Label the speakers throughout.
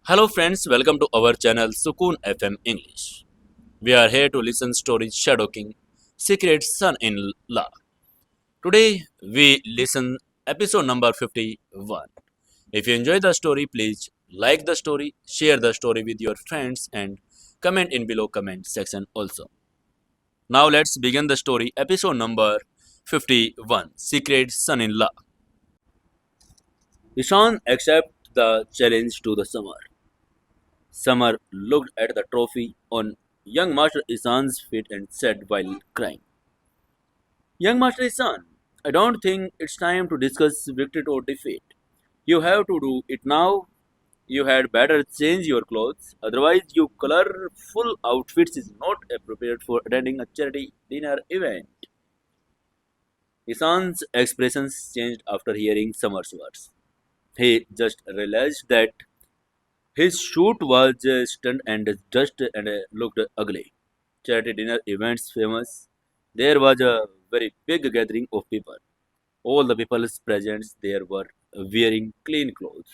Speaker 1: Hello friends, welcome to our channel Sukoon FM English. We are here to listen stories Shadow King, Secret Son-in-Law. Today we listen episode number 51. If you enjoy the story, please like the story, share the story with your friends and comment in below comment section also. Now let's begin the story episode number 51, Secret Son-in-Law. Ishan accepts the challenge to the summer. Summer looked at the trophy on young Master Isan's feet and said while crying, Young Master Isan, I don't think it's time to discuss victory or defeat. You have to do it now. You had better change your clothes, otherwise, your colorful outfits is not appropriate for attending a charity dinner event. Isan's expressions changed after hearing Summer's words. He just realized that his shoot was stunned and just and looked ugly. Charity dinner events famous. There was a very big gathering of people. All the people present there were wearing clean clothes.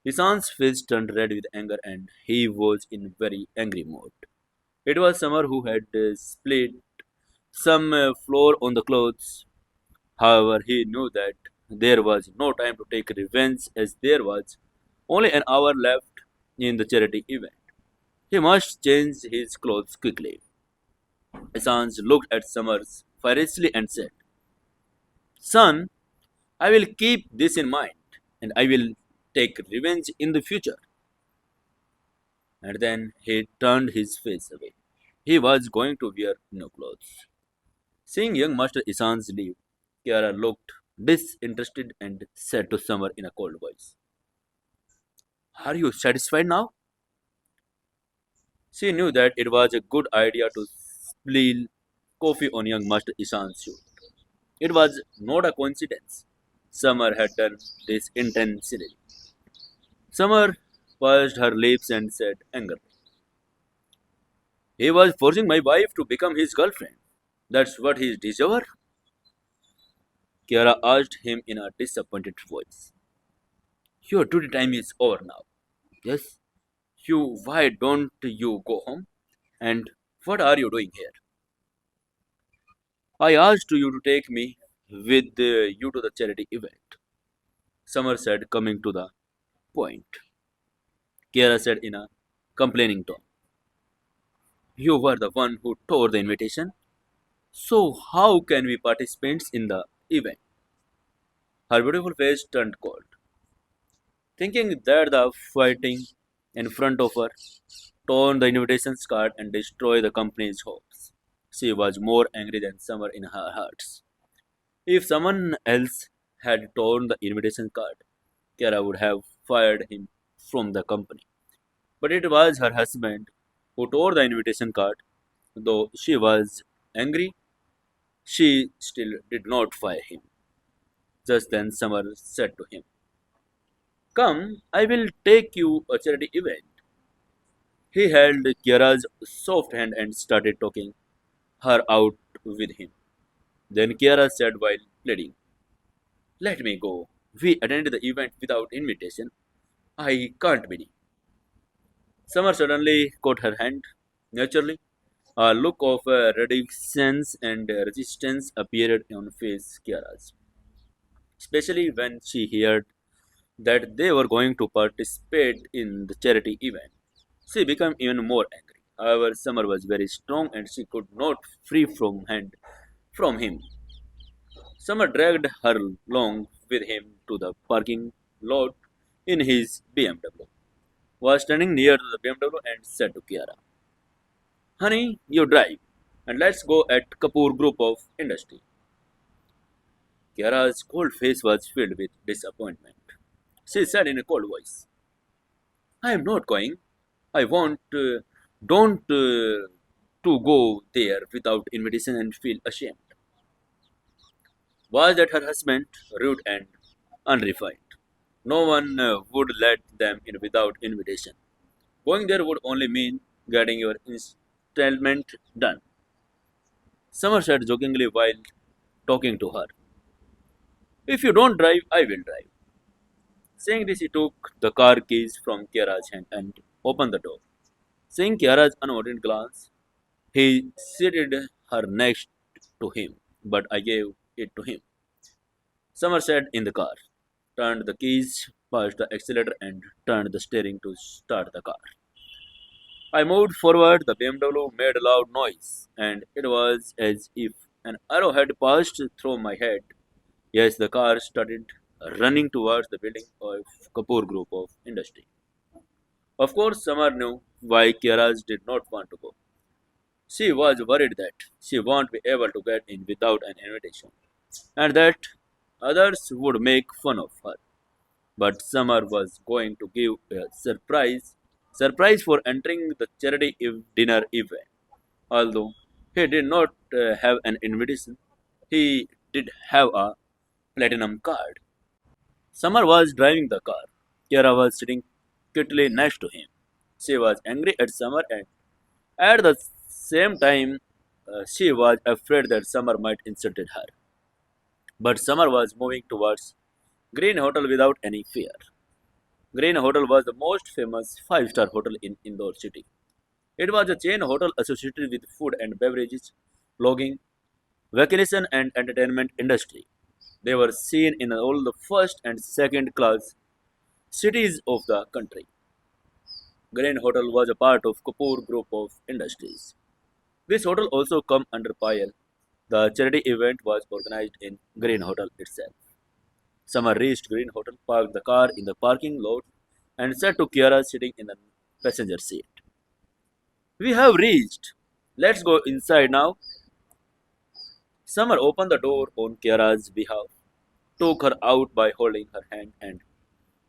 Speaker 1: Isan's face turned red with anger and he was in very angry mood. It was Summer who had split some floor on the clothes. However, he knew that there was no time to take revenge as there was only an hour left in the charity event. He must change his clothes quickly. Assange looked at Summers fiercely and said, Son, I will keep this in mind and I will take revenge in the future. And then he turned his face away. He was going to wear no clothes. Seeing young Master Isan's leave, Kiara looked disinterested and said to Summer in a cold voice, Are you satisfied now? She knew that it was a good idea to spill coffee on young Master Ishan's shoe. It was not a coincidence. Summer had done this intentionally. Summer pursed her lips and said angrily, He was forcing my wife to become his girlfriend. That's what he deserved? Kiara asked him in a disappointed voice. Your duty time is over now. Yes? Why don't you go home? And what are you doing here? I asked you to take me with you to the charity event. Summer said, coming to the point. Kiara said in a complaining tone. You were the one who tore the invitation. So how can we participate in the event? Her beautiful face turned cold, thinking that the fighting in front of her torn the invitation card and destroyed the company's hopes. She was more angry than Summer in her heart. If someone else had torn the invitation card, Kiara would have fired him from the company. But it was her husband who tore the invitation card. Though she was angry, she still did not fire him. Just then Summer said to him, Come, I will take you a charity event. He held Kiara's soft hand and started talking her out with him. Then Kiara said while pleading, Let me go. We attended the event without invitation. I can't be. Summer suddenly caught her hand. Naturally, a look of reticence and resistance appeared on face Kiara's, especially when she heard that they were going to participate in the charity event. She became even more angry. However, Summer was very strong and she could not free from him. Summer dragged her along with him to the parking lot in his BMW. Was standing near to the BMW and said to Kiara, Honey, you drive and let's go at Kapoor Group of Industry. Kiara's cold face was filled with disappointment. She said in a cold voice, I am not going. I want don't to go there without invitation and feel ashamed. Was that her husband, rude and unrefined? No one would let them in without invitation. Going there would only mean getting your installment done. Summer said jokingly while talking to her. If you don't drive, I will drive. Saying this, he took the car keys from Kiara's hand and opened the door. Seeing Kiara's unwanted glance, he seated her next to him, but I gave it to him. Summer sat in the car, turned the keys, pushed the accelerator, and turned the steering to start the car. I moved forward, the BMW made a loud noise, and it was as if an arrow had passed through my head. Yes, the car started running towards the building of Kapoor Group of Industry. Of course, Samar knew why Kiaras did not want to go. She was worried that she won't be able to get in without an invitation, and that others would make fun of her. But Summer was going to give a surprise for entering the charity dinner event. Although he did not have an invitation, he did have a platinum card. Summer was driving the car. Kiara was sitting quietly next to him. She was angry at Summer and at the same time she was afraid that Summer might insult her. But Summer was moving towards Green Hotel without any fear. Green Hotel was the most famous five-star hotel in Indore city. It was a chain hotel associated with food and beverages, lodging, vacation and entertainment industry. They were seen in all the first and second class cities of the country. Green Hotel was a part of Kapoor Group of Industries. This hotel also come under Payal. The charity event was organized in Green Hotel itself. Summer reached Green Hotel, parked the car in the parking lot, and said to Kiara sitting in the passenger seat. We have reached. Let's go inside now. Summer opened the door on Kiara's behalf, took her out by holding her hand, and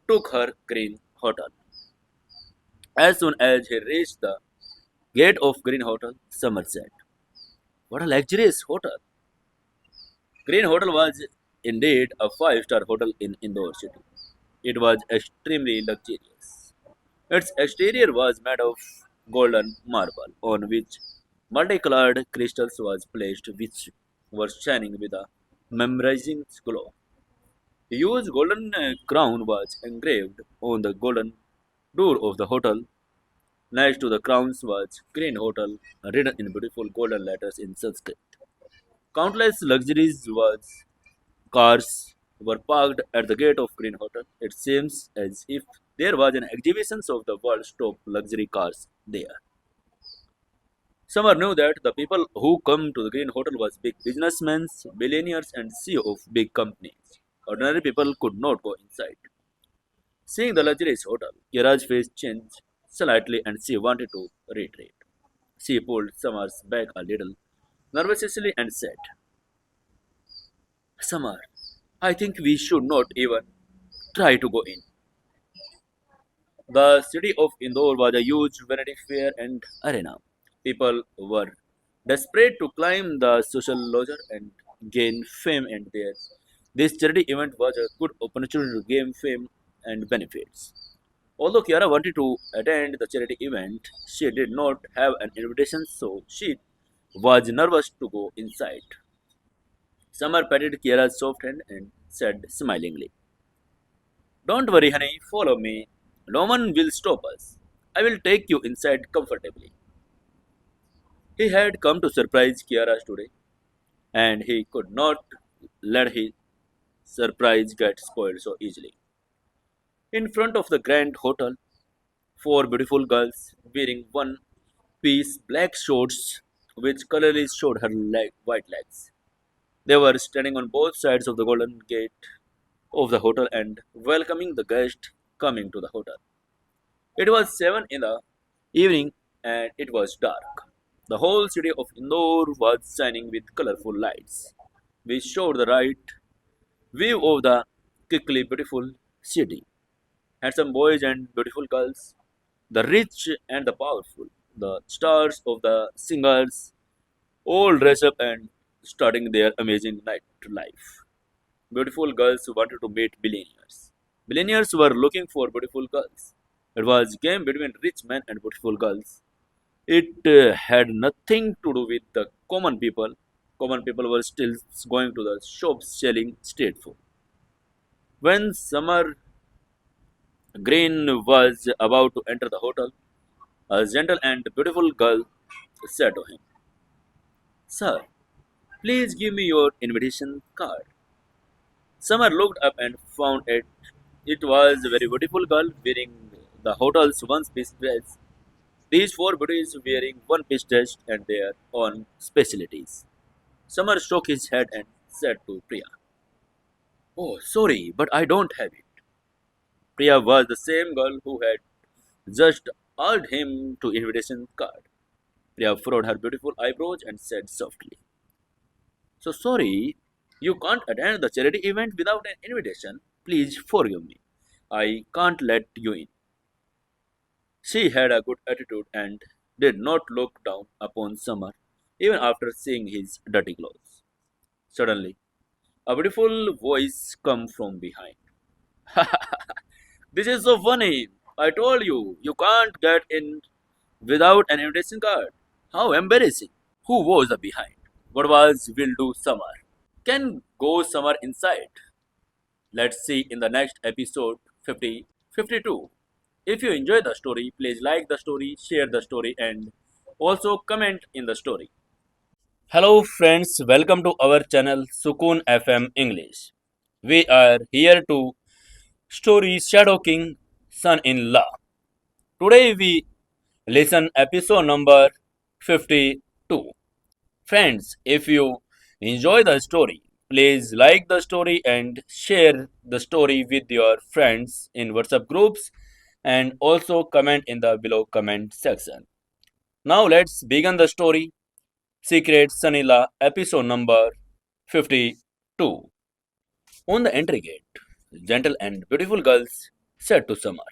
Speaker 1: took her Green Hotel. As soon as he reached the gate of Green Hotel, Summer said, what a luxurious hotel. Green Hotel was indeed a five-star hotel in Indore city. It was extremely luxurious. Its exterior was made of golden marble on which multicolored crystals was placed which were shining with a mesmerizing glow. A huge golden crown was engraved on the golden door of the hotel. Next to the crowns was Green Hotel written in beautiful golden letters in Sanskrit. Countless luxuries was cars were parked at the gate of Green Hotel. It seems as if there was an exhibition of the world's top luxury cars there. Summer knew that the people who come to the Green Hotel was big businessmen, billionaires, and CEO of big companies. Ordinary people could not go inside. Seeing the luxurious hotel, Kira's face changed slightly and she wanted to retreat. She pulled Summer's back a little nervously and said, Summer, I think we should not even try to go in. The city of Indore was a huge vanity fair and arena. People were desperate to climb the social ladder and gain fame and theirs. This charity event was a good opportunity to gain fame and benefits. Although Kiara wanted to attend the charity event, she did not have an invitation, so she was nervous to go inside. Summer patted Kiara's soft hand and said smilingly, don't worry, honey, follow me. No one will stop us. I will take you inside comfortably. He had come to surprise Kiara today, and he could not let his surprise get spoiled so easily. In front of the grand hotel, four beautiful girls wearing one piece black shorts which clearly showed her white legs. They were standing on both sides of the golden gate of the hotel and welcoming the guest coming to the hotel. It was 7 in the evening and it was dark. The whole city of Indore was shining with colorful lights, which showed the right view of the quickly beautiful city. Handsome boys and beautiful girls, the rich and the powerful, the stars of the singers, all dress up and starting their amazing night life. Beautiful girls who wanted to meet billionaires. Billionaires were looking for beautiful girls. It was a game between rich men and beautiful girls. It had nothing to do with the common people. Common people were still going to the shops selling street food. When Summer Green was about to enter the hotel. A gentle and beautiful girl said to him, "Sir, please give me your invitation card." Summer looked up and found it. It was a very beautiful girl wearing the hotel's one-piece dress. These four beauties wearing one-piece dress and their own specialties. Summer shook his head and said to Priya, "Oh, sorry, but I don't have it." Priya was the same girl who had just asked him to invitation card. Priya furrowed her beautiful eyebrows and said softly, "So sorry, you can't attend the charity event without an invitation. Please forgive me. I can't let you in." She had a good attitude and did not look down upon Summer even after seeing his dirty clothes. Suddenly, a beautiful voice come from behind. "This is so funny. I told you, you can't get in without an invitation card. How embarrassing." Who was the behind? What was will do Summer? Can go Summer inside? Let's see in the next episode 52. If you enjoy the story, please like the story, share the story, and also comment in the story. Hello, friends, welcome to our channel Sukun FM English. We are here to story Shadow King Son in Law. Today we listen episode number 52. Friends, if you enjoy the story, please like the story and share the story with your friends in WhatsApp groups and also comment in the below comment section. Now let's begin the story. Secret Sanila episode number 52. On the entry gate, gentle and beautiful girls said to Summer,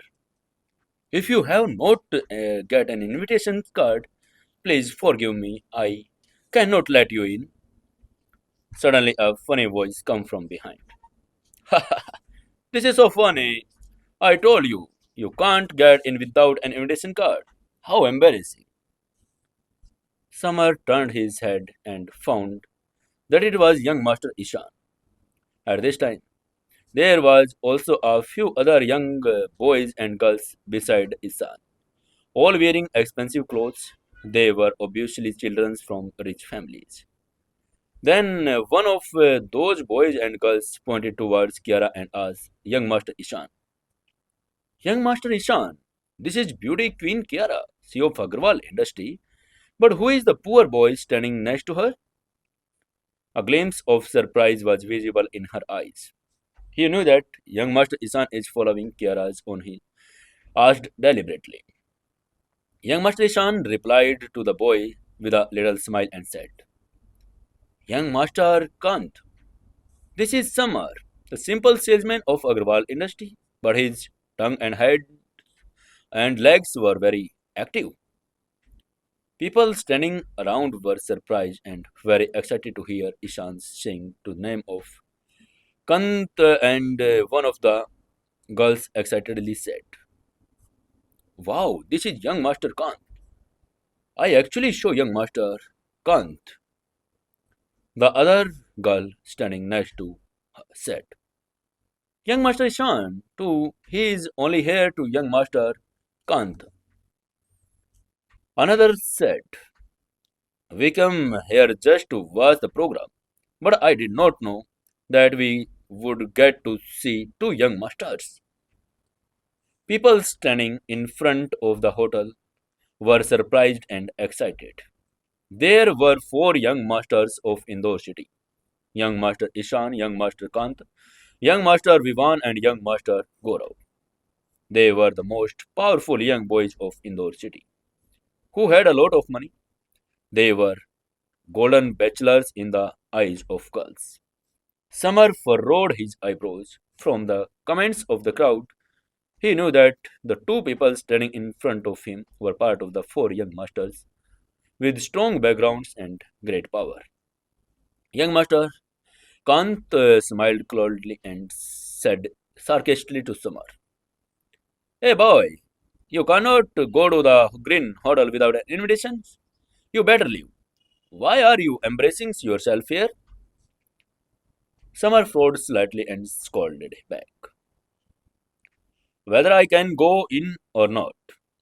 Speaker 1: "If you have not get an invitation card, please forgive me. I cannot let you in." Suddenly, a funny voice come from behind. "This is so funny. I told you, you can't get in without an invitation card. How embarrassing." Summer turned his head and found that it was young Master Ishan. At this time, there was also a few other young boys and girls beside Ishan, all wearing expensive clothes. They were obviously children from rich families. Then one of those boys and girls pointed towards Kiara and asked, "Young Master Ishan, young Master Ishan, this is Beauty Queen Kiara, CEO of Agarwal Industry, but who is the poor boy standing next to her?" A glimpse of surprise was visible in her eyes. He knew that young Master Ishan is following Kiara's on he asked deliberately. Young Master Ishan replied to the boy with a little smile and said, "Young Master Kant, this is Samar, the simple salesman of Agarwal Industry, but his tongue and head and legs were very active." People standing around were surprised and very excited to hear Ishan sing to the name of Kant, and one of the girls excitedly said, "Wow, this is young Master Kant. I actually show young Master Kant." The other girl standing next to her said, "Young Master Ishan, too, he is only here to young Master Kant." Another said, "We come here just to watch the program, but I did not know that we would get to see two young masters." People standing in front of the hotel were surprised and excited. There were four young masters of Indore city: young Master Ishan, young Master Kant, young Master Vivan, and young Master Goro. They were the most powerful young boys of Indore city, who had a lot of money. They were golden bachelors in the eyes of girls. Summer furrowed his eyebrows. From the comments of the crowd, he knew that the two people standing in front of him were part of the four young masters with strong backgrounds and great power. Young Master Kant smiled coldly and said sarcastically to Summer, "Hey boy, you cannot go to the Green Hotel without an invitation. You better leave. Why are you embracing yourself here?" Summer frowned slightly and scolded back. whether I can go in or not.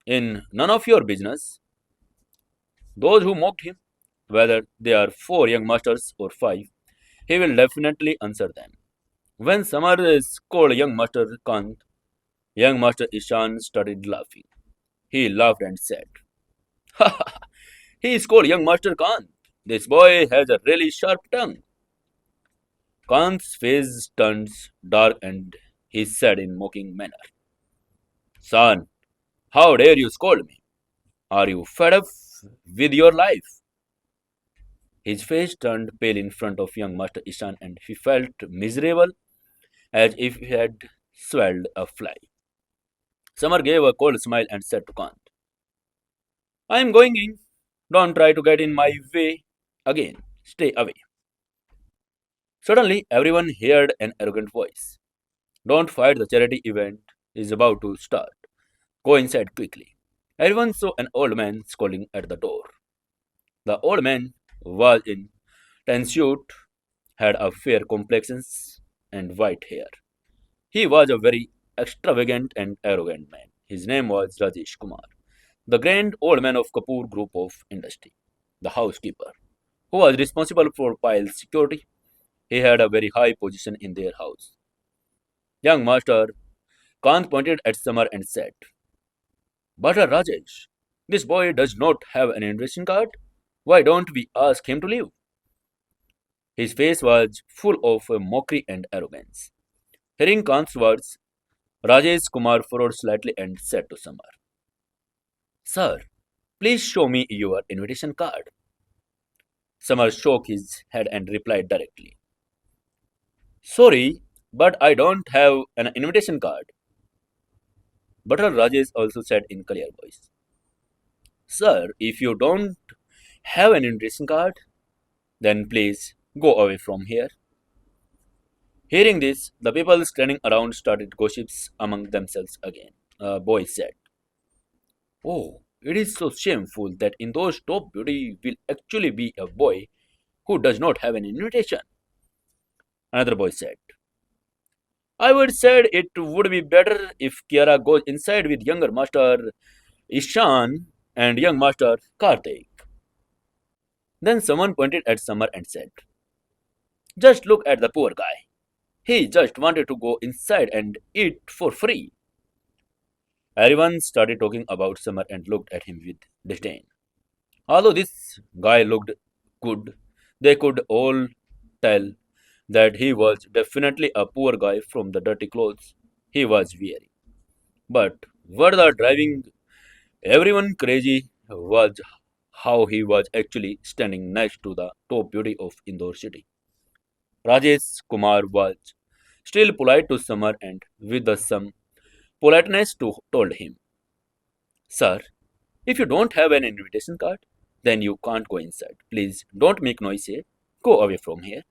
Speaker 1: In none of your business. Those who mocked him, whether they are four young masters or five, he will definitely answer them. When Samar called young master Kant, young master Ishan started laughing. He laughed and said, "Ha ha ha! He is called young master Kant. This boy has a really sharp tongue." Kant's face turns dark and he said in mocking manner, "Son, how dare you scold me? Are you fed up with your life?" His face turned pale in front of young Master Ishan and he felt miserable as if he had swallowed a fly. Samar gave a cold smile and said to Kant, "I am going in. Don't try to get in my way again. Stay away." Suddenly, everyone heard an arrogant voice. "Don't fight, the charity event is about to start. Go inside quickly." Everyone saw an old man scolding at the door. The old man was in tan suit, had a fair complexion and white hair. He was a very extravagant and arrogant man. His name was Rajesh Kumar, the grand old man of Kapoor Group of Industry, the housekeeper, who was responsible for pile security. He had a very high position in their house. Young master, Kant pointed at Samar and said, "But Rajesh, this boy does not have an invitation card. Why don't we ask him to leave?" His face was full of mockery and arrogance. Hearing Kant's words, Rajesh Kumar furrowed slightly and said to Samar, "Sir, please show me your invitation card." Samar shook his head and replied directly, "Sorry, but I don't have an invitation card." Butler Rajesh also said in clear voice, "Sir, if you don't have an invitation card, then please go away from here." Hearing this, the people standing around started gossips among themselves again. A boy said, "Oh, it is so shameful that in those top beauty will actually be a boy who does not have an invitation." Another boy said, "I would said it would be better if Kiara goes inside with younger master Ishan and young master Karthik." Then someone pointed at Summer and said, "Just look at the poor guy. He just wanted to go inside and eat for free." Everyone started talking about Summer and looked at him with disdain. Although this guy looked good, they could all tell that he was definitely a poor guy from the dirty clothes he was wearing. But what the driving everyone crazy was how he was actually standing next to the top beauty of Indore city. Rajesh Kumar was still polite to Samar and with some politeness told him, "Sir, if you don't have an invitation card, then you can't go inside. Please don't make noise here. Go away from here."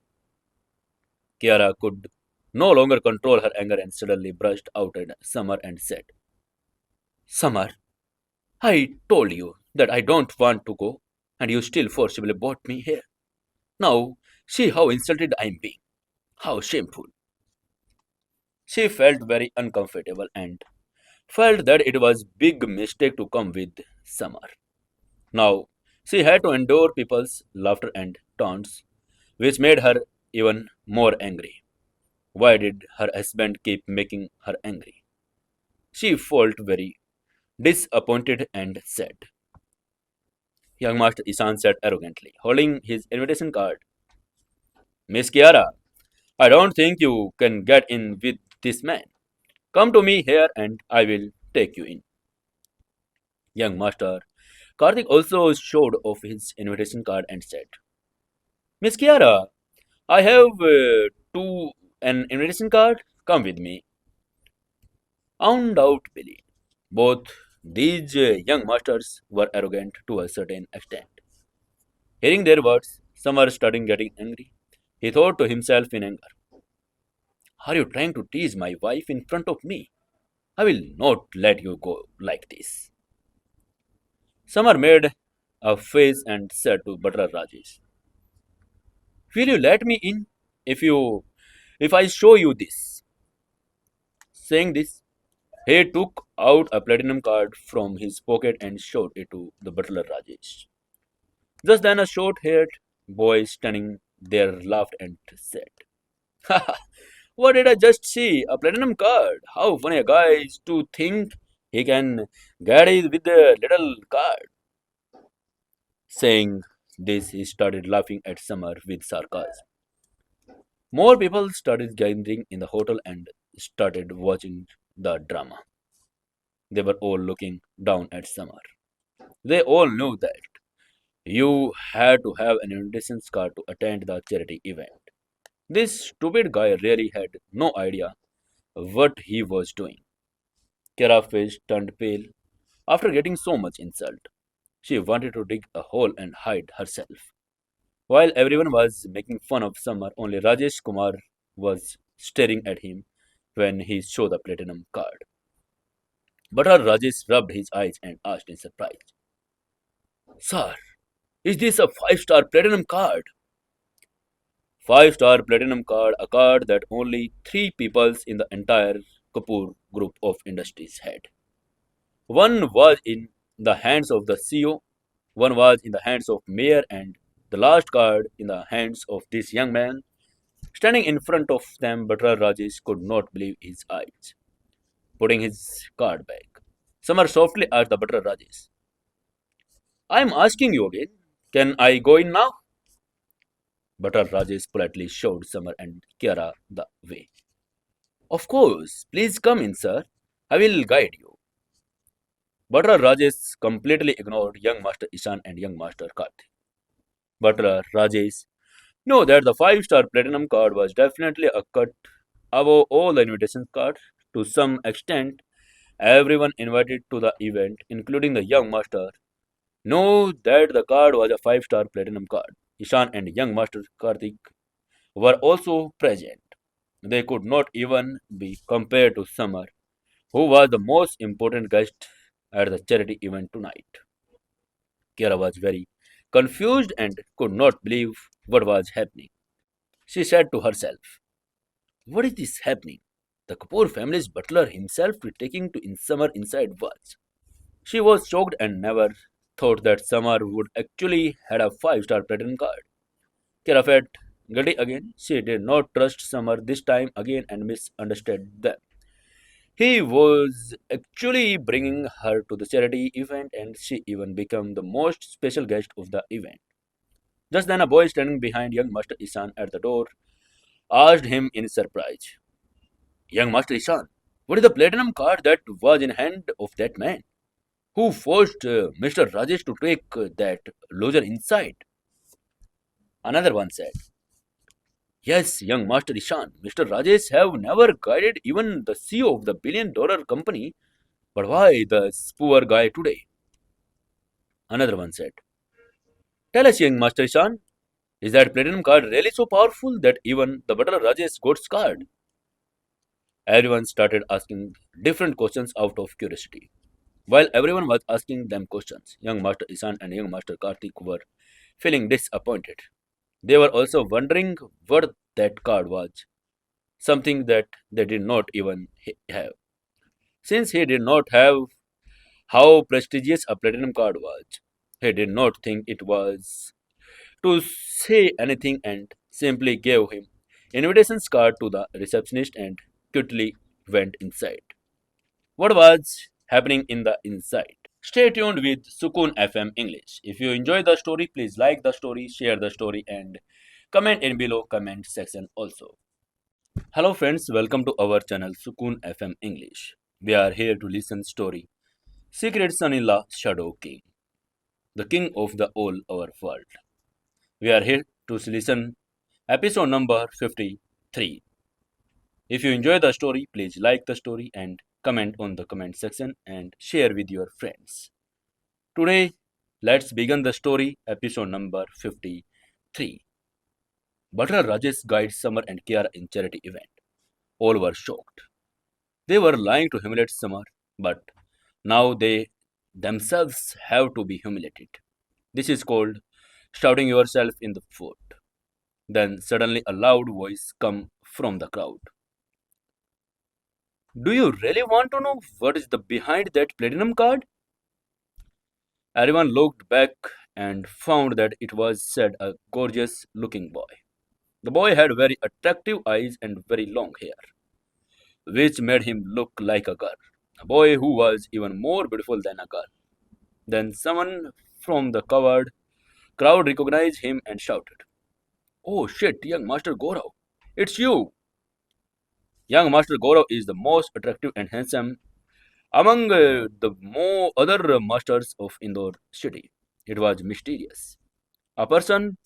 Speaker 1: Kiara could no longer control her anger and suddenly brushed out at Samar and said, "Samar, I told you that I don't want to go, and you still forcibly brought me here. Now, see how insulted I am being. How shameful." She felt very uncomfortable and felt that it was big mistake to come with Samar. Now, she had to endure people's laughter and taunts, which made her even more angry. Why did her husband keep making her angry? She felt very disappointed and said, Young Master Ishan said arrogantly, holding his invitation card, "Miss Kiara, I don't think you can get in with this man. Come to me here and I will take you in." Young Master Karthik also showed off his invitation card and said, "Miss Kiara, I have an invitation card. Come with me." Undoubtedly, both these young masters were arrogant to a certain extent. Hearing their words, Samar started getting angry. He thought to himself in anger, "Are you trying to tease my wife in front of me? I will not let you go like this." Samar made a face and said to Butler Rajesh, "Will you let me in if I show you this?" Saying this, He took out a platinum card from his pocket and showed it to the butler Rajesh. Just then, a short haired boy standing there laughed and said, "Haha, what did I just see? A platinum card. How funny a guy is to think he can get it with a little card." Saying this, he started laughing at Summer with sarcasm. More people started gathering in the hotel and started watching the drama. They were all looking down at Summer. They all knew that you had to have an invitation card to attend the charity event. This stupid guy really had no idea what he was doing. Kara face turned pale after getting so much insult. She wanted to dig a hole and hide herself. While everyone was making fun of Summer, only Rajesh Kumar was staring at him when he showed the platinum card. But our Rajesh rubbed his eyes and asked in surprise, "Sir, is this a five-star platinum card?" Five-star platinum card, a card that only three peoples in the entire Kapoor group of industries had. One was in the hands of the CEO, one was in the hands of mayor, and the last card in the hands of this young man. Standing in front of them, Butler Rajesh could not believe his eyes. Putting his card back, Samar softly asked the Butler Rajesh, "I am asking you again, can I go in now?" Butler Rajesh politely showed Samar and Kiara the way. "Of course, please come in, sir. I will guide you." Butler Rajesh completely ignored young Master Ishan and young Master Karthik. Butler Rajesh knew that the five-star platinum card was definitely a cut above all the invitation cards. To some extent, everyone invited to the event, including the young master, knew that the card was a five-star platinum card. Ishan and young master Karthik were also present. They could not even be compared to Summer, who was the most important guest at the charity event tonight. Kiara was very confused and could not believe what was happening. She said to herself, "What is this happening? The Kapoor family's butler himself is taking to in Summer inside was." She was shocked and never thought that Summer would actually had a five-star platinum card. Kiara felt guilty again. She did not trust Summer this time again and misunderstood them. He was actually bringing her to the charity event, and she even became the most special guest of the event. Just then, a boy standing behind young Master Isan at the door asked him in surprise, "Young Master Isan, what is the platinum card that was in hand of that man who forced Mr. Rajesh to take that loser inside?" Another one said, "Yes, young Master Ishan, Mr. Rajesh have never guided even the CEO of the billion-dollar company. But why this poor guy today?" Another one said, "Tell us, young Master Ishan, is that platinum card really so powerful that even the butler Rajesh got scarred?" Everyone started asking different questions out of curiosity. While everyone was asking them questions, young Master Ishan and young Master Karthik were feeling disappointed. They were also wondering what that card was, something that they did not even have. Since he did not have how prestigious a platinum card was, he did not think it was to say anything and simply gave him invitations card to the receptionist and quickly went inside. What was happening in the inside? Stay tuned with Sukun FM English. If you enjoy the story, please like the story, share the story, and comment in below comment section also. Hello friends, welcome to our channel Sukun FM English. We are here to listen story Secret Son-in-law Shadow King, the king of the all our world. We are here to listen episode number 53. If you enjoy the story, please like the story and comment on the comment section and share with your friends. Today, let's begin the story, episode number 53. Butler Rajesh guides Summer and Kiara in charity event. All were shocked. They were lying to humiliate Summer, but now they themselves have to be humiliated. This is called shouting yourself in the foot. Then suddenly a loud voice come from the crowd. Do you really want to know what is the behind that platinum card? Everyone looked back and found that it was said a gorgeous looking boy. The boy had very attractive eyes and very long hair, which made him look like a girl. A boy who was even more beautiful than a girl. Then someone from the covered crowd recognized him and shouted, "Oh shit, young Master Goro! It's you! Young Master Goro is the most attractive and handsome among the more other masters of Indore city." It was mysterious. A person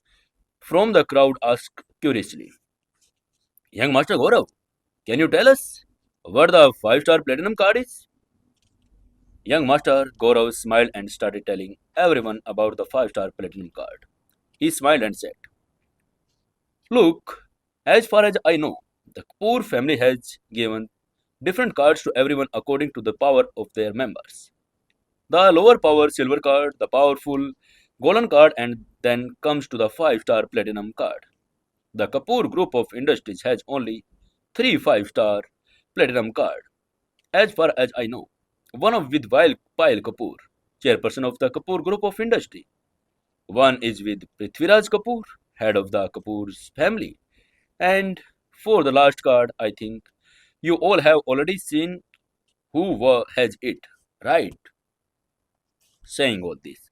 Speaker 1: from the crowd asked curiously, "Young Master Goro, can you tell us what the five-star platinum card is?" Young Master Goro smiled and started telling everyone about the five-star platinum card. He smiled and said, "Look, as far as I know, the poor family has given different cards to everyone according to the power of their members. The lower power silver card, the powerful golden card, and then comes to the five-star platinum card. The Kapoor Group of Industries has only three five-star platinum card, as far as I know. One of with Pyle Kapoor, chairperson of the Kapoor Group of Industry. One is with Prithviraj Kapoor, head of the Kapoor's family. And for the last card, I think you all have already seen has it, right?" Saying all this,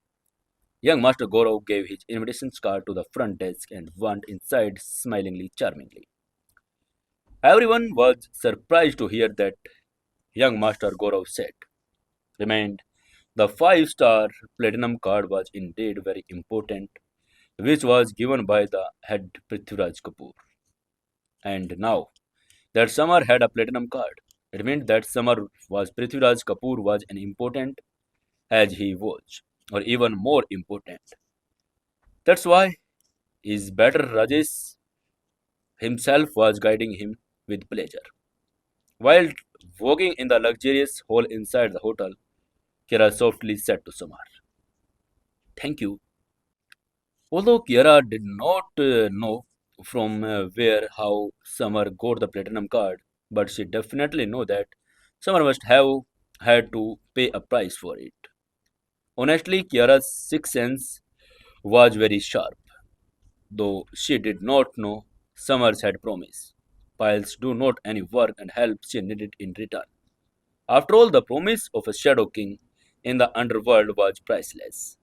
Speaker 1: young Master Goro gave his invitation card to the front desk and went inside smilingly charmingly. Everyone was surprised to hear that young Master Goro said, remained, the five-star platinum card was indeed very important, which was given by the head Prithviraj Kapoor. And now that Samar had a platinum card, it meant that Samar was Prithviraj Kapoor was an important as he was, or even more important. That's why his better Rajesh himself was guiding him with pleasure. While walking in the luxurious hall inside the hotel, Kira softly said to Samar, "Thank you." Although Kiara did not know from where how Summer got the platinum card, but she definitely know that Summer must have had to pay a price for it. Honestly, Kiara's sixth sense was very sharp, though she did not know Summers had promised. Piles do not any work and help she needed in return. After all, the promise of a Shadow King in the underworld was priceless.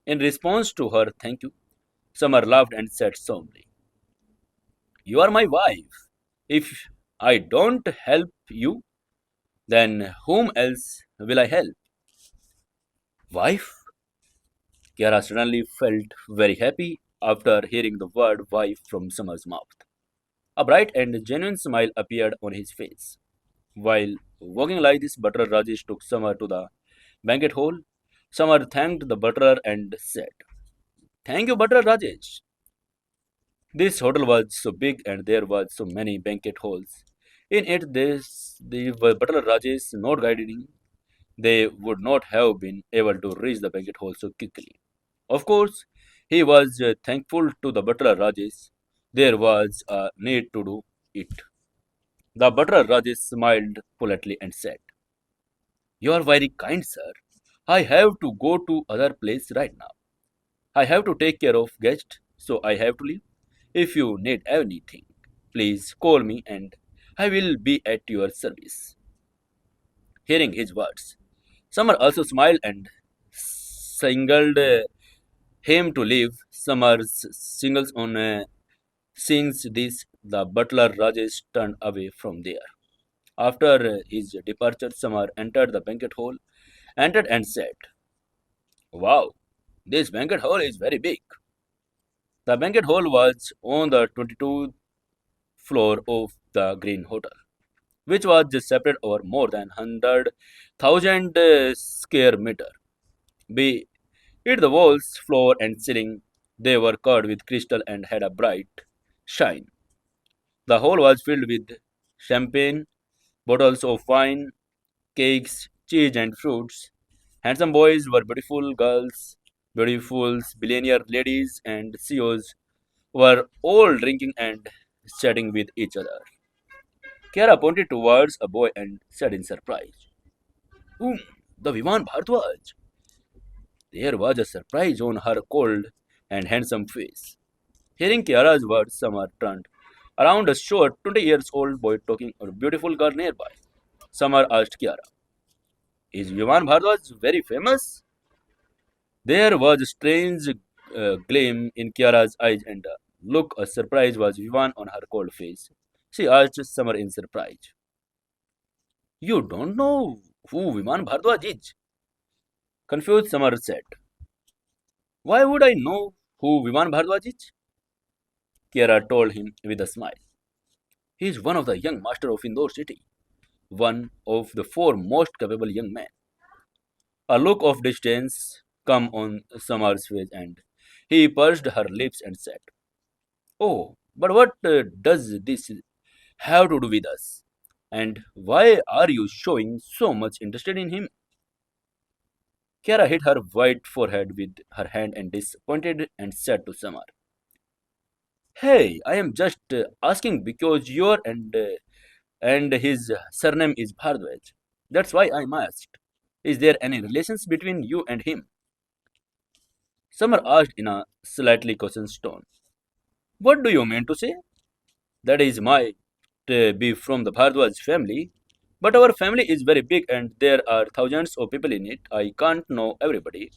Speaker 1: In response to her thank you, Summer laughed and said solemnly, "You are my wife. If I don't help you, then whom else will I help?" Wife? Kiara suddenly felt very happy after hearing the word wife from Summer's mouth. A bright and genuine smile appeared on his face. While walking like this, butler Rajesh took Summer to the banquet hall. Summer thanked the butler and said, "Thank you, butler Rajesh." This hotel was so big and there was so many banquet halls. In it, the butler Rajesh not guiding, they would not have been able to reach the banquet hall so quickly. Of course, he was thankful to the butler Rajesh. There was a need to do it. The butler Rajesh smiled politely and said, "You are very kind, sir. I have to go to other place right now. I have to take care of guests, so I have to leave. If you need anything, please call me and I will be at your service." Hearing his words, Summer also smiled and singled him to leave. Summer's singles on since this, the butler Rajesh turned away from there. After his departure, Summer entered the banquet hall, entered and said, "Wow, this banquet hall is very big." The banquet hall was on the 22nd floor of the Green Hotel, which was just separate over more than 100,000 square meter. Be it the walls, floor, and ceiling, they were covered with crystal and had a bright shine. The hall was filled with champagne, bottles of wine, cakes, cheese, and fruits. Handsome boys were beautiful girls, beautiful billionaire ladies, and CEOs were all drinking and chatting with each other. Kiara pointed towards a boy and said in surprise, the Viman Bhardwaj. There was a surprise on her cold and handsome face. Hearing Kiara's words, Samar turned around a short 20 years old boy talking to a beautiful girl nearby. Samar asked Kiara, is Viman Bhardwaj very famous? There was a strange gleam in Kiara's eyes and a look of surprise was Vivan on her cold face. She asked Samar in surprise, you don't know who Viman Bhardwaj is? Confused, Samar said, why would I know who Viman Bhardwaj is? Kiara told him with a smile. He is one of the young masters of Indore city, one of the four most capable young men. A look of disdain came on Samar's face and he pursed her lips and said, oh, but what does this have to do with us? And why are you showing so much interest in him? Kiara hit her white forehead with her hand and disappointed and said to Samar, hey, I am just asking because your and his surname is Bhardwaj. That's why I asked. Is there any relations between you and him? Samar asked in a slightly cautious tone. What do you mean to say? That is my be from the Bhardwaj family. But our family is very big and there are thousands of people in it. I can't know everybody.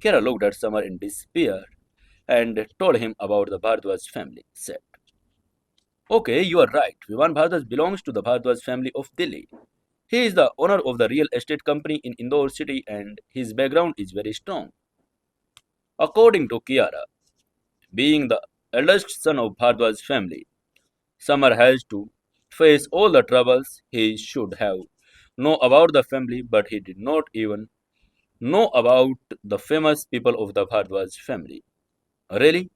Speaker 1: Kara looked at Samar in despair and told him about the Bhardwaj family. Said, okay, you are right. Vivan Bhardwaj belongs to the Bhardwaj family of Delhi. He is the owner of the real estate company in Indore city and his background is very strong. According to Kiara, being the eldest son of Bhardwaj family, Samar has to face all the troubles he should have know about the family, but he did not even know about the famous people of the Bhardwaj family. Really,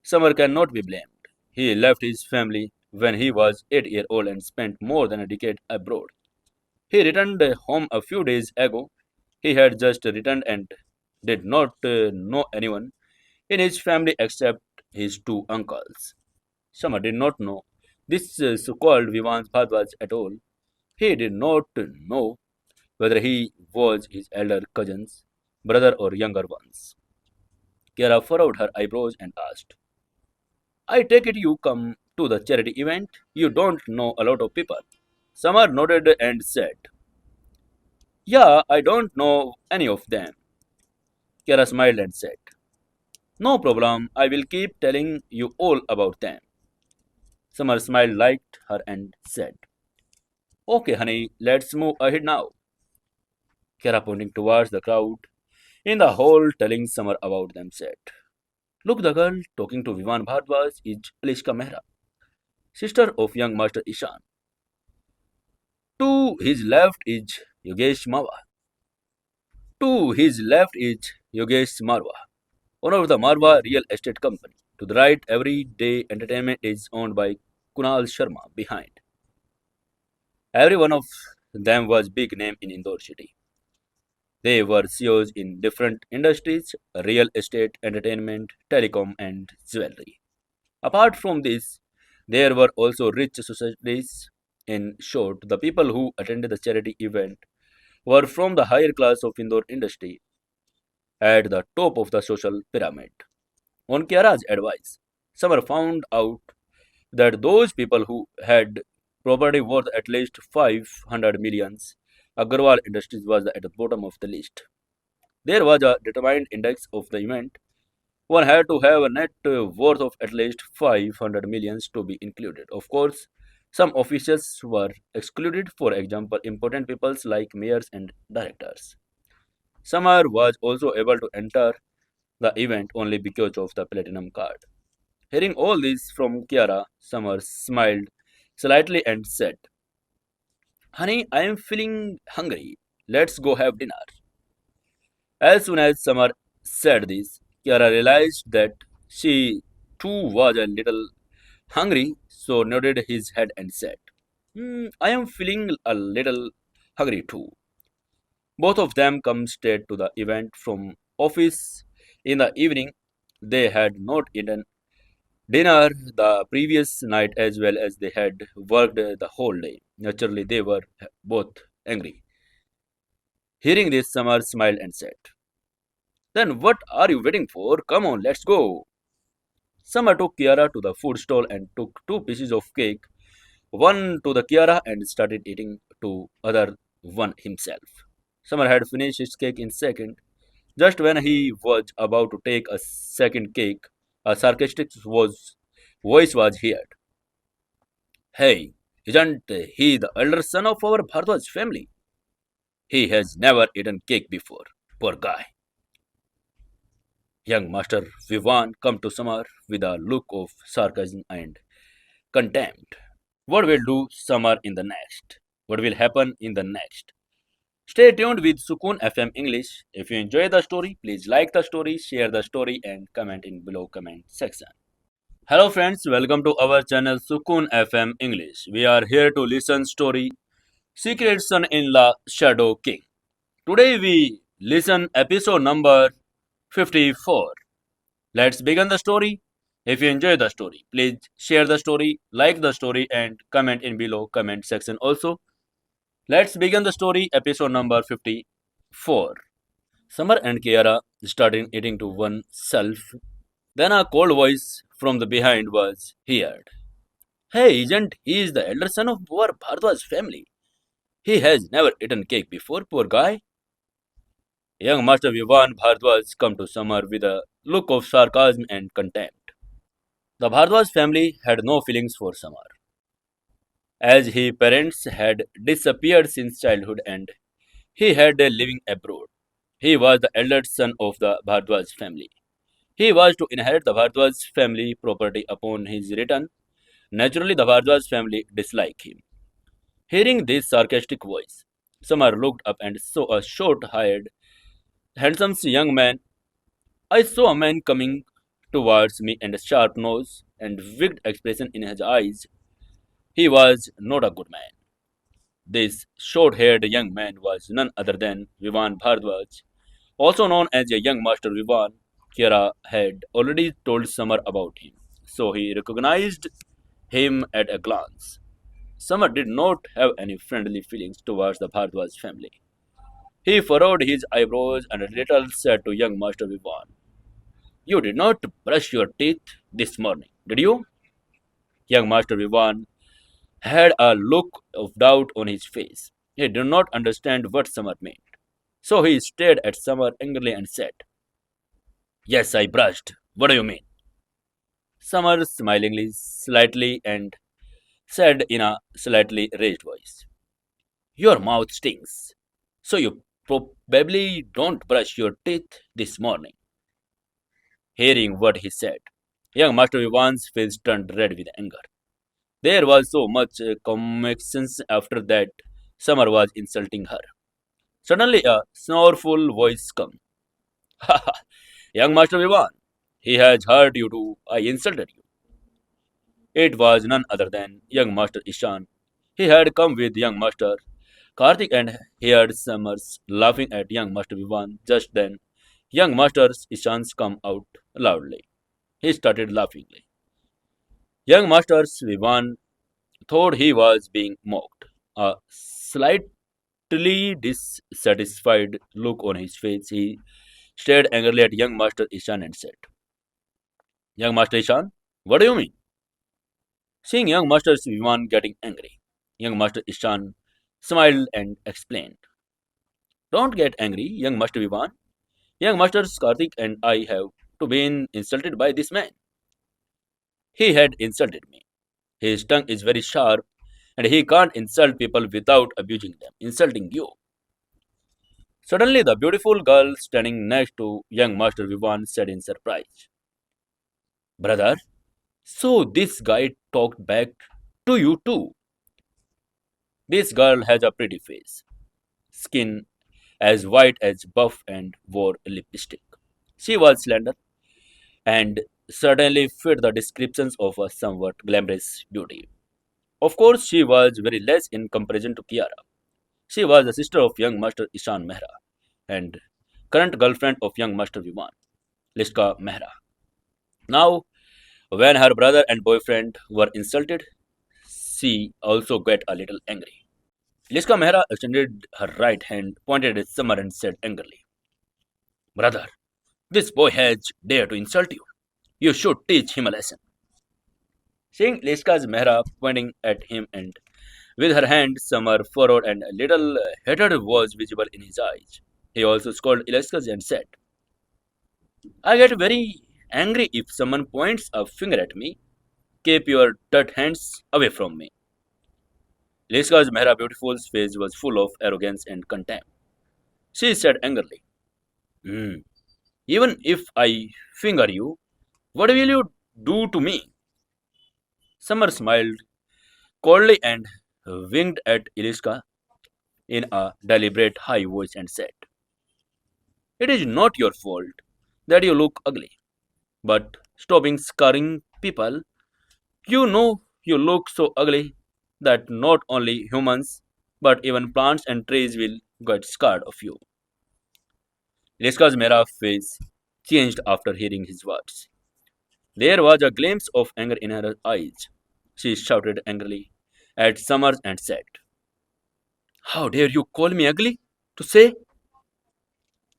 Speaker 1: Samar cannot be blamed. He left his family when he was 8 years old and spent more than a decade abroad. He returned home a few days ago. He had just returned and did not know anyone in his family except his two uncles. Samar did not know this so-called Vivan Bhardwaj at all. He did not know whether he was his elder cousin's brother or younger ones. Kiara furrowed her eyebrows and asked, I take it you come to the charity event? You don't know a lot of people. Samar nodded and said, yeah, I don't know any of them. Kiara smiled and said, no problem, I will keep telling you all about them. Samar smiled, liked her, and said, okay, honey, let's move ahead now. Kiara pointing towards the crowd in the hall telling Samar about them said, look, the girl talking to Vivan Bhardwaj is Alishka Mehra, sister of young Master Ishan. To his left is Yogesh Mawa. To his left is Yogesh Marwa, owner of the Marwa Real Estate Company. To the right, Everyday Entertainment is owned by Kunal Sharma behind. Every one of them was big name in Indore city. They were CEOs in different industries, real estate, entertainment, telecom, and jewelry. Apart from this, there were also rich societies. In short, the people who attended the charity event were from the higher class of Indore industry at the top of the social pyramid. On Kiara's advice, Summer found out that those people who had property worth at least 500 millions, Agarwal Industries was at the bottom of the list. There was a determined index of the event. One had to have a net worth of at least 500 millions to be included. Of course, some officials were excluded, for example, important peoples like mayors and directors. Samar was also able to enter the event only because of the platinum card. Hearing all this from Kiara, Summer smiled slightly and said, honey, I am feeling hungry. Let's go have dinner. As soon as Summer said this, Kiara realized that she too was a little hungry, so nodded his head and said, I am feeling a little hungry too. Both of them come straight to the event from office in the evening. They had not eaten dinner the previous night as well as they had worked the whole day. Naturally, they were both angry. Hearing this, Samar smiled and said, then what are you waiting for? Come on, let's go. Samar took Kiara to the food stall and took two pieces of cake, one to the Kiara and started eating to other one himself. Samar had finished his cake in second. Just when he was about to take a second cake, a sarcastic voice was heard. Hey, isn't he the elder son of our Bhardwaj family? He has never eaten cake before. Poor guy. Young Master Vivan come to Samar with a look of sarcasm and contempt. What will do Samar in the next? What will happen in the next? Stay tuned with Sukun FM English. If you enjoy the story, please like the story, share the story, and comment in below comment section. Hello friends, welcome to our channel Sukun FM English. We are here to listen story Secret Son-in-Law Shadow King. Today we listen episode number 54. Let's begin the story. If you enjoy the story, please share the story, like the story, and comment in below comment section also. Let's begin the story episode number 54. Summer and Kiara started eating to oneself. Then a cold voice from the behind was heard. Hey, isn't he is the elder son of our Bhardwaj family? He has never eaten cake before, poor guy. Young Master Vivan Bhardwaj come to Summer with a look of sarcasm and contempt. The Bhardwaj family had no feelings for Summer, as his parents had disappeared since childhood and he had a living abroad. He was the eldest son of the Bhardwaj family. He was to inherit the Bhardwaj family property upon his return. Naturally, the Bhardwaj family disliked him. Hearing this sarcastic voice, Samar looked up and saw a short-haired, handsome young man. I saw a man coming towards me and a sharp nose and wicked expression in his eyes. He was not a good man. This short-haired young man was none other than Vivan Bhardwaj, also known as a young master Vivan. Kiara had already told Samar about him, so he recognized him at a glance. Samar did not have any friendly feelings towards the Bhardwaj family. He furrowed his eyebrows and a little said to young Master Vivan, you did not brush your teeth this morning, did you? Young Master Vivan had a look of doubt on his face. He did not understand what Samar meant. So he stared at Samar angrily and said, yes, I brushed. What do you mean? Samar smilingly, slightly, and said in a slightly raised voice, your mouth stings. So you probably don't brush your teeth this morning. Hearing what he said, young Master Ivan's face turned red with anger. There was so much commotion after that Summer was insulting her. Suddenly a snoreful voice came. Ha ha, young Master Ivan, he has heard you too. I insulted you. It was none other than young Master Ishan. He had come with young Master Karthik and heard Summers laughing at young Master Vivan. Just then, young Master Ishan's come out loudly. He started laughing. Young Master Vivan thought he was being mocked. A slightly dissatisfied look on his face, he stared angrily at young Master Ishan and said, young Master Ishan, what do you mean? Seeing young Master Vivan getting angry, young Master Ishan smiled and explained, don't get angry, young Master Vivan. Young Masters Karthik and I have to been insulted by this man. He had insulted me. His tongue is very sharp and he can't insult people without abusing them, insulting you. Suddenly, the beautiful girl standing next to young Master Vivan said in surprise, brother, so this guy talked back to you too. This girl has a pretty face, skin as white as buff and wore lipstick. She was slender and certainly fit the descriptions of a somewhat glamorous beauty. Of course, she was very less in comparison to Kiara. She was the sister of young Master Ishan Mehra and current girlfriend of young Master Viman, Liska Mehra. Now, When her brother and boyfriend were insulted, she also got a little angry. Liska Mehra extended her right hand, pointed at Samar, and said angrily, "Brother, this boy has dared to insult you. You should teach him a lesson." Seeing Liska's Mehra pointing at him and with her hand, Samar furrowed and a little hatred was visible in his eyes. He also scolded Liska and said, "I get very angry if someone points a finger at me. Keep your dirt hands away from me." Liska's Mehra Beautiful's face was full of arrogance and contempt. She said angrily, "Hmm, even if I finger you, what will you do to me?" Summer smiled coldly and winked at Iliska in a deliberate high voice and said, "It is not your fault that you look ugly, but stopping scaring people. You know you look so ugly that not only humans but even plants and trees will get scared of you." Iliska's merah face changed after hearing his words. There was a glimpse of anger in her eyes. She shouted angrily at Summers and said, "How dare you call me ugly? To say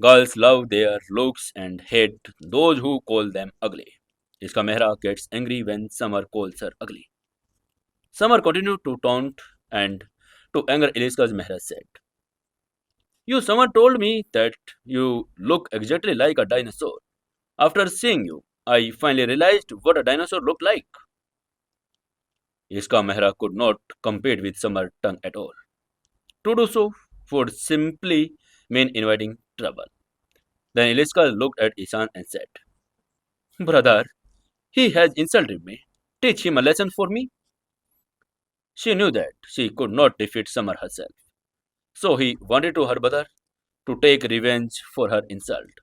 Speaker 1: girls love their looks and hate those who call them ugly." Iska Mehra gets angry when Summer calls her ugly. Summer continued to taunt and to anger Iliska's Mehra said, "You Summer told me that you look exactly like a dinosaur. After seeing you, I finally realized what a dinosaur looked like." Iska Mehra could not compete with Summer tongue at all. To do so would simply mean inviting trouble. Then Iliska looked at Isan and said, "Brother, he has insulted me. Teach him a lesson for me." She knew that she could not defeat Summer herself. So he wanted to her brother to take revenge for her insult.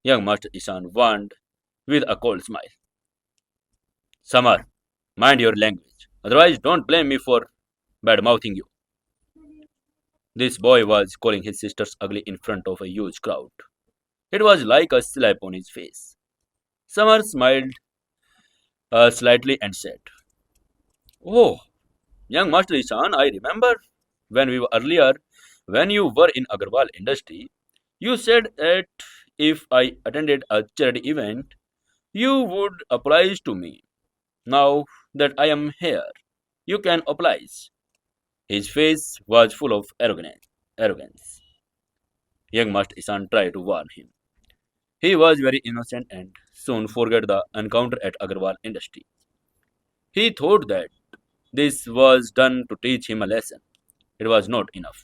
Speaker 1: Young Master Isan warned with a cold smile. "Summer, mind your language. Otherwise, don't blame me for bad mouthing you." This boy was calling his sisters ugly in front of a huge crowd. It was like a slap on his face. Summer smiled slightly and said, "Oh, young Master Ishan, I remember when we were earlier, when you were in Agarwal industry, you said that if I attended a charity event, you would oblige to me. Now that I am here, you can oblige." His face was full of arrogance. Young Master Ishan tried to warn him. He was very innocent and soon forgot the encounter at Agarwal industry. He thought that this was done to teach him a lesson. It was not enough.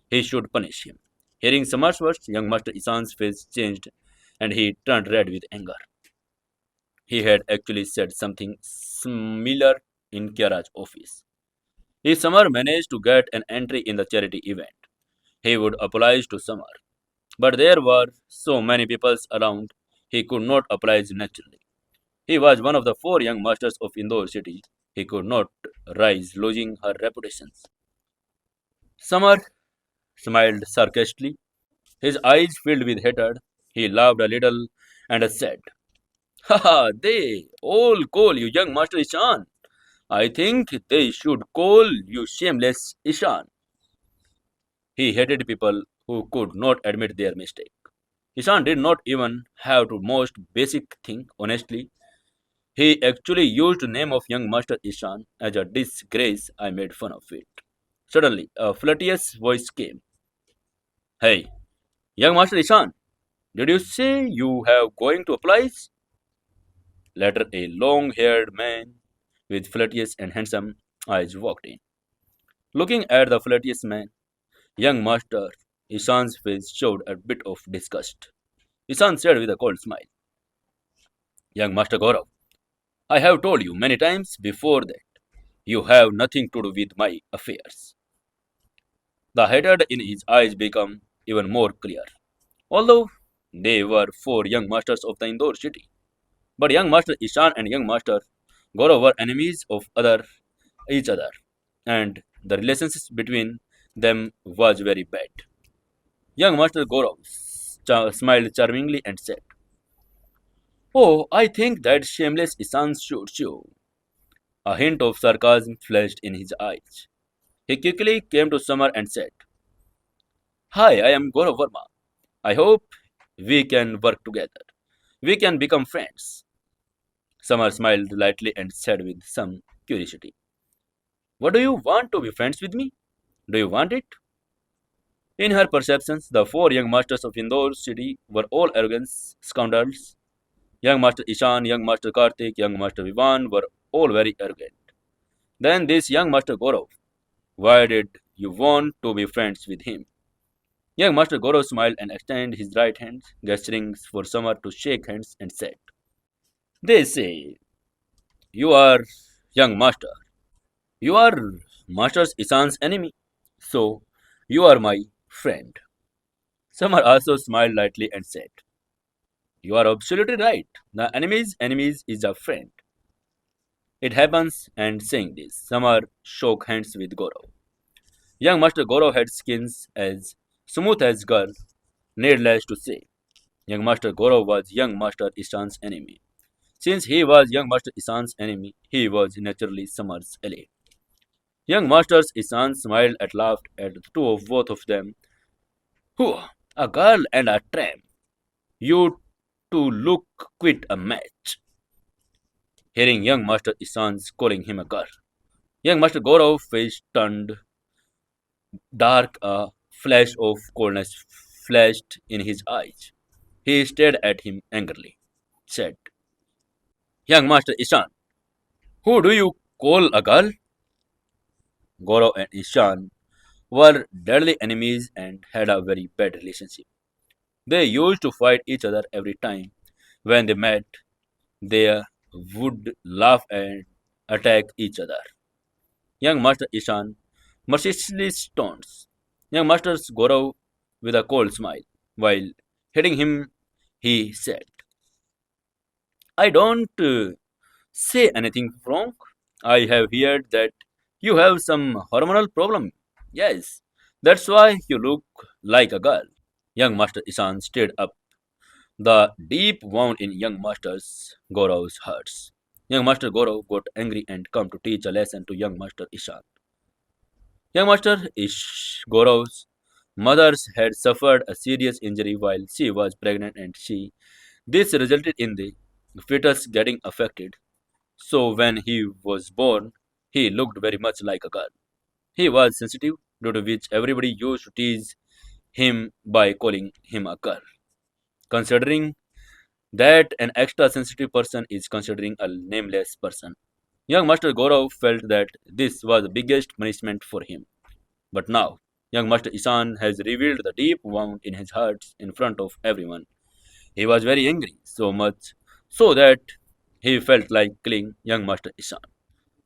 Speaker 1: He should punish him. Hearing Samar's words, young Master Isan's face changed and he turned red with anger. He had actually said something similar in Kiara's office. If Samar managed to get an entry in the charity event, he would apologize to Samar. But there were so many people around, he could not apologize naturally. He was one of the four young masters of Indore city. He could not rise, losing her reputations. Samar smiled sarcastically. His eyes filled with hatred. He laughed a little and said, "Ha! They all call you young Master Ishan. I think they should call you shameless Ishan." He hated people who could not admit their mistake. Ishan did not even have to most basic thing, honestly. He actually used the name of young Master Ishan as a disgrace. I made fun of it. Suddenly, a flirtatious voice came. "Hey, young Master Ishan, did you say you have going to apply?" Later, a long-haired man with flirtatious and handsome eyes walked in. Looking at the flirtatious man, young Master Ishan's face showed a bit of disgust. Ishan said with a cold smile, "Young Master Goro, I have told you many times before that you have nothing to do with my affairs." The hatred in his eyes became even more clear. Although they were four young masters of the Indore city, but young Master Ishan and young Master Goro were enemies of each other, and the relationship between them was very bad. Young Master Goro smiled charmingly and said, Oh, I think that shameless Isan shoots you. A hint of sarcasm flashed in his eyes. He quickly came to Summer and said, Hi, I am Goro Verma. I hope we can work together. We can become friends. Summer smiled lightly and said with some curiosity, What do you want to be friends with me? Do you want it? In her perceptions, the four young masters of Indore city were all arrogant scoundrels. Young Master Ishan, young Master Karthik, young Master Vivan were all very arrogant. Then this young Master Gaurav, why did you want to be friends with him? Young Master Goro smiled and extended his right hand, gesturing for Summer to shake hands and said, They say, you are young master. You are Master Ishan's enemy. So, you are my friend. Summer also smiled lightly and said, You are absolutely right. The enemy's enemies is a friend. It happens, and saying this, Summer shook hands with Goro. Young Master Goro had skins as smooth as girl, needless to say. Young Master Goro was young Master Ishan's enemy. Since he was young Master Ishan's enemy, he was naturally Summer's ally. Young Master Ishan smiled and laughed at the two of both of them. Whew, a girl and a tramp. You two look quite a match. Hearing young Master Ishan's calling him a girl, young Master Goro's face turned dark, a flash of coldness flashed in his eyes. He stared at him angrily, said, Young Master Ishan, who do you call a girl? Goro and Ishan were deadly enemies and had a very bad relationship. They used to fight each other every time. When they met, they would laugh and attack each other. Young Master Ishan mercilessly taunts young Master Goro with a cold smile. While hitting him, he said, I don't say anything wrong. I have heard that you have some hormonal problem. Yes, that's why you look like a girl. Young Master Ishan stared up, the deep wound in young Master's Goro's hurts. Young Master Goro got angry and come to teach a lesson to young Master Ishan. Young Master Goro's mothers had suffered a serious injury while she was pregnant and this resulted in the fetus getting affected. So when he was born, he looked very much like a girl. He was sensitive, due to which everybody used to tease him by calling him a girl. Considering that an extra sensitive person is considering a nameless person. Young Master Gaurav felt that this was the biggest punishment for him. But now, young Master Isan has revealed the deep wound in his heart in front of everyone. He was very angry, so much so that he felt like killing young Master Isan.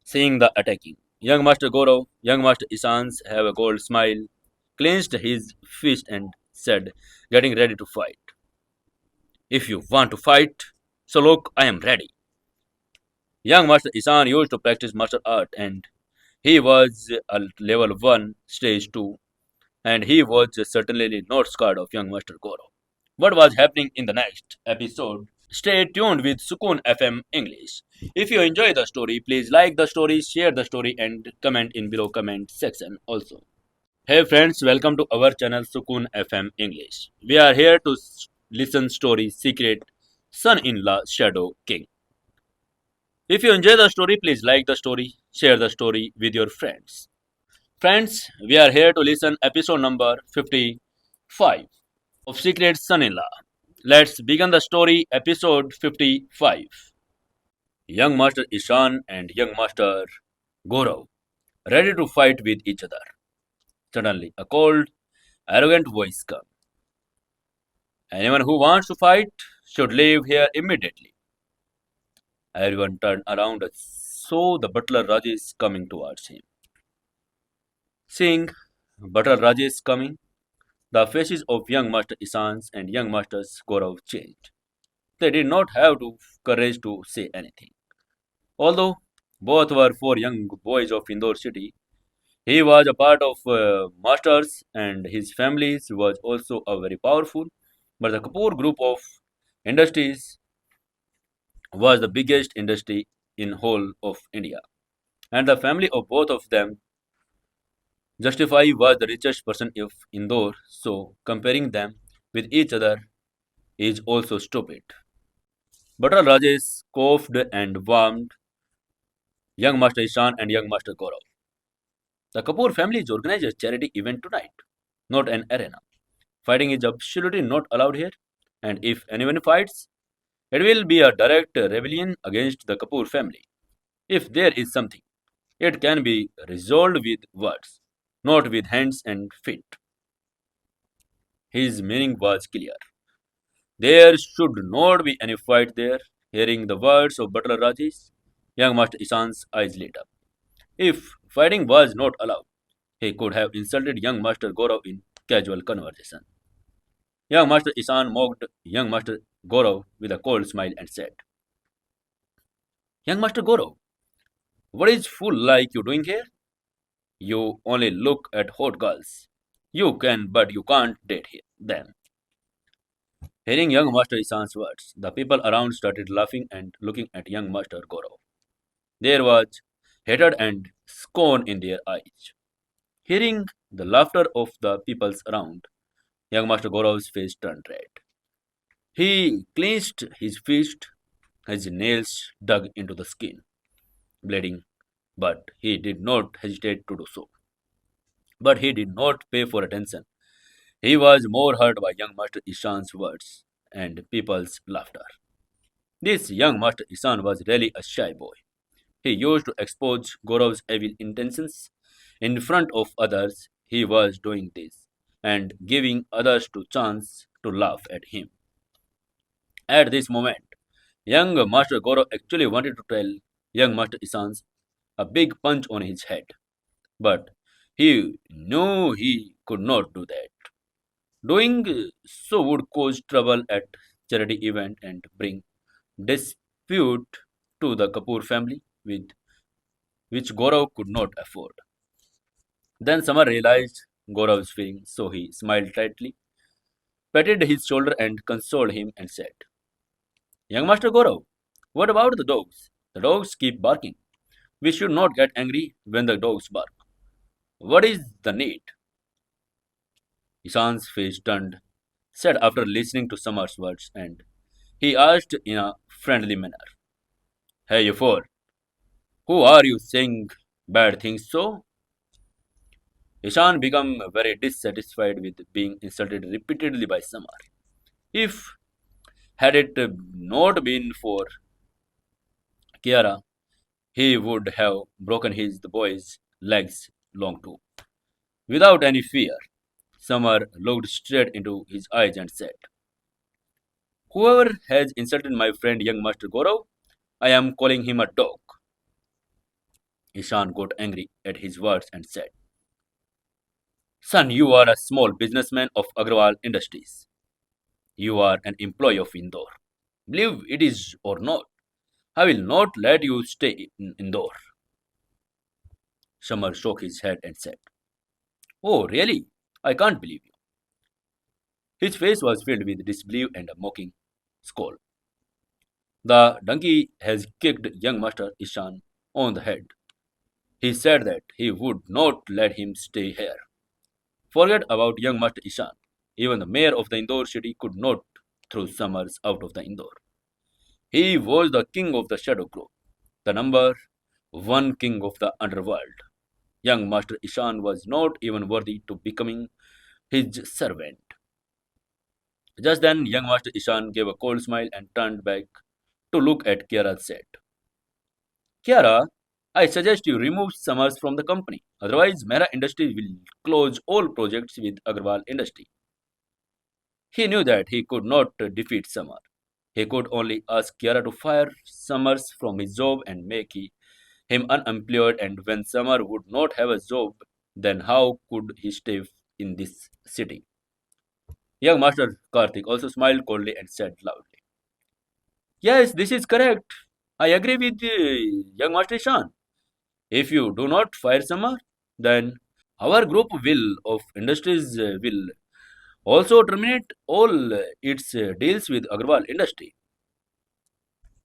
Speaker 1: Seeing the attacking, young Master Gaurav, young Master Isans have a cold smile, clenched his fist and said, getting ready to fight. If you want to fight, so look, I am ready. Young Master Isan used to practice martial art and he was a level 1, stage 2, and he was certainly not scared of young Master Goro. What was happening in the next episode? Stay tuned with Sukun FM English. If you enjoy the story, please like the story, share the story, and comment in below comment section also. Hey friends, welcome to our channel Sukun FM English. We are here to listen story Secret Son-in-Law Shadow King. If you enjoy the story, please like the story, share the story with your friends. Friends, we are here to listen episode number 55 of Secret Son-in-Law. Let's begin the story episode 55. Young Master Ishan and young Master Goro ready to fight with each other. Suddenly, a cold, arrogant voice comes. Anyone who wants to fight should leave here immediately. Everyone turned around and saw the butler Rajesh coming towards him. Seeing butler Rajesh coming, the faces of young Master Isans and young Master Gaurav changed. They did not have the courage to say anything. Although both were four young boys of Indore city, he was a part of Masters and his family was also a very powerful. But the Kapoor group of industries was the biggest industry in whole of India, and the family of both of them justify was the richest person of Indore. So comparing them with each other is also stupid. Butler Rajesh coughed and warmed young Master Ishan and young Master Gaurav. The Kapoor family is organized a charity event tonight, not an arena. Fighting is absolutely not allowed here, and if anyone fights, it will be a direct rebellion against the Kapoor family. If there is something, it can be resolved with words, not with hands and feet. His meaning was clear. There should not be any fight there. Hearing the words of Butler Rajesh, young Master Ishan's eyes lit up. If fighting was not allowed, he could have insulted young Master Gaurav in casual conversation. Young Master Ishan mocked young Master Gaurav with a cold smile and said, Young Master Gaurav, what is fool like you doing here? You only look at hot girls. You can, but you can't date them. Hearing young Master Ishan's words, the people around started laughing and looking at young Master Gaurav. There was hatred and scorn in their eyes. Hearing the laughter of the peoples around, young Master Gaurav's face turned red. He clenched his fist, his nails dug into the skin, bleeding, but he did not hesitate to do so. But he did not pay for attention. He was more hurt by young Master Ishan's words and people's laughter. This young Master Ishan was really a shy boy. He used to expose Gaurav's evil intentions in front of others. He was doing this and giving others to chance to laugh at him. At this moment, young Master Goro actually wanted to tell young Master Isans a big punch on his head, but he knew he could not do that. Doing so would cause trouble at charity event and bring dispute to the Kapoor family, with which Gaurav could not afford. Then Samar realized Gaurav's feelings, so he smiled tightly, patted his shoulder and consoled him and said, Young Master Gaurav, what about the dogs? The dogs keep barking. We should not get angry when the dogs bark. What is the need? Ishan's face turned, said after listening to Samar's words, and he asked in a friendly manner, Hey, you four, who are you saying bad things so? Ishan became very dissatisfied with being insulted repeatedly by Samar. If had it not been for Kiara, he would have broken his the boy's legs long too. Without any fear, Samar looked straight into his eyes and said, Whoever has insulted my friend young Master Goro, I am calling him a dog. Ishan got angry at his words and said, Son, you are a small businessman of Agrawal Industries. You are an employee of Indore. Believe it is or not, I will not let you stay in Indore. Samar shook his head and said, Oh, really? I can't believe you. His face was filled with disbelief and a mocking scowl. The donkey has kicked young Master Ishan on the head. He said that he would not let him stay here. Forget about young Master Ishan. Even the mayor of the Indore city could not throw Summers out of the Indore. He was the king of the shadow group, the number one king of the underworld. Young Master Ishan was not even worthy to becoming his servant. Just then, young Master Ishan gave a cold smile and turned back to look at Kiara and said, Kiara, I suggest you remove Summers from the company. Otherwise, Mera Industries will close all projects with Agarwal Industry. He knew that he could not defeat Summer. He could only ask Kiara to fire Summers from his job and make him unemployed. And when Summer would not have a job, then how could he stay in this city? Young Master Karthik also smiled coldly and said loudly, Yes, this is correct. I agree with young Master Shan. If you do not fire Summer, then our group will of industries will also terminate all its deals with Agarwal industry.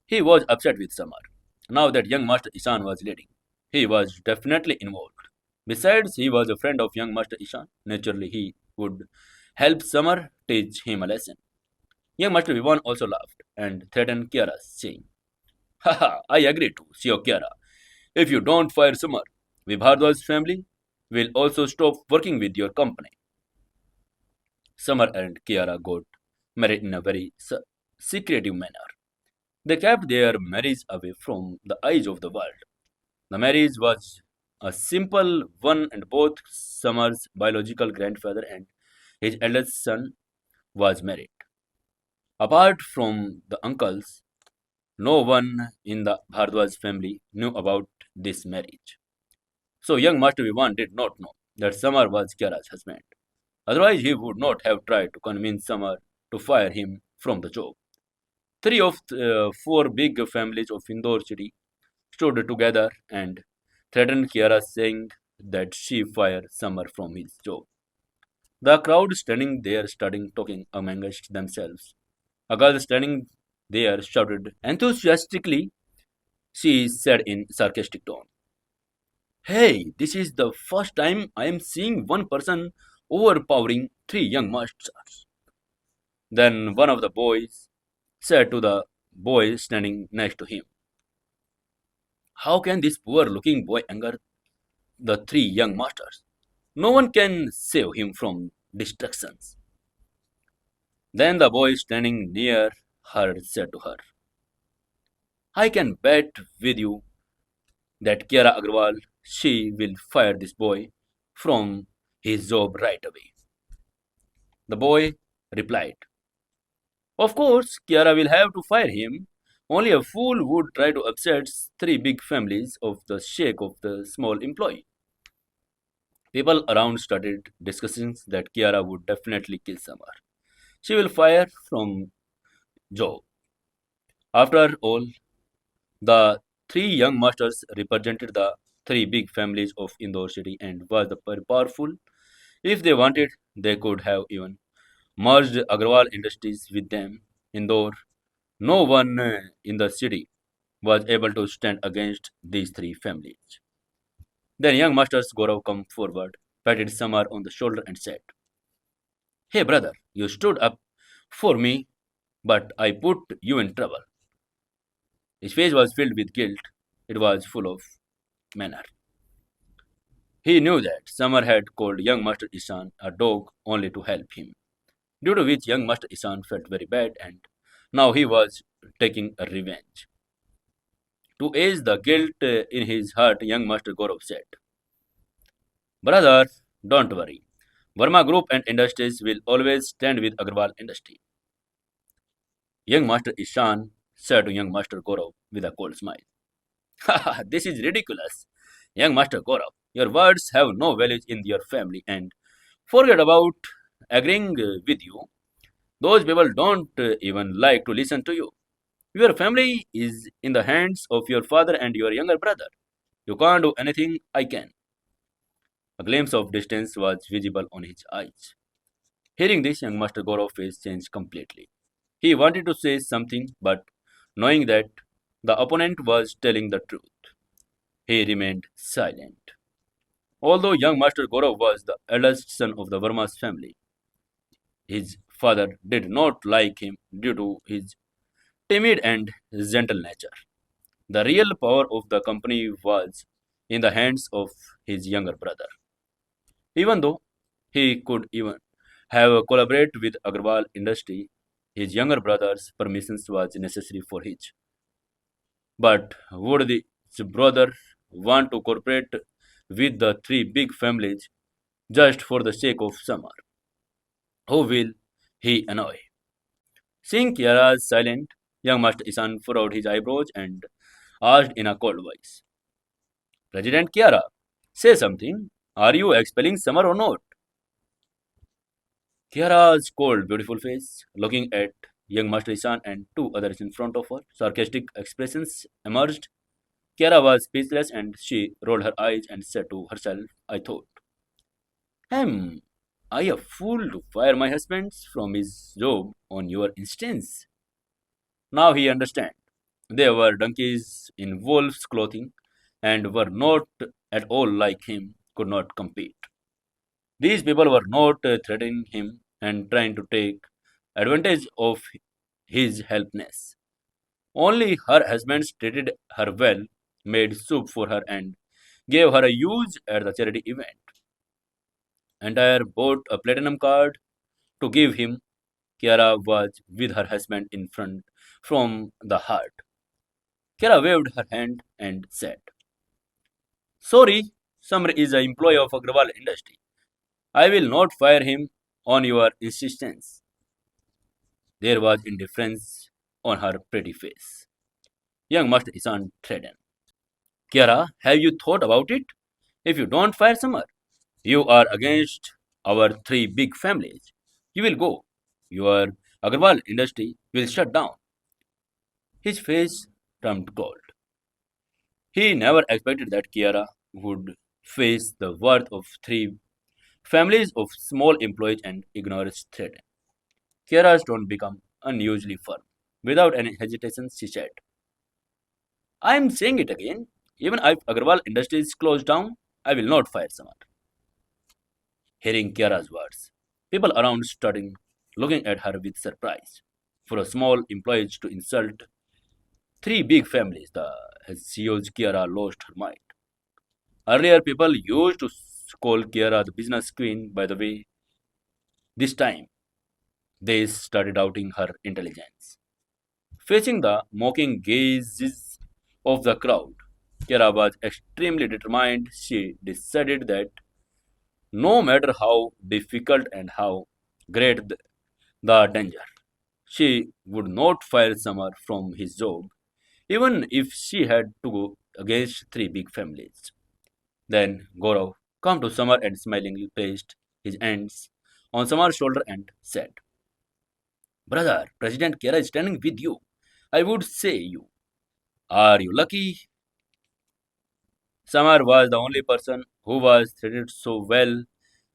Speaker 1: He was upset with Samar. Now that young Master Ishan was leading, he was definitely involved. Besides, he was a friend of young Master Ishan. Naturally, he would help Samar teach him a lesson. Young Master Vivan also laughed and threatened Kiara, saying, Haha, I agree to, Sio Kiara. If you don't fire Samar, Vibhardwaj's family will also stop working with your company. Samar and Kiara got married in a very secretive manner. They kept their marriage away from the eyes of the world. The marriage was a simple one, and both Samar's biological grandfather and his eldest son was married. Apart from the uncles, no one in the Bhardwaj family knew about this marriage. So young Master Vivan did not know that Samar was Kiara's husband. Otherwise, he would not have tried to convince Samar to fire him from the job. Three of the four big families of Indore city stood together and threatened Kiara, saying that she fire Samar from his job. The crowd standing there started talking amongst themselves. A girl standing there shouted enthusiastically. She said in sarcastic tone, Hey, this is the first time I am seeing one person overpowering three young masters. Then one of the boys said to the boy standing next to him, How can this poor looking boy anger the three young masters? No one can save him from destructions. Then the boy standing near her said to her, I can bet with you that Kiara Agrawal, she will fire this boy from his job right away. The boy replied, Of course, Kiara will have to fire him. Only a fool would try to upset three big families of the sake of the small employee. People around started discussing that Kiara would definitely kill Samar. She will fire from Joe. After all, the three young masters represented the three big families of Indore city and was the powerful. If they wanted, they could have even merged Agrawal Industries with them. Indore, no one in the city was able to stand against these three families. Then young masters Goro come forward, patted Samar on the shoulder and said, Hey brother, you stood up for me, but I put you in trouble. His face was filled with guilt. It was full of manner. He knew that Samar had called young Master Isan a dog only to help him, due to which young Master Isan felt very bad and now he was taking a revenge. To ease the guilt in his heart, young Master Gaurav said, Brother, don't worry. Verma Group and Industries will always stand with Agarwal Industry. Young Master Ishan said to young Master Gaurav with a cold smile. Haha, this is ridiculous. Young Master Gaurav, your words have no value in your family and forget about agreeing with you. Those people don't even like to listen to you. Your family is in the hands of your father and your younger brother. You can't do anything I can. A glimpse of distance was visible on his eyes. Hearing this, young Master Gaurav's face changed completely. He wanted to say something, but knowing that the opponent was telling the truth, he remained silent. Although young Master Gaurav was the eldest son of the Verma's family, his father did not like him due to his timid and gentle nature. The real power of the company was in the hands of his younger brother. Even though he could even have collaborated with Agarwal industry, his younger brother's permissions was necessary for his. But would his brother want to cooperate with the three big families just for the sake of Samar? Who will he annoy? Seeing Kiara's silent, young Master Isan furrowed his eyebrows and asked in a cold voice, President Kiara, say something. Are you expelling Samar or not? Kiara's cold, beautiful face, looking at young Master Isan and two others in front of her, sarcastic expressions emerged. Kiara was speechless and she rolled her eyes and said to herself, I thought, Am I a fool to fire my husband from his job on your instance? Now he understands. They were donkeys in wolf's clothing and were not at all like him, could not compete. These people were not threatening him and trying to take advantage of his helplessness. Only her husband treated her well, made soup for her, and gave her a huge at the charity event. Entire bought a platinum card to give him. Kiara was with her husband in front from the heart. Kiara waved her hand and said, "Sorry, Samar is an employee of Agrawal Industry. I will not fire him on your insistence." There was indifference on her pretty face. Young Master Isan threatened. "Kiara, have you thought about it? If you don't fire Samar, you are against our three big families. You will go. Your Agarwal industry will shut down." His face turned cold. He never expected that Kiara would face the worth of three families of small employees and ignore its threat. Kiara's tone became unusually firm. Without any hesitation, she said, "I am saying it again. Even if Agarwal Industries closed down, I will not fire Samar." Hearing Kiara's words, people around started looking at her with surprise. For a small employee to insult three big families, the CEO's Kiara lost her mind. Earlier, people used to call Kiara the business queen. By the way, this time they started doubting her intelligence. Facing the mocking gazes of the crowd, Kiara was extremely determined. She decided that no matter how difficult and how great the danger, she would not fire Samar from his job, even if she had to go against three big families. Then Goro came to Samar and smilingly placed his hands on Samar's shoulder and said, "Brother, President Kera is standing with you. I would say you. Are you lucky?" Samar was the only person who was treated so well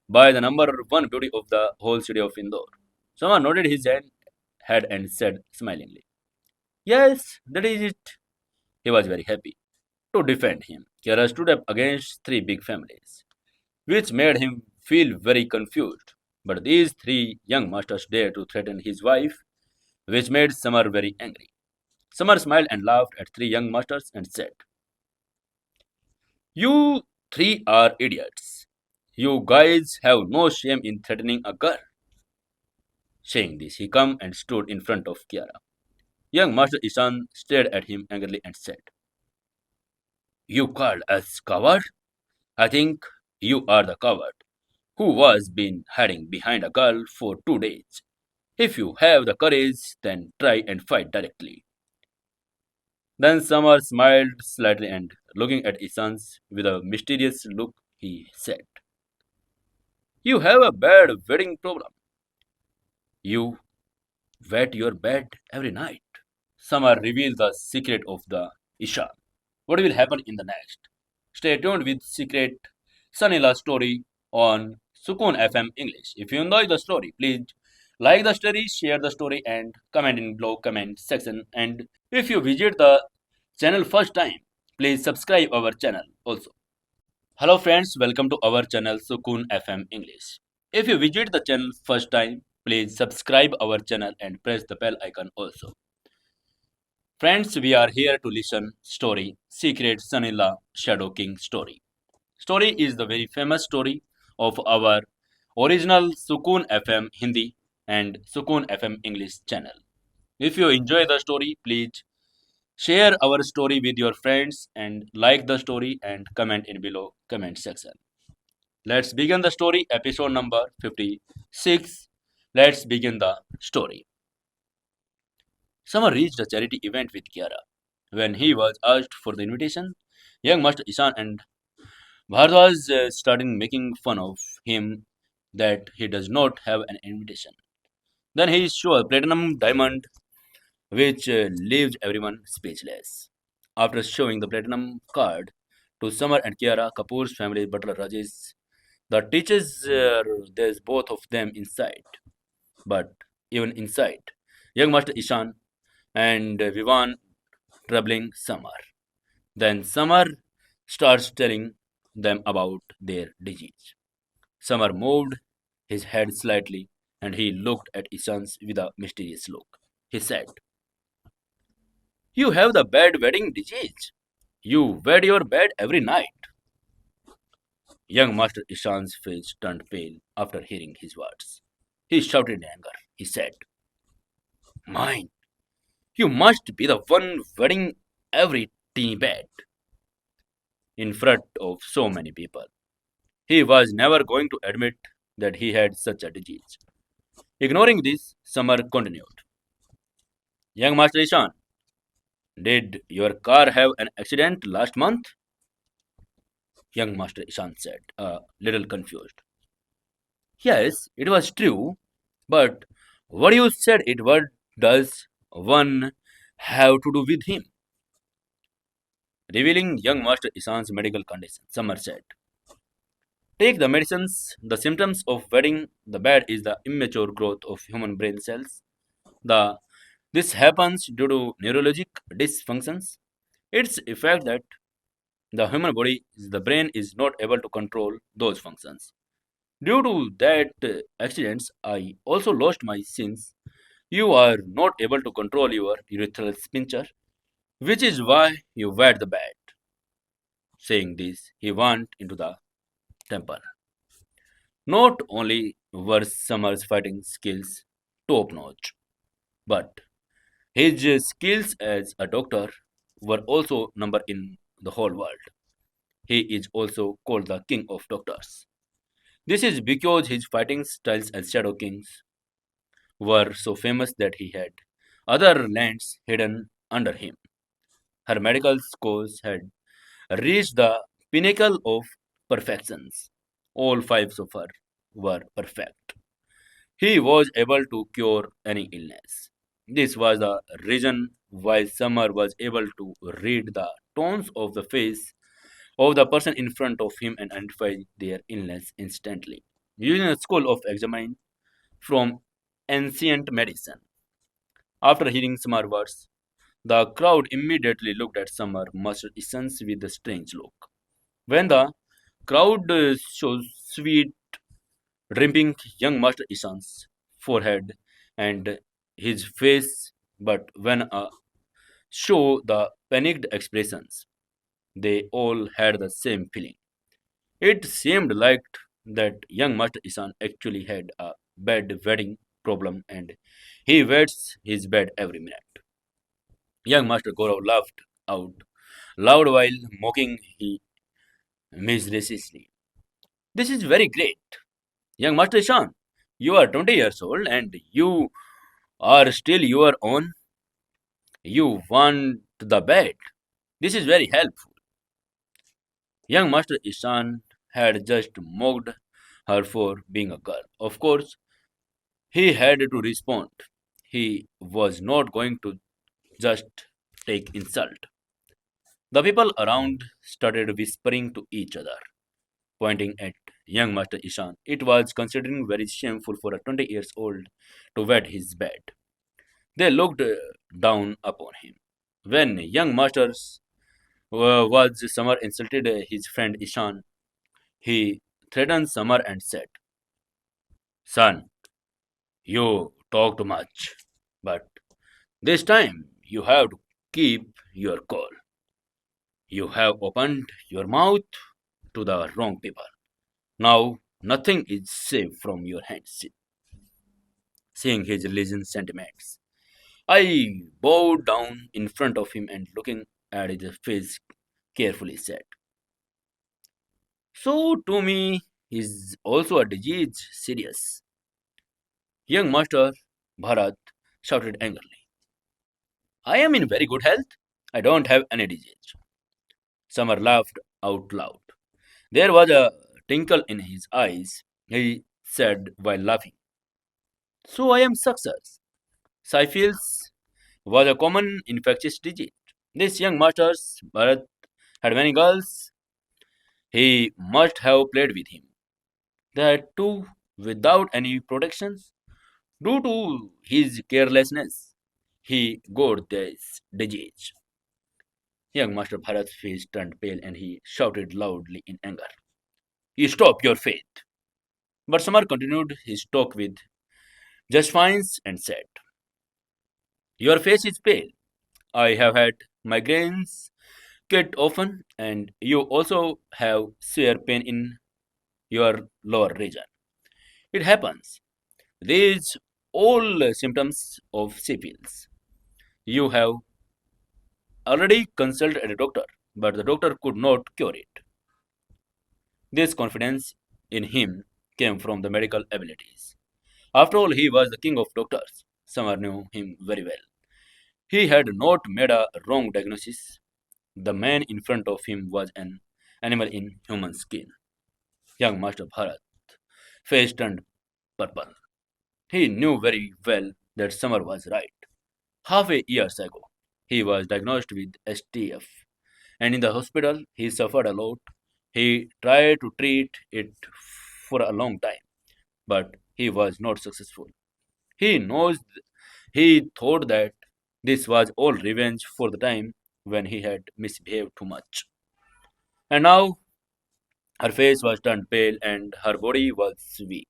Speaker 1: by the number one beauty of the whole city of Indore. Samar nodded his head and said smilingly, "Yes, that is it." He was very happy. To defend him, Kera stood up against three big families, which made him feel very confused. But these three young masters dared to threaten his wife, which made Samar very angry. Samar smiled and laughed at three young masters and said, "You three are idiots. You guys have no shame in threatening a girl." Saying this, he came and stood in front of Kiara. Young Master Ishan stared at him angrily and said, "You called us coward? I think you are the coward who was been hiding behind a girl for 2 days. If you have the courage, then try and fight directly." Then Samar smiled slightly and, looking at Isans with a mysterious look, he said, "You have a bad wedding problem. You wet your bed every night." Samar revealed the secret of the Isha. What will happen in the next? Stay tuned with Secret Sanila story on Sukun FM English. If you enjoy the story, please like the story, share the story, and comment in below comment section. And if you visit the channel first time, please subscribe our channel also. Hello friends, welcome to our channel Sukun FM English. If you visit the channel first time, please subscribe our channel and press the bell icon also. Friends, we are here to listen story Secret Sanilla Shadow King story. Story is the very famous story of our original Sukun FM Hindi and Sukun FM English channel. If you enjoy the story, please share our story with your friends and like the story and comment in below comment section. Let's begin the story, episode number 56. Let's begin the story. Summer reached a charity event with Kiara. When he was asked for the invitation, young Master Ishan and Bhardwaj started making fun of him that he does not have an invitation. Then he showed a platinum diamond which leaves everyone speechless. After showing the platinum card to Summer and Kiara, Kapoor's family butler Rajesh, the teachers, there's both of them inside. But even inside, young Master Ishan and Vivan troubling Summer. Then Summer starts telling them about their disease. Summer moved his head slightly and he looked at Ishan's with a mysterious look. He said, "You have the bad wedding disease. You wed your bed every night." Young Master Ishan's face turned pale after hearing his words. He shouted in anger. He said, "Mine, you must be the one wedding every teeny bed in front of so many people." He was never going to admit that he had such a disease. Ignoring this, Summer continued. "Young Master Ishan, did your car have an accident last month?" Young Master Ishan said, a little confused. "Yes, it was true, but what you said it what does one have to do with him?" Revealing young Master Ishan's medical condition, Summer said, "Take the medicines. The symptoms of wetting the bed is the immature growth of human brain cells. The This happens due to neurologic dysfunctions. It's a fact that the human body, the brain is not able to control those functions. Due to that accidents, I also lost my sins. You are not able to control your urethral sphincter, which is why you wet the bed." Saying this, he went into the temple. Not only were Summer's fighting skills top notch, but his skills as a doctor were also number in the whole world. He is also called the King of Doctors. This is because his fighting styles as Shadow Kings were so famous that he had other lands hidden under him. Her medical scores had reached the pinnacle of perfections. All five of her were perfect. He was able to cure any illness. This was the reason why Summer was able to read the tones of the face of the person in front of him and identify their illness instantly, using a school of examine from ancient medicine. After hearing Summer's words, the crowd immediately looked at Summer Master Essence with a strange look. When the crowd saw sweet, dripping young Master Ishan's forehead and his face, but when show the panicked expressions, they all had the same feeling. It seemed like that young Master Ishan actually had a bad wedding problem and he wets his bed every minute. Young Master Goro laughed out loud while mocking he misericiously. "This is very great. Young Master Ishan, you are 20 years old and you are still your own. You want the bed. This is very helpful." Young Master Ishan had just mocked her for being a girl. Of course, he had to respond. He was not going to just take insult. The people around started whispering to each other, pointing at young Master Ishan. It was considered very shameful for a 20 years old to wet his bed. They looked down upon him. When young Masters was Summer insulted his friend Ishan, he threatened Summer and said, "Son, you talk too much, but this time you have to keep your cool. You have opened your mouth to the wrong people. Now nothing is safe from your hands." Seeing his religious sentiments, I bowed down in front of him and looking at his face carefully said, "So to me is also a disease serious." Young Master Bharat shouted angrily, "I am in very good health. I don't have any disease." Summer laughed out loud. There was a twinkle in his eyes. He said while laughing, "So I am success. Syphilis was a common infectious disease. This young master Bharat had many girls. He must have played with him. That too without any protections. Due to his carelessness, he got this disease." Young Master Bharat's face turned pale and he shouted loudly in anger. You stop your faith. But Samar continued his talk with just fines and said, your face is pale. I have had migraines quite often, and you also have severe pain in your lower region. It happens. These all symptoms of syphilis. You have already consulted a doctor, but the doctor could not cure it. This confidence in him came from the medical abilities. After all, he was the king of doctors. Samar knew him very well. He had not made a wrong diagnosis. The man in front of him was an animal in human skin. Young Master Bharat face turned purple. He knew very well that Samar was right. Half a years ago, he was diagnosed with STF, and in the hospital, he suffered a lot. He tried to treat it for a long time, but he was not successful. He knows, he thought that this was all revenge for the time when he had misbehaved too much. And now her face was turned pale and her body was weak.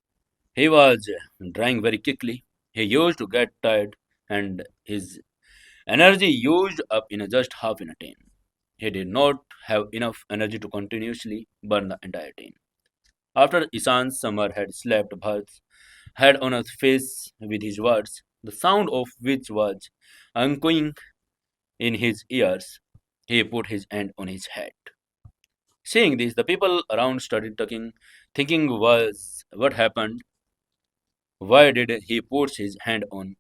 Speaker 1: He was drying very quickly. He used to get tired and his energy used up in just half in a tin. He did not have enough energy to continuously burn the entire tin. After Isan's summer had slapped Bhart's head on his face with his words, the sound of which was echoing in his ears, he put his hand on his head. Seeing this, the people around started talking, thinking was what happened. Why did he put his hand on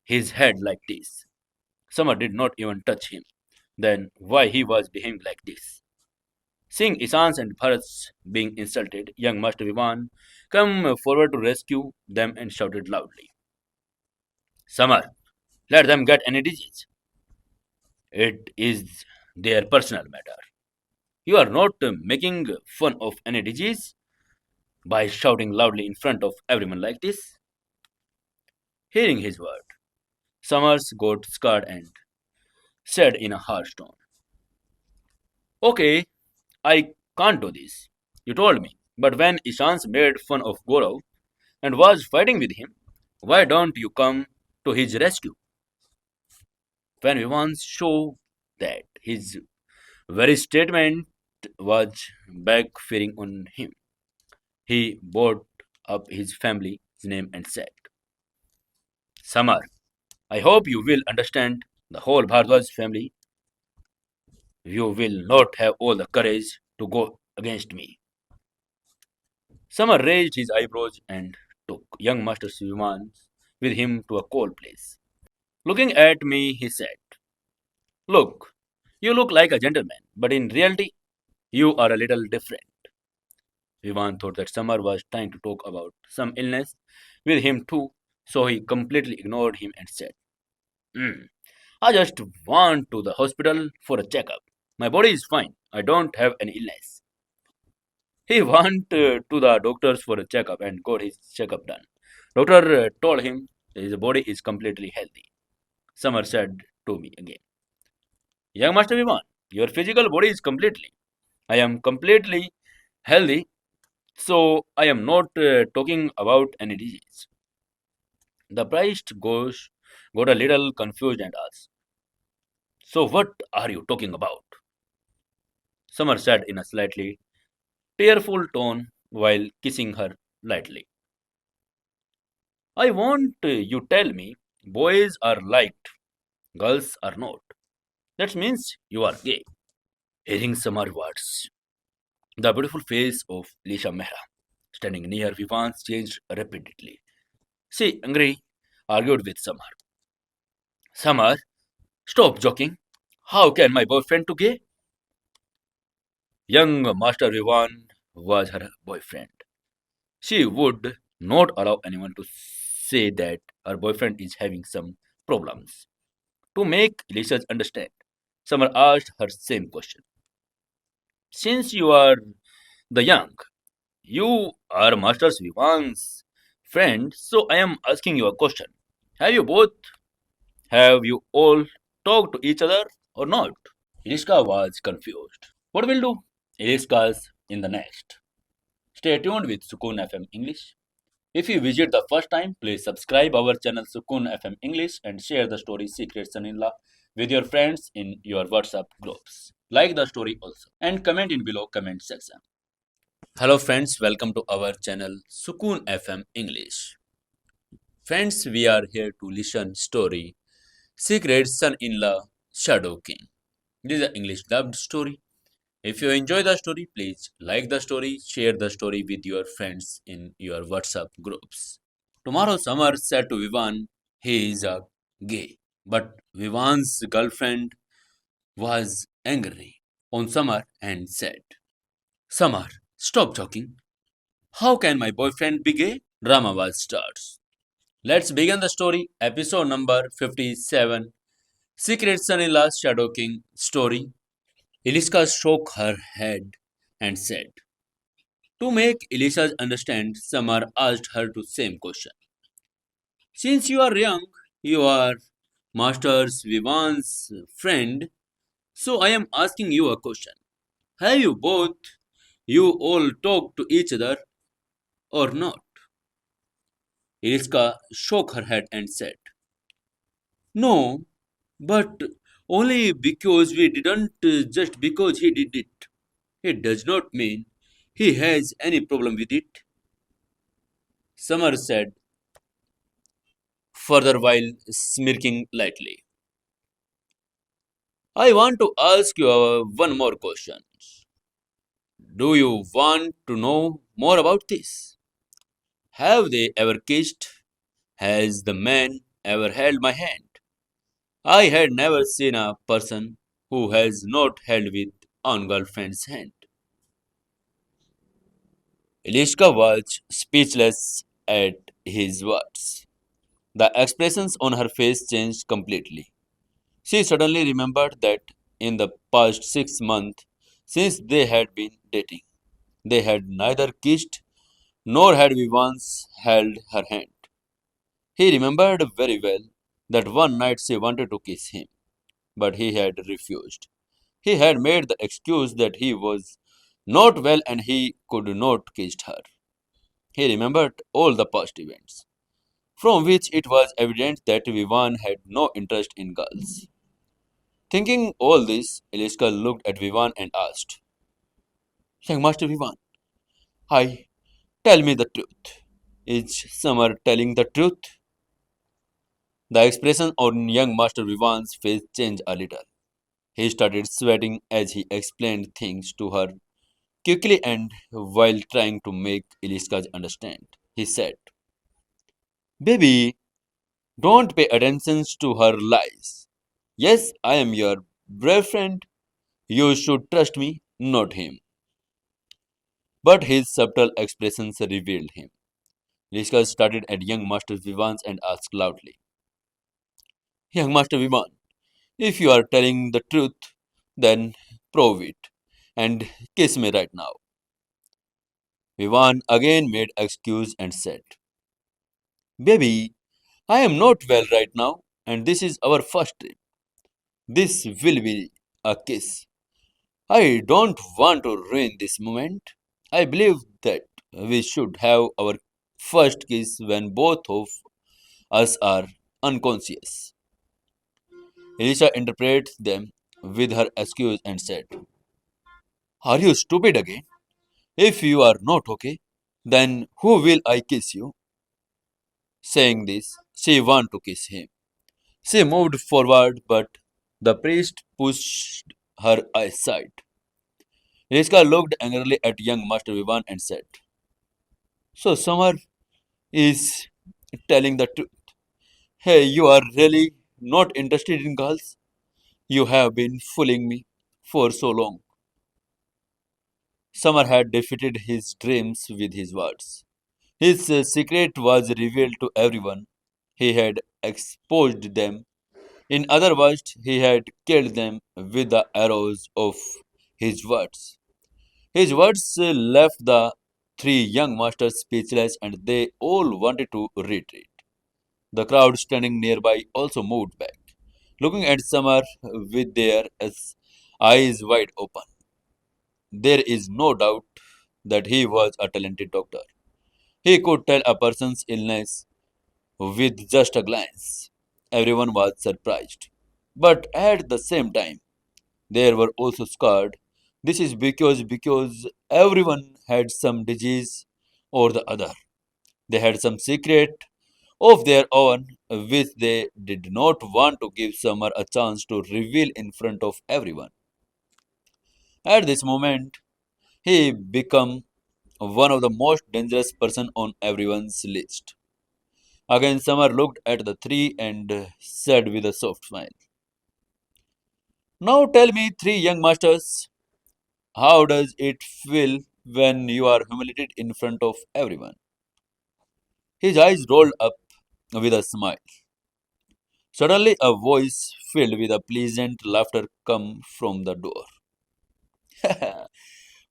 Speaker 1: his head like this? Summer did not even touch him. Then why he was behaving like this? Seeing Isans and Bharats being insulted, young Master Vivan came forward to rescue them and shouted loudly, Samar, let them get any disease. It is their personal matter. You are not making fun of any disease by shouting loudly in front of everyone like this. Hearing his word, Summers got scared and said in a harsh tone, okay, I can't do this. You told me. But when Ishans made fun of Goro and was fighting with him, why don't you come to his rescue? When Vivan showed that his very statement was backfiring on him, he brought up his family's name and said, Samar, I hope you will understand the whole Bhardwaj family. You will not have all the courage to go against me. Samar raised his eyebrows and took young Master Sivan with him to a cold place. Looking at me, he said, look, you look like a gentleman, but in reality, you are a little different. Vivan thought that Samar was trying to talk about some illness with him too, so he completely ignored him and said, "Hmm, I just went to the hospital for a checkup. My body is fine. I don't have any illness." He went to the doctors for a checkup and got his checkup done. Doctor told him his body is completely healthy. Samar said to me again, young Master Viman, your physical body is completely. I am completely healthy, so I am not talking about any disease. The priest got a little confused and asked, so what are you talking about? Samar said in a slightly tearful tone while kissing her lightly. I want you tell me boys are liked, girls are not. That means you are gay. Hearing Samar words, the beautiful face of Lisha Mehra standing near Vivan changed rapidly. She angry argued with Samar. Samar, stop joking. How can my boyfriend to gay? Young Master Vivan was her boyfriend. She would not allow anyone to say that her boyfriend is having some problems. To make Elisha understand, Summer asked her same question. Since you are the young, you are Master Vivan's friend, so I am asking you a question. Have you both, have you all talked to each other or not? Iliska was confused. What will do? Iliska's in the next. Stay tuned with Sukun FM English. If you visit the first time, please subscribe our channel Sukun FM English and share the story Secret Son-in-Law with your friends in your WhatsApp groups. Like the story also and comment in below comment section. Hello friends, welcome to our channel Sukun FM English. Friends, we are here to listen story Secret Son-in-Law Shadow King. This is an English dubbed story. If you enjoy the story, please like the story, share the story with your friends in your WhatsApp groups. Tomorrow, Samar said to Vivan he is a gay, but Vivan's girlfriend was angry on Samar and said, Samar, stop joking. How can my boyfriend be gay? Drama was starts. Let's begin the story. Episode number 57 Secret Son in Law's Shadow King story. Eliska shook her head and said, to make Elisa understand, Samar asked her the same question. Since you are young, you are Master's Vivan's friend, so I am asking you a question. Have you all talk to each other or not? Iriska shook her head and said, no, but only because we didn't, just because he did it. It does not mean he has any problem with it. Summer said, further while smirking lightly. I want to ask you one more question. Do you want to know more about this? Have they ever kissed? Has the man ever held my hand? I had never seen a person who has not held with own girlfriend's hand. Elishka was speechless at his words. The expressions on her face changed completely. She suddenly remembered that in the past 6 months since they had been dating, they had neither kissed nor had we once held her hand. He remembered very well that one night she wanted to kiss him, but he had refused. He had made the excuse that he was not well and he could not kiss her. He remembered all the past events, from which it was evident that Vivan had no interest in girls. Thinking all this, Eliska looked at Vivan and asked, Young Master Vivan, I tell me the truth. Is Summer telling the truth? The expression on young Master Vivan's face changed a little. He started sweating as he explained things to her quickly and while trying to make Eliska understand. He said, Baby, don't pay attention to her lies. Yes, I am your boyfriend. You should trust me, not him. But his subtle expressions revealed him. Eliska started at young Master Vivan's and asked loudly, Young Master Vivan, if you are telling the truth, then prove it and kiss me right now. Vivan again made excuse and said, Baby, I am not well right now and this is our first trip. This will be a kiss. I don't want to ruin this moment. I believe that we should have our first kiss when both of us are unconscious. Elisha interpreted them with her excuse and said, Are you stupid again? If you are not okay, then who will I kiss you? Saying this, she wanted to kiss him. She moved forward, but the priest pushed her aside. Riska looked angrily at young Master Vivan and said, So Samar is telling the truth. Hey, you are really not interested in girls? You have been fooling me for so long. Samar had defeated his dreams with his words. His secret was revealed to everyone. He had exposed them. In other words, he had killed them with the arrows of his words. His words left the three young masters speechless and they all wanted to retreat. The crowd standing nearby also moved back, looking at Samar with their eyes wide open. There is no doubt that he was a talented doctor. He could tell a person's illness with just a glance. Everyone was surprised. But at the same time, they were also scared. This is because everyone had some disease or the other. They had some secret of their own which they did not want to give Summer a chance to reveal in front of everyone. At this moment, he became one of the most dangerous person on everyone's list. Again, Summer looked at the three and said with a soft smile, "Now tell me, three young masters, how does it feel when you are humiliated in front of everyone?" His eyes rolled up with a smile. Suddenly, a voice filled with a pleasant laughter came from the door.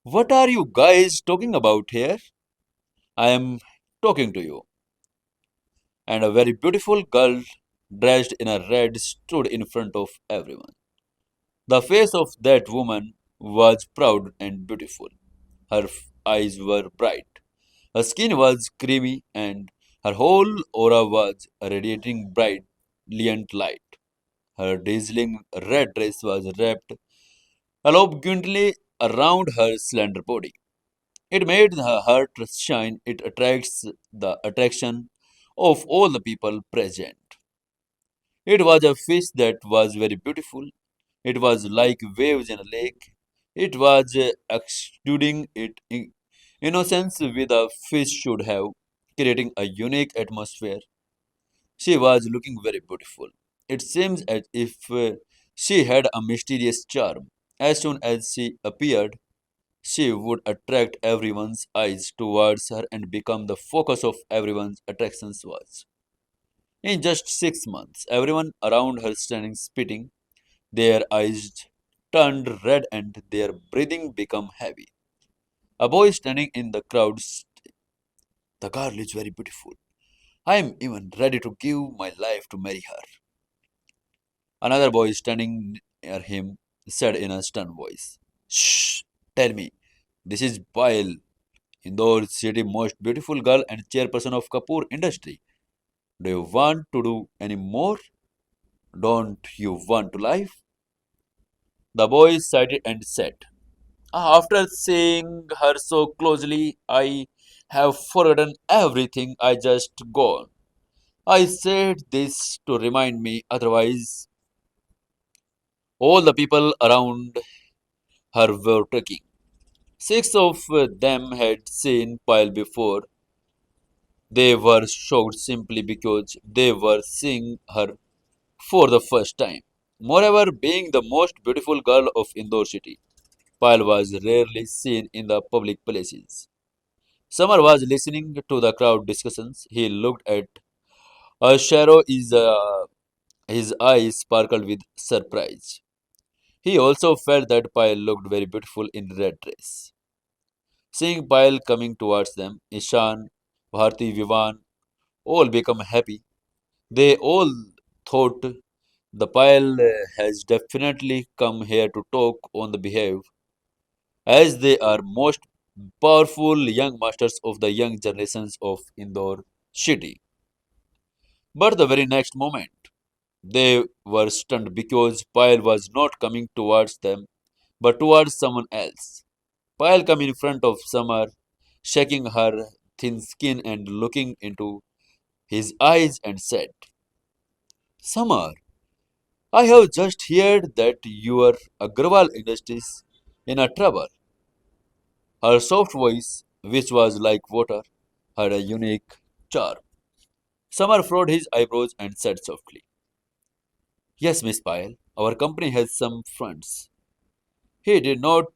Speaker 1: "What are you guys talking about here? I am talking to you." And a very beautiful girl dressed in a red stood in front of everyone. The face of that woman was proud and beautiful. Her eyes were bright. Her skin was creamy and her whole aura was radiating brilliant light. Her dazzling red dress was wrapped elegantly around her slender body. It made her heart shine. It attracts the attraction of all the people present. It was a fish that was very beautiful. It was like waves in a lake. It was exuding innocence with a fish should have, creating a unique atmosphere. She was looking very beautiful. It seems as if she had a mysterious charm. As soon as she appeared, she would attract everyone's eyes towards her and become the focus of everyone's attractions was. In just 6 months, everyone around her standing spitting, their eyes turned red and their breathing became heavy. A boy standing in the crowd, "The girl is very beautiful. I am even ready to give my life to marry her." Another boy standing near him said in a stern voice, "Shh, tell me, this is Pyle, Indore city most beautiful girl and chairperson of Kapoor industry. Do you want to do any more? Don't you want to live?" The boy sighed and said, "After seeing her so closely, I have forgotten everything I just gone. I said this to remind me, otherwise, all the people around her were talking. Six of them had seen Pyle before. They were shocked simply because they were seeing her for the first time. Moreover, being the most beautiful girl of Indore city, Pyle was rarely seen in the public places. Summer was listening to the crowd discussions. He looked at Sharo. His eyes sparkled with surprise. He also felt that Pyle looked very beautiful in red dress. Seeing Pyle coming towards them, Ishan, Bharti, Vivan all become happy. They all thought the Pyle has definitely come here to talk on the behalf, as they are most powerful young masters of the young generations of Indore city. But the very next moment, they were stunned because Pyle was not coming towards them, but towards someone else. Pyle came in front of Summer, shaking her thin skin and looking into his eyes and said, "Summer, I have just heard that your Agrawal Industries in a trouble." Her soft voice, which was like water, had a unique charm. Summer furrowed his eyebrows and said softly, "Yes, Miss Pyle, our company has some funds." He did not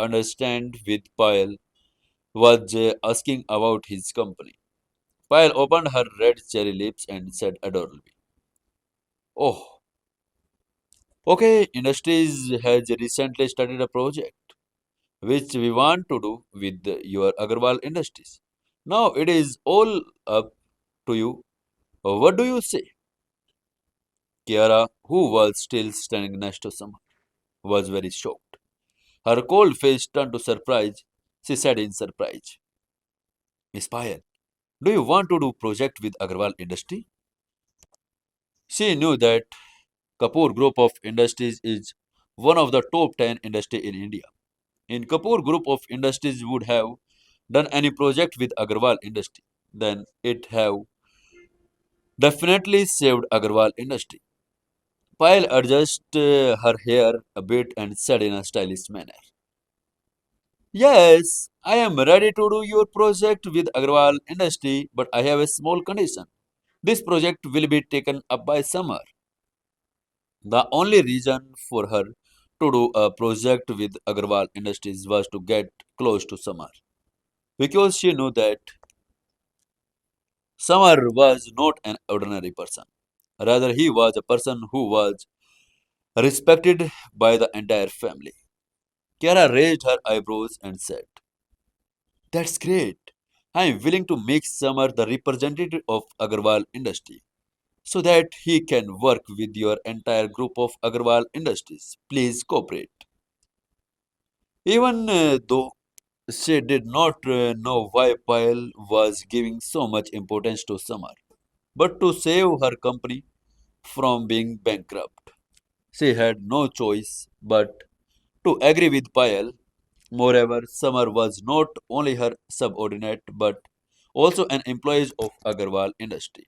Speaker 1: understand with Pyle was asking about his company. Pyle opened her red cherry lips and said adorably, "Oh, okay, Industries has recently started a project which we want to do with your Agarwal Industries. Now it is all up to you. What do you say?" Kiara, who was still standing next to Summer, was very shocked. Her cold face turned to surprise. She said in surprise, Miss Payal, do you want to do project with Agarwal Industry? She knew that Kapoor Group of Industries is one of the top 10 industry in India. In Kapoor Group of Industries would have done any project with Agarwal Industry, then it have definitely saved Agarwal Industry. Payal adjusted her hair a bit and said in a stylish manner, Yes, I am ready to do your project with Agarwal Industry, but I have a small condition. This project will be taken up by Samar. The only reason for her to do a project with Agarwal Industries was to get close to Samar. Because she knew that Samar was not an ordinary person. Rather, he was a person who was respected by the entire family. Kiara raised her eyebrows and said, That's great. I am willing to make Samar the representative of Agarwal Industry so that he can work with your entire group of Agarwal Industries. Please cooperate. Even though she did not know why Payal was giving so much importance to Samar, but to save her company from being bankrupt. She had no choice but to agree with Payal. Moreover, Samar was not only her subordinate but also an employee of Agarwal Industry,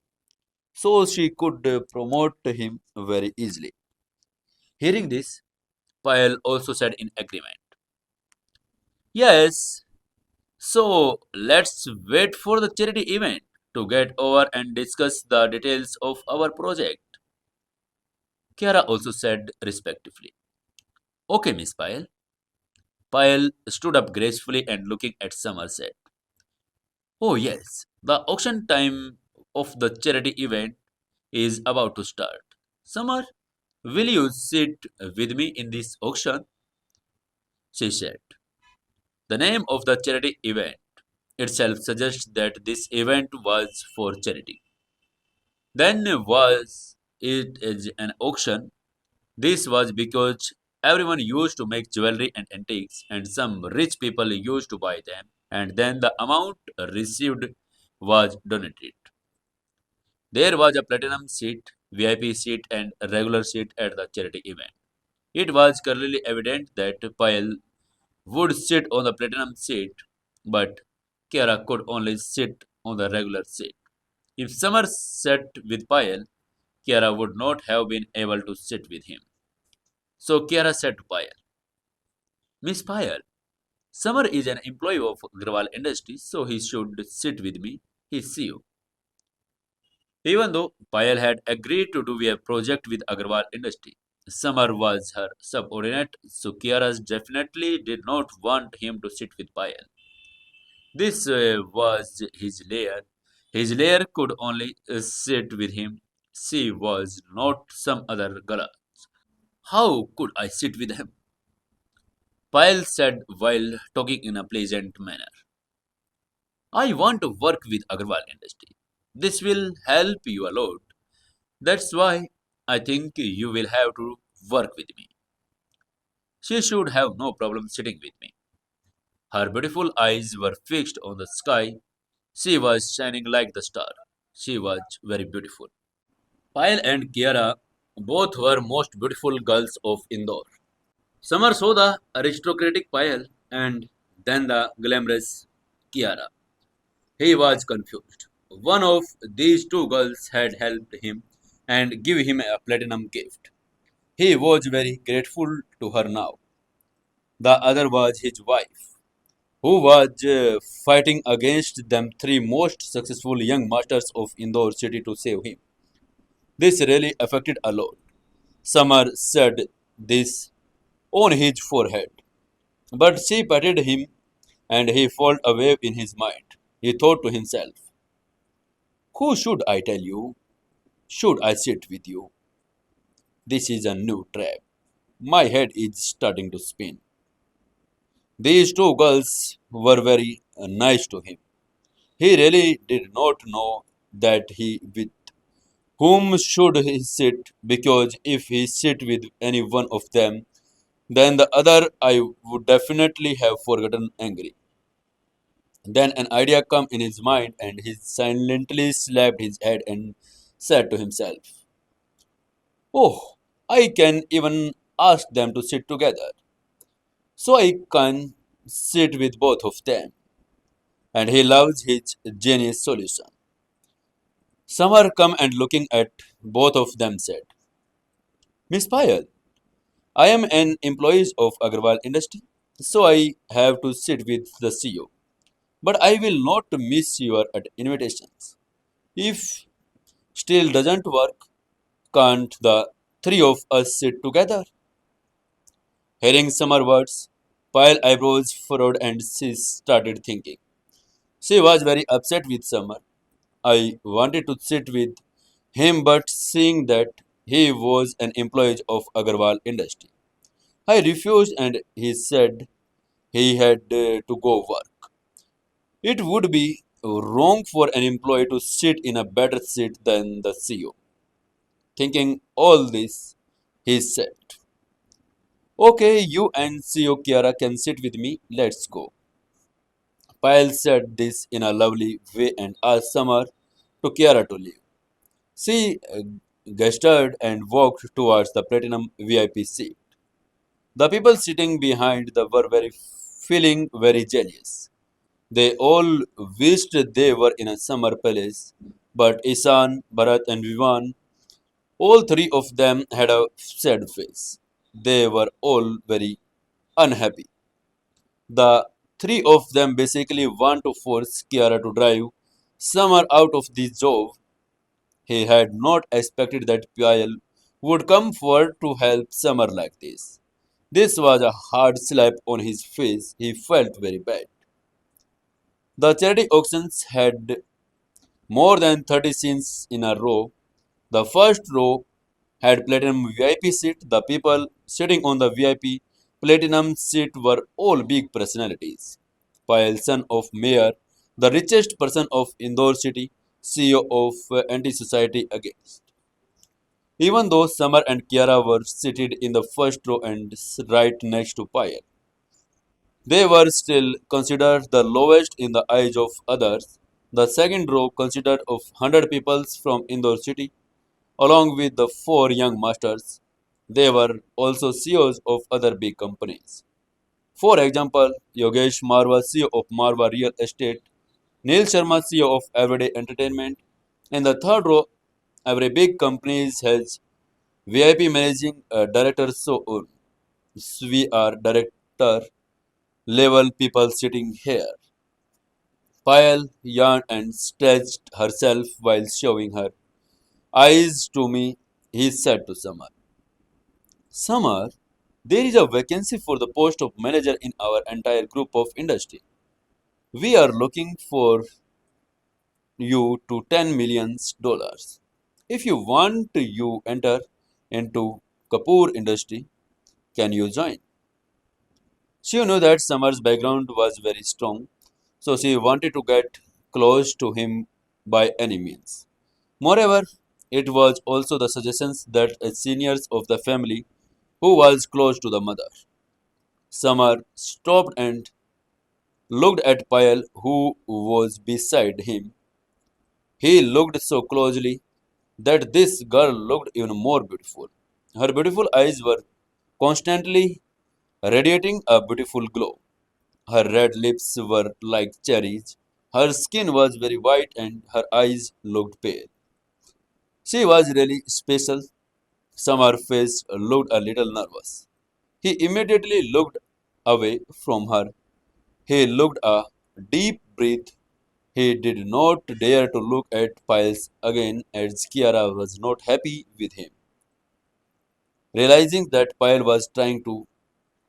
Speaker 1: so she could promote him very easily. Hearing this, Payal also said in agreement, Yes, so let's wait for the charity event to get over and discuss the details of our project. Kiara also said respectively, Okay, Miss Payal. Payal stood up gracefully and looking at Summer said, Oh, yes, the auction time of the charity event is about to start. Summer, will you sit with me in this auction? She said. The name of the charity event itself suggests that this event was for charity. Then was it is an auction? This was because everyone used to make jewelry and antiques, and some rich people used to buy them, and then the amount received was donated. There was a platinum seat, VIP seat, and a regular seat at the charity event. It was clearly evident that Payal would sit on the platinum seat, but Kiara could only sit on the regular seat. If Summer sat with Payal, Kiara would not have been able to sit with him. So Kiara said to Payal, Miss Payal, Summer is an employee of Agrawal Industries, so he should sit with me. He's CEO. Even though Payal had agreed to do a project with Agrawal Industry, Summer was her subordinate, so Kiara definitely did not want him to sit with Payal. This was his lair. His lair could only sit with him. She was not some other girl. How could I sit with him? Payal said while talking in a pleasant manner. I want to work with Agarwal Industry. This will help you a lot. That's why I think you will have to work with me. She should have no problem sitting with me. Her beautiful eyes were fixed on the sky. She was shining like the star. She was very beautiful. Payal and Kiara both were most beautiful girls of Indore. Summer saw the aristocratic Payal and then the glamorous Kiara. He was confused. One of these two girls had helped him and give him a platinum gift. He was very grateful to her now. The other was his wife, who was fighting against them three most successful young masters of Indore city to save him. This really affected a lot. Summer said this on his forehead, but she patted him and he felt a wave in his mind. He thought to himself, Who should I tell you? Should I sit with you? This is a new trap. My head is starting to spin. These two girls were very nice to him. He really did not know that he with whom should he sit because if he sit with any one of them, Then the other I would definitely have forgotten angry. Then an idea come in his mind and he silently slapped his head and said to himself, "Oh, I can even ask them to sit together. So I can sit with both of them." And he loves his genius solution. Samar come and looking at both of them said, "Miss Payal, I am an employee of Agarwal Industry, so I have to sit with the CEO. But I will not miss your invitations. If still doesn't work, can't the three of us sit together?" Hearing Samar words, Payal eyebrows furrowed and she started thinking. She was very upset with Samar. I wanted to sit with him, but seeing that he was an employee of Agarwal Industry, I refused and he said he had to go work. It would be wrong for an employee to sit in a better seat than the CEO. Thinking all this, he said, "Okay, you and CEO Kiara can sit with me. Let's go." Pyle said this in a lovely way and asked Summer to Kiara to leave. She gestured and walked towards the platinum VIP seat. The people sitting behind the were very feeling very jealous. They all wished they were in a summer palace, but Isan, Bharat, and Vivan, all three of them had a sad face. They were all very unhappy. The three of them basically want to force Kiara to drive Summer out of the job. He had not expected that Payal would come forward to help Summer like this. This was a hard slap on his face. He felt very bad. The charity auctions had more than 30 scenes in a row. The first row had platinum VIP seat. The people sitting on the VIP platinum seat were all big personalities. Payal, son of mayor, the richest person of Indore city, CEO of anti-society against. Even though Samar and Kiara were seated in the first row and right next to Payal, they were still considered the lowest in the eyes of others. The second row consisted of 100 people from Indore city, along with the four young masters. They were also CEOs of other big companies. For example, Yogesh Marwa, CEO of Marwa Real Estate, Neil Sharma, CEO of Everyday Entertainment. In the third row, every big company has VIP managing director, so we are director level people sitting here. Payal yawned and stretched herself while showing her eyes to me. He said to Samar, "Samar, there is a vacancy for the post of manager in our entire group of industry. We are looking for you to 10 million dollars. If you want you enter into Kapoor industry, can you join?" She knew that Samar's background was very strong, so she wanted to get close to him by any means. Moreover, it was also the suggestions that a seniors of the family who was close to the mother. Samar stopped and looked at Payal who was beside him. He looked so closely that this girl looked even more beautiful. Her beautiful eyes were constantly radiating a beautiful glow. Her red lips were like cherries. Her skin was very white and her eyes looked pale. She was really special. Samar's face looked a little nervous. He immediately looked away from her. He looked a deep breath. He did not dare to look at Piles again as Kiara was not happy with him. Realizing that Pyle was trying to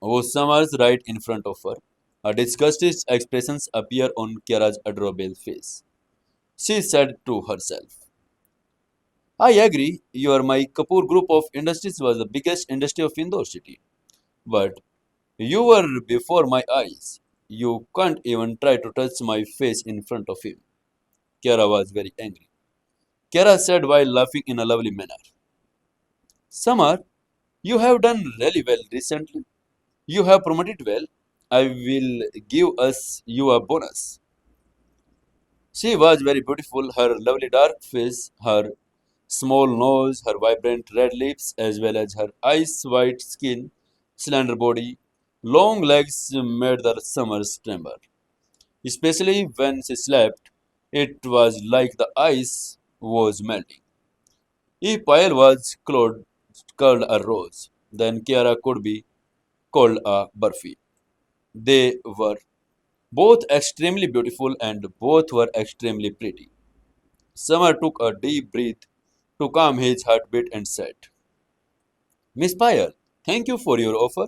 Speaker 1: was Summers right in front of her, a disgusted expression appeared on Kiara's adorable face. She said to herself, "I agree, my Kapoor group of industries was the biggest industry of Indore city. But you were before my eyes. You can't even try to touch my face in front of him." Kiara was very angry. Kiara said while laughing in a lovely manner, "Samar, you have done really well recently. You have promoted well. I will give us you a bonus. She was very beautiful, her lovely dark face, her small nose, her vibrant red lips, as well as her ice white skin, slender body, long legs made the summers tremble. Especially when she slept, it was like the ice was melting. If Payal was called a rose, then Kiara could be called a Burfi. They were both extremely beautiful and both were extremely pretty. Summer took a deep breath to calm his heartbeat and said, Miss Payal, thank you for your offer,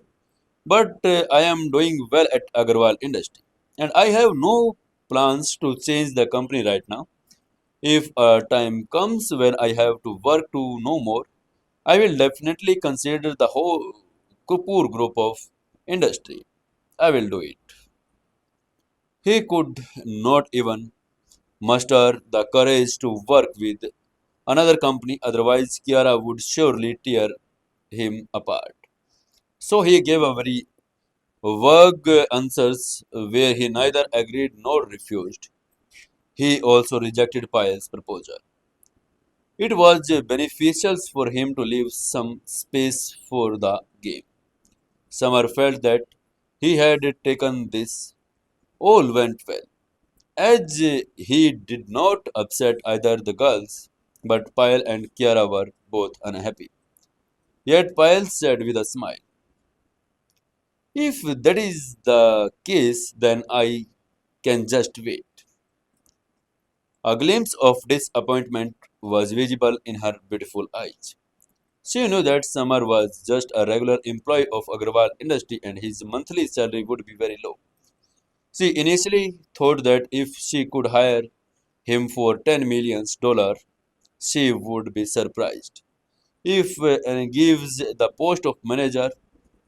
Speaker 1: but I am doing well at Agarwal Industry and I have no plans to change the company right now. If a time comes when I have to work to no more, I will definitely consider the whole Kapoor group of industry. I will do it. He could not even muster the courage to work with another company, otherwise, Kiara would surely tear him apart. So he gave a very vague answers where he neither agreed nor refused. He also rejected Payal's proposal. It was beneficial for him to leave some space for the game. Summer felt that he had taken this. All went well, as he did not upset either the girls, but Payal and Kiara were both unhappy. Yet Payal said with a smile, if that is the case, then I can just wait. A glimpse of disappointment was visible in her beautiful eyes. She knew that Samar was just a regular employee of Agrawal industry and his monthly salary would be very low. She initially thought that if she could hire him for $10 million, she would be surprised. If gives the post of manager,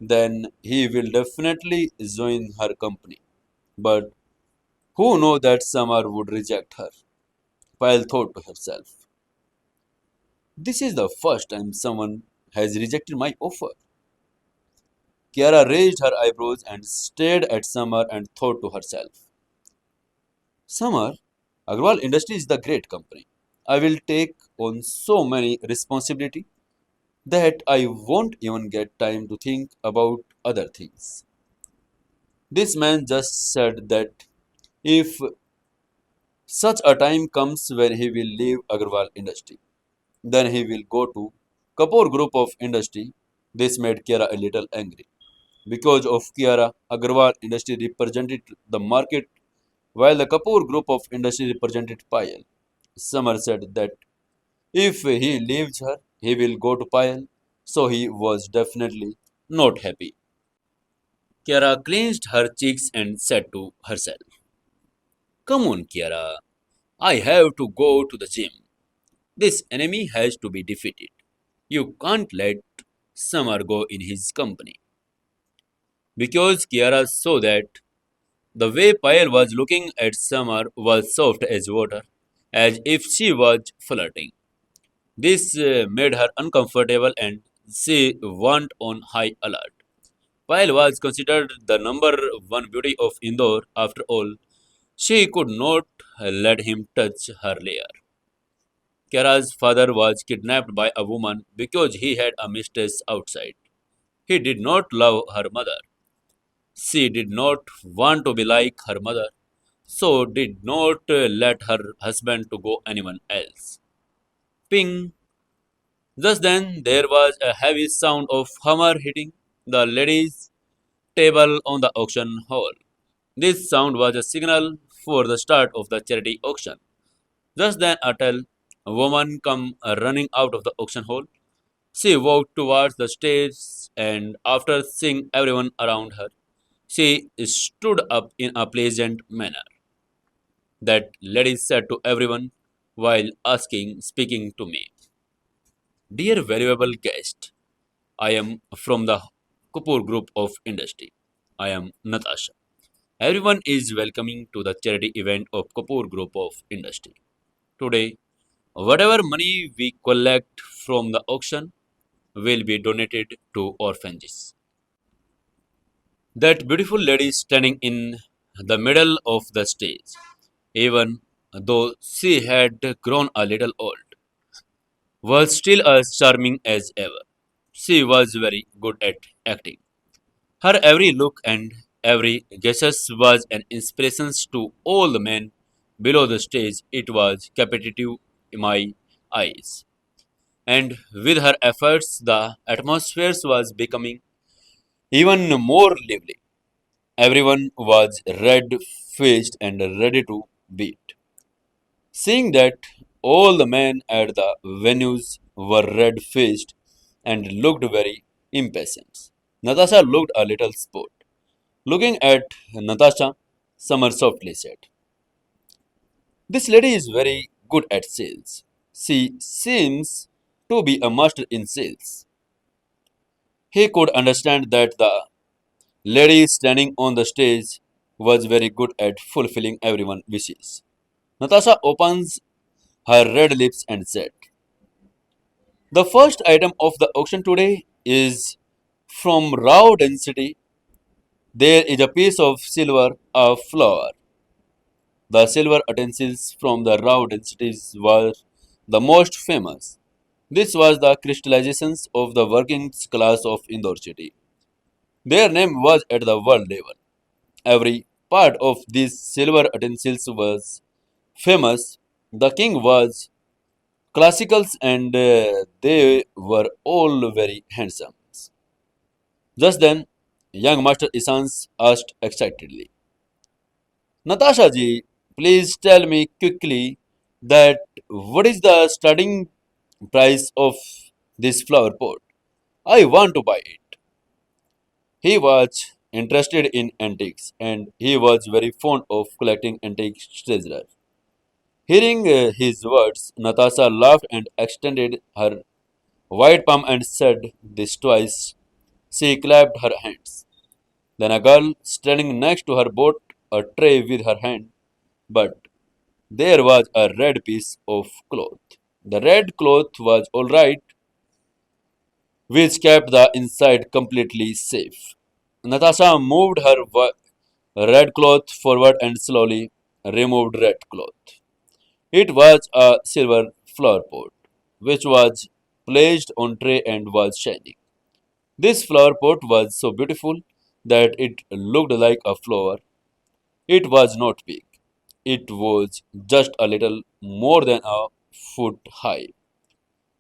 Speaker 1: then he will definitely join her company. But who know that Samar would reject her? Pyle thought to herself. This is the first time someone has rejected my offer. Kiara raised her eyebrows and stared at Samar and thought to herself. Samar, Agrawal Industry is the great company. I will take on so many responsibility that I won't even get time to think about other things. This man just said that if such a time comes when he will leave Agrawal Industry, then he will go to Kapoor Group of Industry. This made Kiara a little angry. Because of Kiara, Agrawal Industry represented the market while the Kapoor Group of Industry represented Payal. Summer said that if he leaves her, he will go to Payal, so he was definitely not happy. Kiara clenched her cheeks and said to herself, come on, Kiara, I have to go to the gym. This enemy has to be defeated. You can't let Summer go in his company. Because Kiara saw that the way Payal was looking at Summer was soft as water, as if she was flirting. This made her uncomfortable and she went on high alert. Payal was considered the number one beauty of Indore. After all, she could not let him touch her lair. Kara's father was kidnapped by a woman because he had a mistress outside. He did not love her mother. She did not want to be like her mother, so did not let her husband to go anyone else. Ping! Just then there was a heavy sound of hammer hitting the ladies' table on the auction hall. This sound was a signal for the start of the charity auction. Just then a woman come running out of the auction hall. She walked towards the stage and after seeing everyone around her, she stood up in a pleasant manner. That lady said to everyone while speaking to me, dear valuable guest, I am from the Kapoor Group of Industry. I am Natasha. Everyone is welcoming to the charity event of Kapoor Group of Industry. Today, whatever money we collect from the auction will be donated to orphanages. That beautiful lady standing in the middle of the stage, even though she had grown a little old, was still as charming as ever. She was very good at acting. Her every look and every gesture was an inspiration to all the men below the stage. It was competitive in my eyes. And with her efforts, the atmosphere was becoming even more lively. Everyone was red faced and ready to beat. Seeing that all the men at the venues were red faced and looked very impatient, Natasha looked a little sport. Looking at Natasha, Summer softly said, "This lady is very good at sales. She seems to be a master in sales." He could understand that the lady standing on the stage was very good at fulfilling everyone's wishes. Natasha opens her red lips and said, "The first item of the auction today is from raw density. There is a piece of silver, a flower. The silver utensils from the raw densities were the most famous. This was the crystallizations of the working class of Indore city. Their name was at the world level. Every part of these silver utensils was famous. The king was classicals and they were all very handsome. Just then, young Master Isans asked excitedly, "Natasha ji, please tell me quickly that what is the starting price of this flower pot? I want to buy it." He was interested in antiques and he was very fond of collecting antique treasures. Hearing his words, Natasha laughed and extended her white palm and said this twice. She clapped her hands. Then a girl standing next to her brought a tray with her hand, but there was a red piece of cloth. The red cloth was all right, which kept the inside completely safe. Natasha moved her red cloth forward and slowly removed red cloth. It was a silver flower pot, which was placed on tray and was shining. This flower pot was so beautiful that it looked like a flower. It was not big. It was just a little more than a foot high.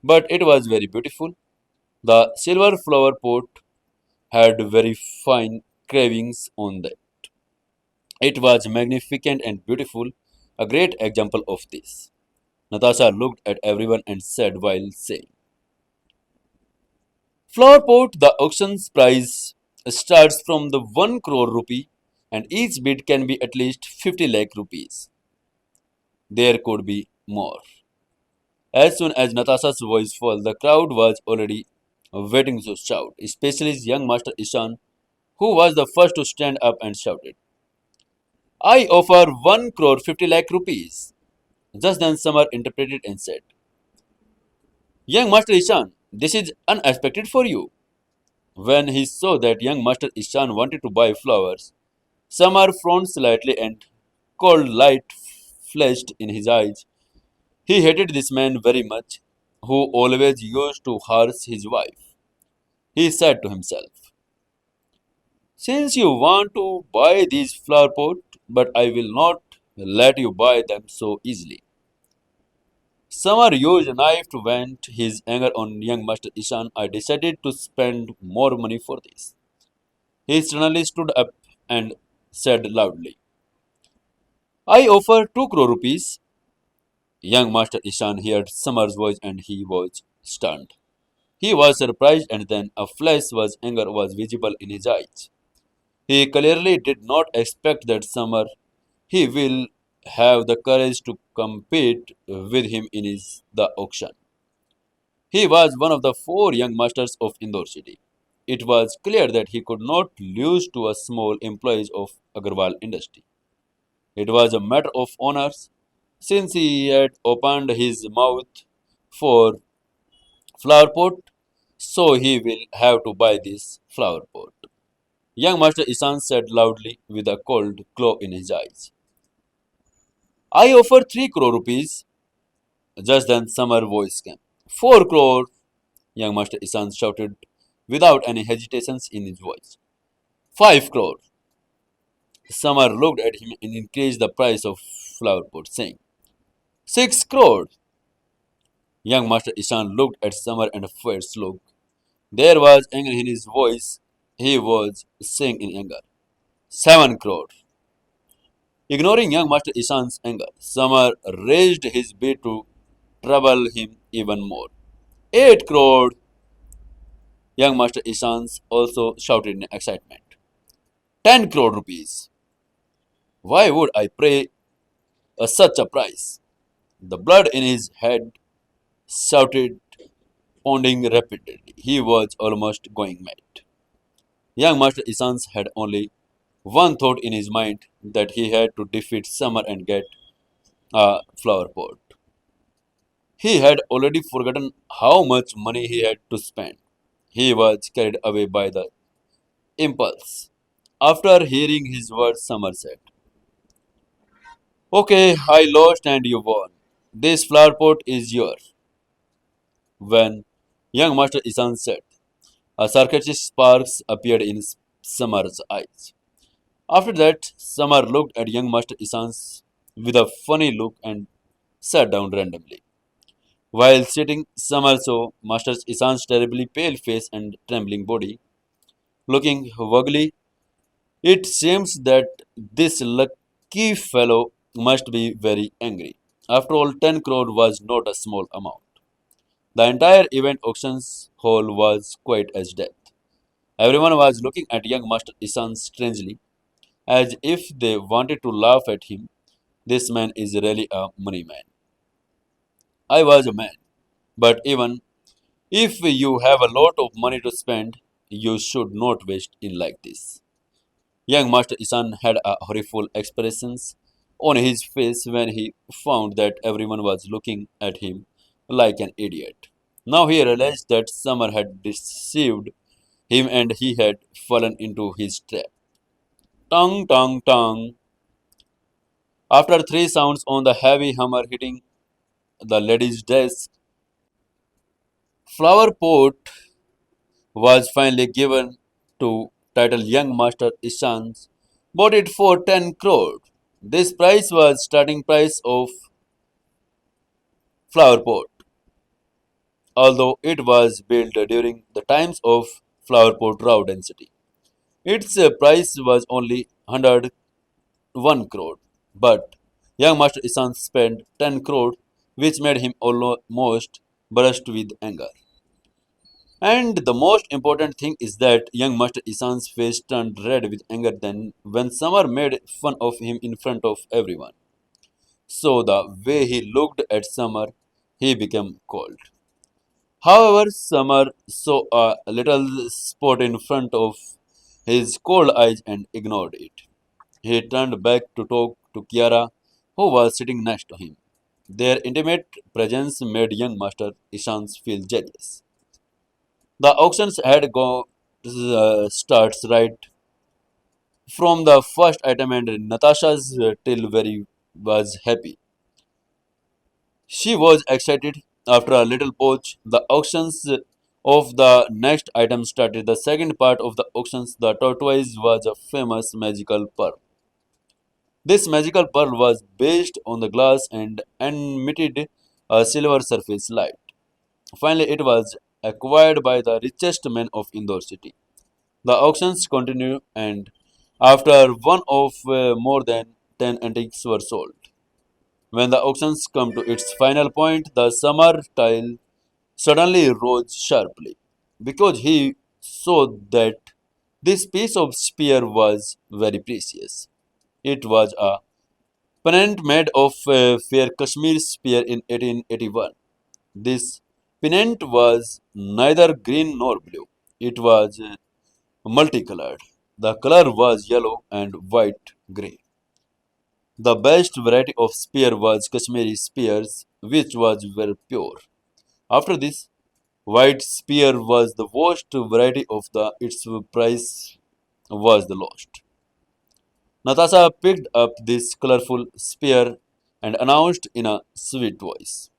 Speaker 1: But it was very beautiful. The silver flower pot had very fine carvings on it. It was magnificent and beautiful, a great example of this. Natasha looked at everyone and said while saying, "Flower pot, the auction's price starts from the 1 crore rupee and each bid can be at least 50 lakh rupees. There could be more." As soon as Natasha's voice fell, the crowd was already waiting to shout, especially young Master Ishan, who was the first to stand up and shouted, "I offer 1 crore 50 lakh rupees." Just then Samar interpreted and said, "Young Master Ishan, this is unexpected for you." When he saw that young Master Ishan wanted to buy flowers, Samar frowned slightly and cold light flashed in his eyes. He hated this man very much, who always used to harass his wife. He said to himself, "Since you want to buy these flower pot, but I will not let you buy them so easily." Samar used a knife to vent his anger on young Master Ishan. "I decided to spend more money for this." He suddenly stood up and said loudly, "I offer 2 crore rupees." Young Master Ishan heard Samar's voice and he was stunned. He was surprised and then a flash was anger was visible in his eyes. He clearly did not expect that Samar he will have the courage to compete with him in the auction. He was one of the four young masters of Indore city. It was clear that he could not lose to a small employees of Agarwal industry. It was a matter of honors since he had opened his mouth for flower pot, so he will have to buy this flower pot. Young Master Isan said loudly with a cold glow in his eyes. I offer 3 crore rupees. Just then Samar voice came. 4 crore, young Master Isan shouted without any hesitations in his voice. 5 crore. Samar looked at him and increased the price of flower pot, saying, 6 crore. Young Master Ishan looked at Samar and a fierce look. There was anger in his voice. He was saying in anger, 7 crore. Ignoring young Master Ishan's anger, Samar raised his bid to trouble him even more. 8 crore. Young Master Ishan also shouted in excitement. 10 crore rupees. Why would I pay such a price? The blood in his head shouted, pounding rapidly. He was almost going mad. Young Master Isans had only one thought in his mind that he had to defeat Summer and get a flower pot. He had already forgotten how much money he had to spend. He was carried away by the impulse. After hearing his words, Summer said, okay, I lost and you won. This flower pot is yours. When young Master Isan said, a sarcastic sparks appeared in Summer's eyes. After that, Summer looked at young Master Isan's with a funny look and sat down randomly. While sitting, Summer saw Master Isan's terribly pale face and trembling body. Looking vaguely, it seems that this lucky fellow must be very angry. After all, 10 crore was not a small amount. The entire event auctions hall was quiet as death. Everyone was looking at young Master Isan strangely, as if they wanted to laugh at him. This man is really a money man. I was a man, but even if you have a lot of money to spend, you should not waste it like this. Young Master Isan had a horrible expressions on his face when he found that everyone was looking at him like an idiot. Now he realized that Summer had deceived him and he had fallen into his trap. Tong tong tong. After 3 sounds on the heavy hammer hitting the lady's desk, flower pot was finally given to title young master Ishans. Bought it for 10 crore. This price was starting price of flower pot, although it was built during the times of flower pot raw density. Its price was only 101 crore, but young master Ishans spent 10 crore, which made him almost burst with anger. And the most important thing is that young Master Isan's face turned red with anger then when Summer made fun of him in front of everyone. So the way he looked at Summer, he became cold. However, Summer saw a little spot in front of his cold eyes and ignored it. He turned back to talk to Kiara, who was sitting next to him. Their intimate presence made young Master Ishans feel jealous. The auctions had gone starts right from the first item, and Natasha's Tilbury was happy. She was excited. After a little pause, the auctions of the next item started. The second part of the auctions, the tortoise, was a famous magical pearl. This magical pearl was based on the glass and emitted a silver surface light. Finally, it was acquired by the richest man of Indore city. The auctions continued, and after one of more than 10 antiques were sold. When the auctions come to its final point, the summer tile suddenly rose sharply because he saw that this piece of spear was very precious. It was a pendant made of fair Kashmir spear in 1881. This pendant was neither green nor blue. It was multicolored. The color was yellow and white gray. The best variety of spear was Kashmiri spears, which was very pure. After this, white spear was the worst variety of the its price. was the lost. Natasha picked up this colorful spear and announced in a sweet voice,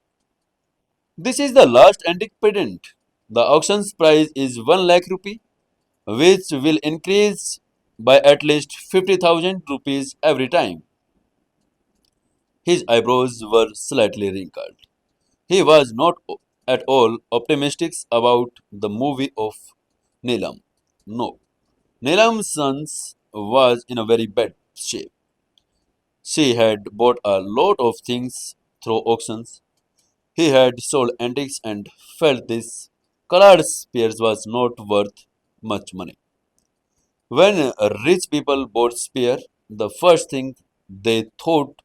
Speaker 1: "This is the last antique pendant. The auction's price is 1 lakh rupee, which will increase by at least 50,000 rupees every time." His eyebrows were slightly wrinkled. He was not at all optimistic about the movie of Neelam. No, Neelam's sons was in a very bad shape. She had bought a lot of things through auctions. He had sold antiques and felt this colored spears was not worth much money. When rich people bought spear, the first thing they thought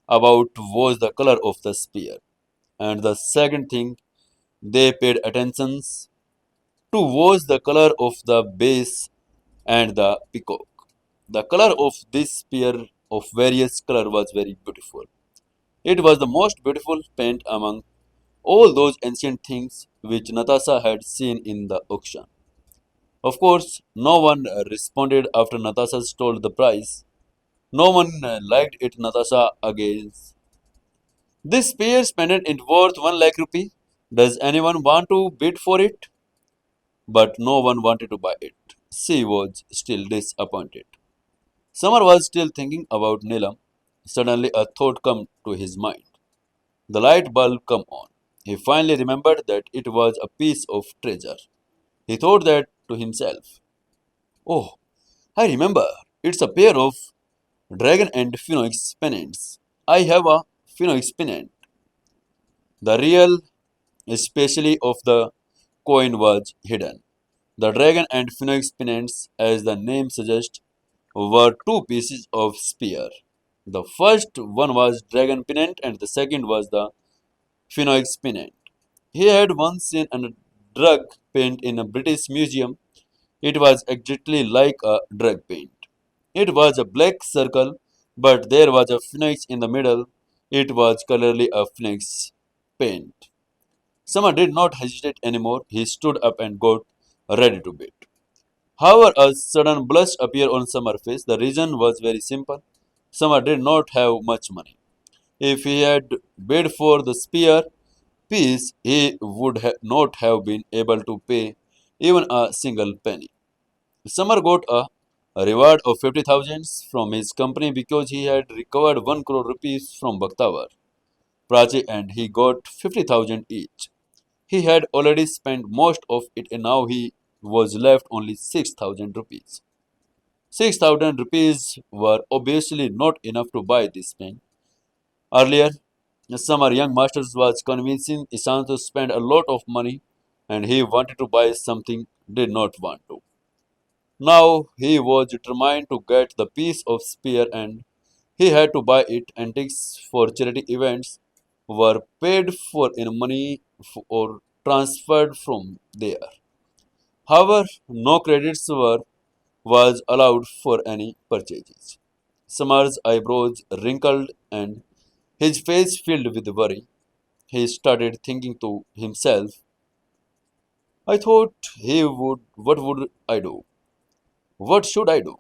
Speaker 1: about was the color of the spear, and the second thing they paid attention to was the color of the base and the peacock. The color of this spear of various color was very beautiful. It was the most beautiful paint among all those ancient things which Natasha had seen in the auction. Of course, no one responded after Natasha told the price. No one liked it. Natasha again. "This spear's pendant is worth 1 lakh rupee. Does anyone want to bid for it?" But no one wanted to buy it. She was still disappointed. Samar was still thinking about Neelam. Suddenly a thought came to his mind. The light bulb came on. He finally remembered that it was a piece of treasure. He thought that to himself. "Oh, I remember. It's a pair of dragon and phoenix pennants. I have a phoenix pennant." The real, especially of the coin, was hidden. The dragon and phoenix pennants, as the name suggests, were two pieces of spear. The first one was dragon pennant and the second was the phoenix pennant. He had once seen a drug paint in a British museum. It was exactly like a drug paint. It was a black circle, but there was a phoenix in the middle. It was clearly a phoenix paint. Summer did not hesitate anymore. He stood up and got ready to bid. However, a sudden blush appeared on Summer's face. The reason was very simple. Summer did not have much money. If he had bid for the spear piece, he would not have been able to pay even a single penny. Summer got a reward of 50,000 from his company because he had recovered 1 crore rupees from Bakhtawar, Prachi, and he got 50,000 each. He had already spent most of it and now he was left only 6,000 rupees. 6,000 rupees were obviously not enough to buy this pen. Earlier, Summer Young Masters was convincing Ishan to spend a lot of money and he wanted to buy something did not want to. Now he was determined to get the piece of spear and he had to buy it. Antiques for charity events were paid for in money or transferred from there. However, no credits was allowed for any purchases. Summer's eyebrows wrinkled and his face filled with worry. He started thinking to himself, "I thought he would. What would I do? What should I do?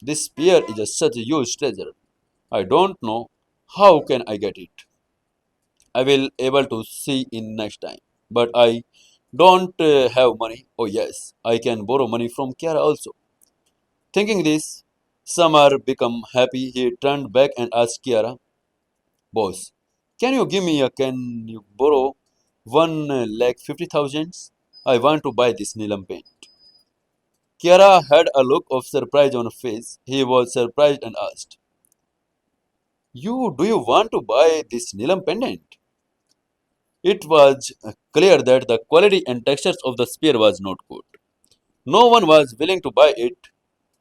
Speaker 1: This spear is such a huge treasure. I don't know how can I get it. I will able to see in next time. But I don't have money. Oh yes, I can borrow money from Kiara also." Thinking this, Samar become happy. He turned back and asked Kiara, "Boss, can you borrow 1 lakh 50,000? I want to buy this Neelam paint." Kiara had a look of surprise on her face. He was surprised and asked, Do you want to buy this Neelam pendant?" It was clear that the quality and textures of the spear was not good. No one was willing to buy it,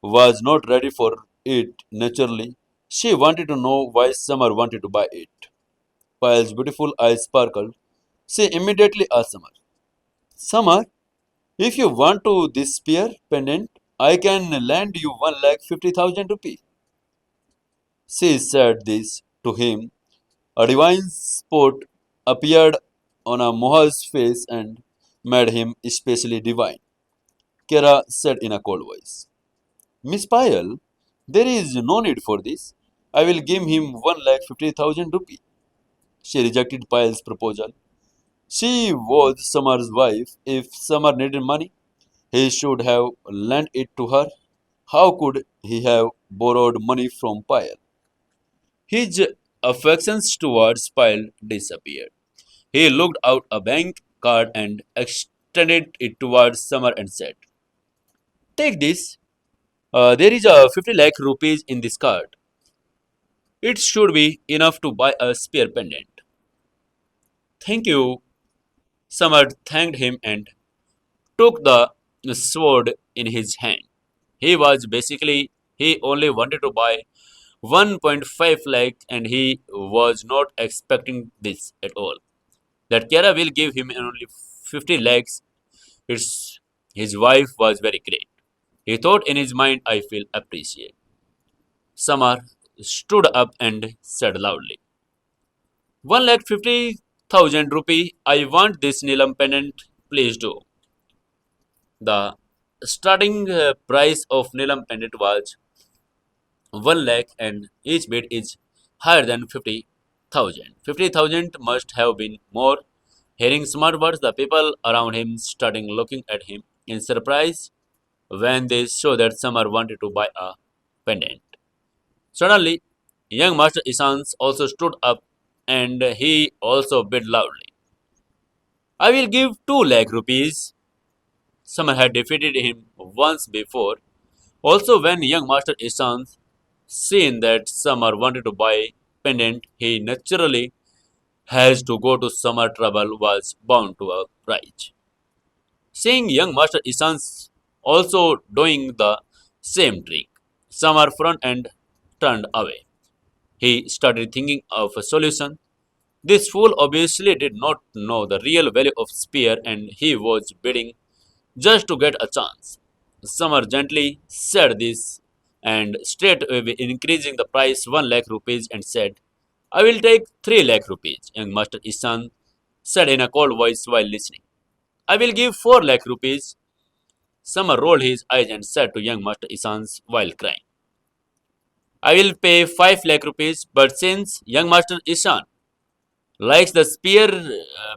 Speaker 1: was not ready for it naturally. She wanted to know why Summer wanted to buy it. While beautiful eyes sparkled, she immediately asked Summer, "Summer, if you want to this spear pendant, I can lend you 1 lakh 50,000 rupees." She said this to him. A divine spot appeared on a Moha's face and made him especially divine. Kera said in a cold voice. Miss Payal, there is no need for this. I will give him 1,50,000 rupee. She rejected Payal's proposal. She was Samar's wife. If Samar needed money, he should have lent it to her. How could he have borrowed money from Payal? His affections towards Payal disappeared. He looked out a bank card and extended it towards Samar and said, "Take this. There is a 50 lakh rupees in this card. It should be enough to buy a spare pendant." "Thank you." Samar thanked him and took the sword in his hand. He only wanted to buy 1.5 lakh and he was not expecting this at all. That Kiara will give him only 50 lakhs. It's, his wife was very great. He thought in his mind, I feel appreciated. Samar stood up and said loudly, 1,50,000 rupee. I want this Nilam pendant. Please do. The starting price of Nilam pendant was 1 lakh and each bid is higher than 50,000. 50,000 must have been more. Hearing smart words, the people around him starting looking at him in surprise when they saw that Samar wanted to buy a pendant. Suddenly, young Master Isans also stood up and he also bid loudly. I will give 2 lakh rupees. Samar had defeated him once before. Also, when young Master Isans seen that Samar wanted to buy pendant, he naturally has to go to Samar trouble was bound to a rise. Seeing young Master Isans also doing the same trick, Samar front and turned away. He started thinking of a solution. This fool obviously did not know the real value of spear and he was bidding just to get a chance. Samar gently said this and straight away increasing the price 1 lakh rupees and said, I will take 3 lakh rupees. Young Master Isan said in a cold voice while listening. I will give 4 lakh rupees. Samar rolled his eyes and said to young Master Isans while crying, I will pay 5 lakh rupees, but since young Master Isan likes the spear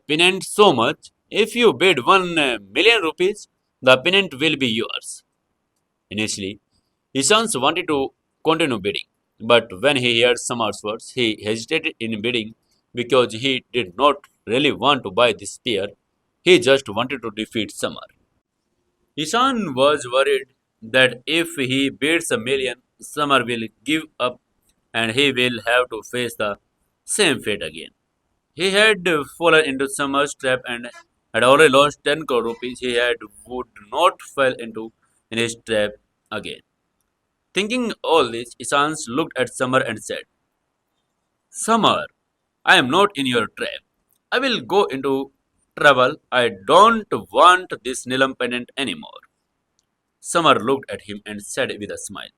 Speaker 1: pennant so much, if you bid 1 million rupees, the pennant will be yours. Initially, Ishans wanted to continue bidding, but when he heard Samar's words, he hesitated in bidding because he did not really want to buy this spear. He just wanted to defeat Samar. Ishan was worried that if he bids a million, Samar will give up and he will have to face the same fate again. He had fallen into Samar's trap and had already lost 10 crore rupees. He had would not fall into in his trap again. Thinking all this, Isans looked at Samar and said, Samar, I am not in your trap. I will go into trouble. I don't want this Nilam pendant anymore. Samar looked at him and said with a smile,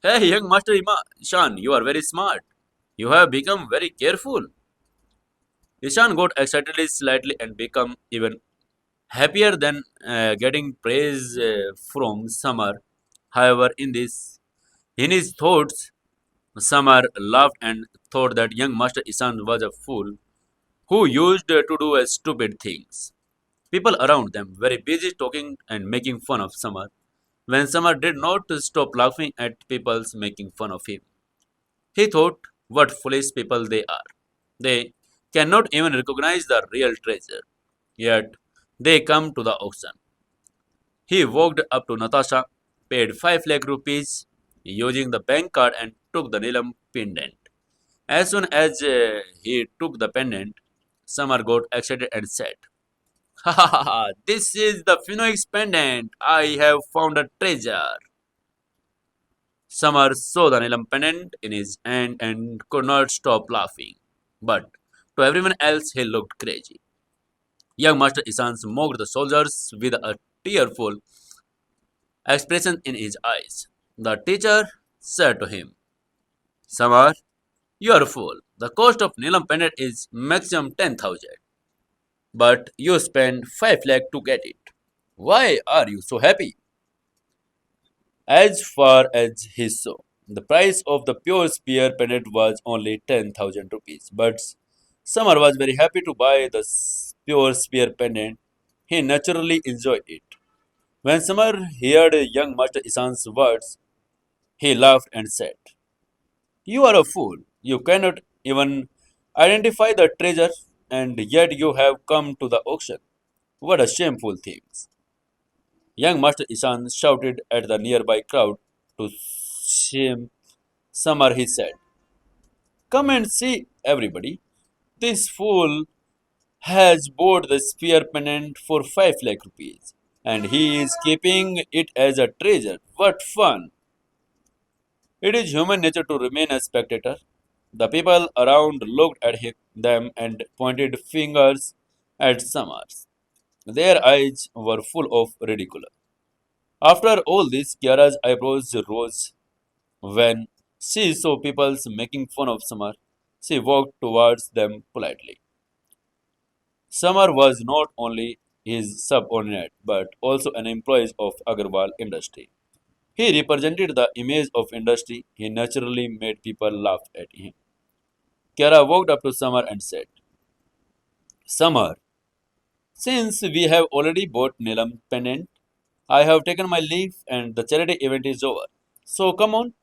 Speaker 1: Hey, young Master Ishan, you are very smart. You have become very careful. Ishan got excitedly slightly and became even happier than getting praise from Samar. However, in his thoughts, Samar laughed and thought that young Master Isan was a fool who used to do stupid things. People around them were busy talking and making fun of Samar. When Samar did not stop laughing at people making fun of him, he thought, what foolish people they are. They cannot even recognize the real treasure. Yet, they come to the auction. He walked up to Natasha, paid 5 lakh rupees using the bank card and took the Nilam pendant. As soon as he took the pendant, Samar got excited and said, Ha ha ha, ha, this is the Phoenix pendant. I have found a treasure. Samar saw the Nilam pendant in his hand and could not stop laughing. But to everyone else, he looked crazy. Young Master Isans mocked the soldiers with a tearful expression in his eyes. The teacher said to him, Samar, you are a fool. The cost of Nilam pendant is maximum 10,000. But you spend 5 lakh to get it. Why are you so happy? As far as he saw, the price of the pure spear pendant was only 10,000 rupees. But Samar was very happy to buy the pure spear pendant. He naturally enjoyed it. When Samar heard young Master Isan's words, he laughed and said, "You are a fool. You cannot even identify the treasure, and yet you have come to the auction. What a shameful thing." Young Master Isan shouted at the nearby crowd to shame Samar. He said, "Come and see, everybody. This fool has bought the spear pendant for 5 lakh rupees, and he is keeping it as a treasure. What fun!" It is human nature to remain a spectator. The people around looked at them and pointed fingers at Samars. Their eyes were full of ridicule. After all this, Kiara's eyebrows rose when she saw people making fun of Samar. She walked towards them politely. Samar was not only his subordinate but also an employee of Agarwal industry. He represented the image of industry. He naturally made people laugh at him. Kiara walked up to Samar and said, "Samar, since we have already bought Nilam pendant, I have taken my leave and the charity event is over. So come on,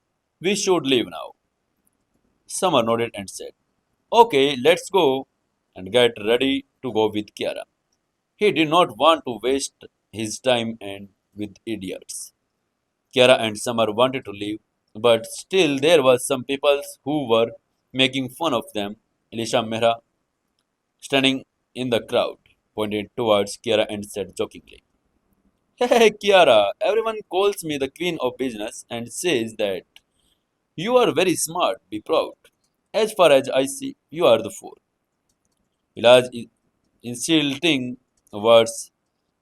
Speaker 1: we should leave now." Samar nodded and said, "Okay, let's go," and get ready to go with Kiara. He did not want to waste his time and with idiots. Kiara and Samar wanted to leave, but still there was some people who were making fun of them. Elisha Mehra, standing in the crowd, pointed towards Kiara and said jokingly, "Hey Kiara, everyone calls me the queen of business and says that you are very smart, be proud. As far as I see, you are the fool." Ilaj insulting words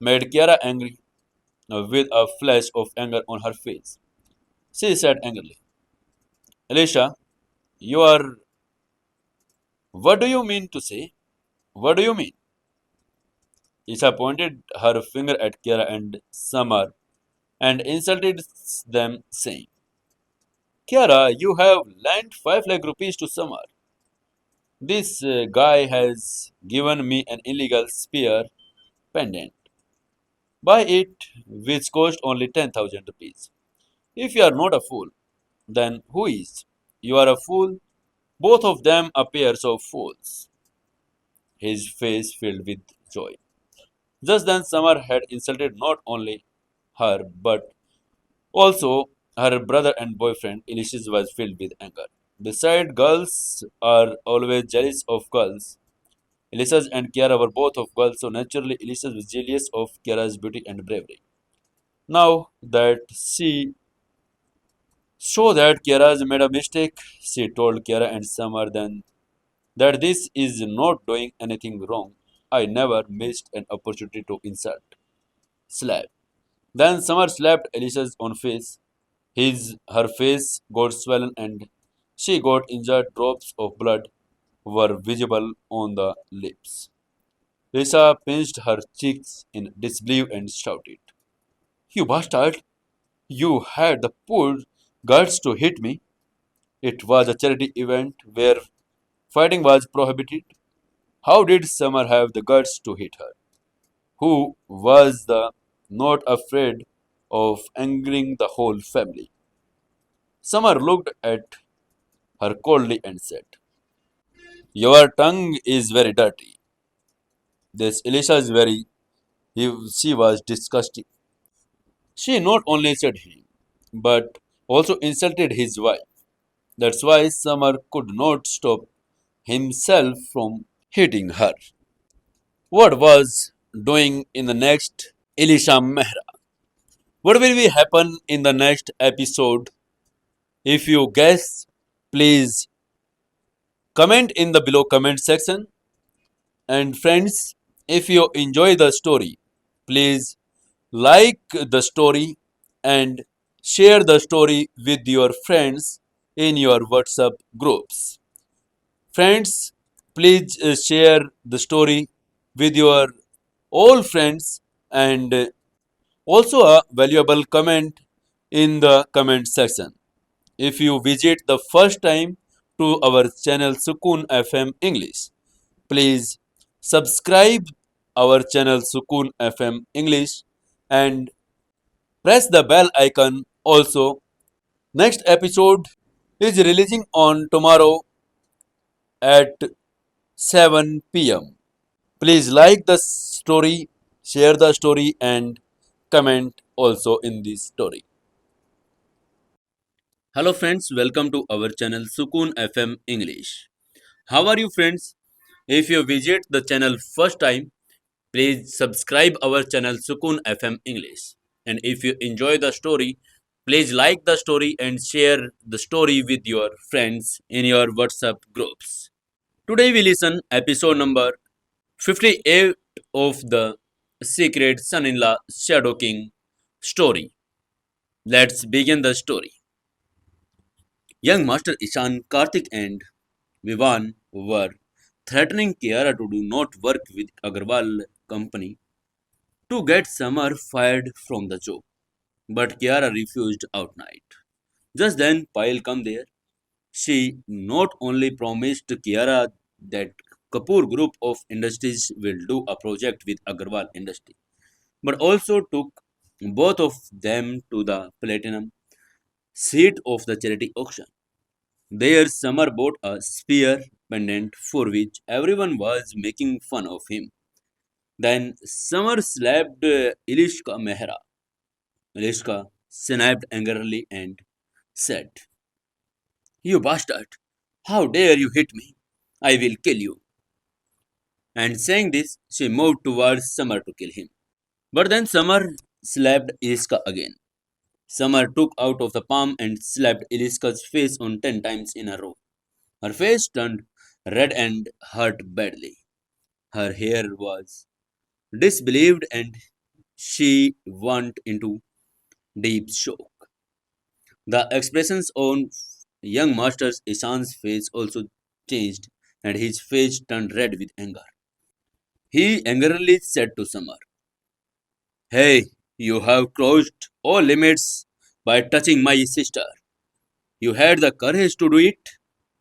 Speaker 1: made Kiara angry with a flash of anger on her face. She said angrily, "Elisha, you are. What do you mean to say? What do you mean?" Isha pointed her finger at Kiara and Samar and insulted them, saying, "Kiara, you have lent 5 lakh rupees to Samar. This guy has given me an illegal spear pendant. Buy it, which cost only 10,000 rupees. If you are not a fool, then who is? You are a fool. Both of them are pairs of fools." His face filled with joy. Just then, Samar had insulted not only her but also her brother and boyfriend. Elishis was filled with anger. Besides, girls are always jealous of girls. Elishas and Kiara were both of girls, so naturally Elishas was jealous of Kiara's beauty and bravery. Now that she saw that Kiara has made a mistake, she told Kiara and Samar then that this is not doing anything wrong. I never missed an opportunity to insult. Slap. Then Summer slapped Alicia's on face. Her face got swollen and she got injured. Drops of blood were visible on the lips. Lisa pinched her cheeks in disbelief and shouted, "You bastard! You had the poor guts to hit me." It was a charity event where fighting was prohibited. How did Summer have the guts to hit her? Who was the not afraid of angering the whole family? Summer looked at her coldly and said, "Your tongue is very dirty." This Elisha is very, she was disgusting. She not only said him, but also insulted his wife. That's why Summer could not stop himself from hitting her. What was doing in the next Elisha Mehra? What will be happen in the next episode? If you guess, please comment in the below comment section. And friends, if you enjoy the story, please like the story and share the story with your friends in your WhatsApp groups. Friends, please share the story with your all friends and also a valuable comment in the comment section. If you visit the first time to our channel Sukun FM English, please subscribe our channel Sukun FM English and press the bell icon also. Next episode is releasing on tomorrow at 7 p.m. Please like the story, share the story, and comment also in this story. Hello, friends, welcome to our channel Sukun FM English. How are you, friends? If you visit the channel first time, please subscribe our channel Sukun FM English. And if you enjoy the story, please like the story and share the story with your friends in your WhatsApp groups. Today we listen episode number 58 of the Secret Son-in-Law Shadow King story. Let's begin the story. Young Master Ishan, Karthik and Vivan were threatening Kiara to do not work with Agarwal company to get Samar fired from the job. But Kiara refused outright. Just then, Payal come there. She not only promised Kiara that Kapoor Group of Industries will do a project with Agarwal Industry, but also took both of them to the platinum seat of the charity auction. There, Samar bought a spear pendant for which everyone was making fun of him. Then Samar slapped Ilishka Mehra. Ilishka snapped angrily and said, "You bastard! How dare you hit me? I will kill you." And saying this, she moved towards Samar to kill him. But then Samar slapped Ilishka again. Samar took out of the palm and slapped Ilishka's face on 10 times in a row. Her face turned red and hurt badly. Her hair was disbelieved and she went into deep shock. The expressions on young master's Ishan's face also changed and his face turned red with anger. He angrily said to Samar, "Hey, you have crossed all limits by touching my sister. You had the courage to do it.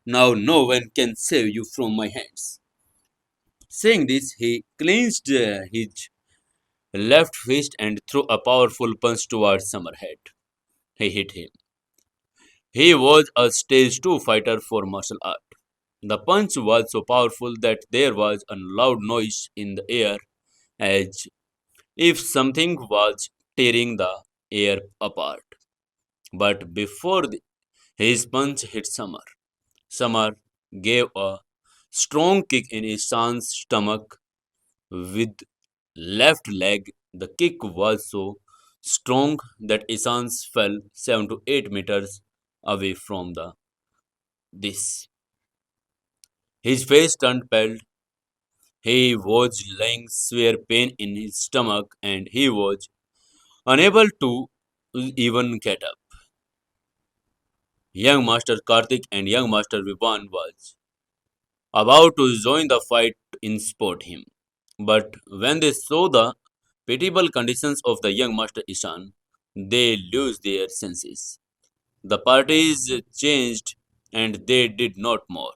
Speaker 1: Now no one can save you from my hands." Saying this, he clenched his left fist and threw a powerful punch towards Samar's head. He hit him. He was a stage 2 fighter for martial art. The punch was so powerful that there was a loud noise in the air as if something was tearing the air apart. But before his punch hit Samar gave a strong kick in his son's stomach with left leg. The kick was so strong that Isans fell 7 to 8 meters away from the this. His face turned pale. He was lying severe pain in his stomach and he was unable to even get up. Young Master Karthik and young Master Vivan was about to join the fight in sport him. But when they saw the pitiable conditions of the young Master Ishan, they lose their senses. The parties changed and they did not more.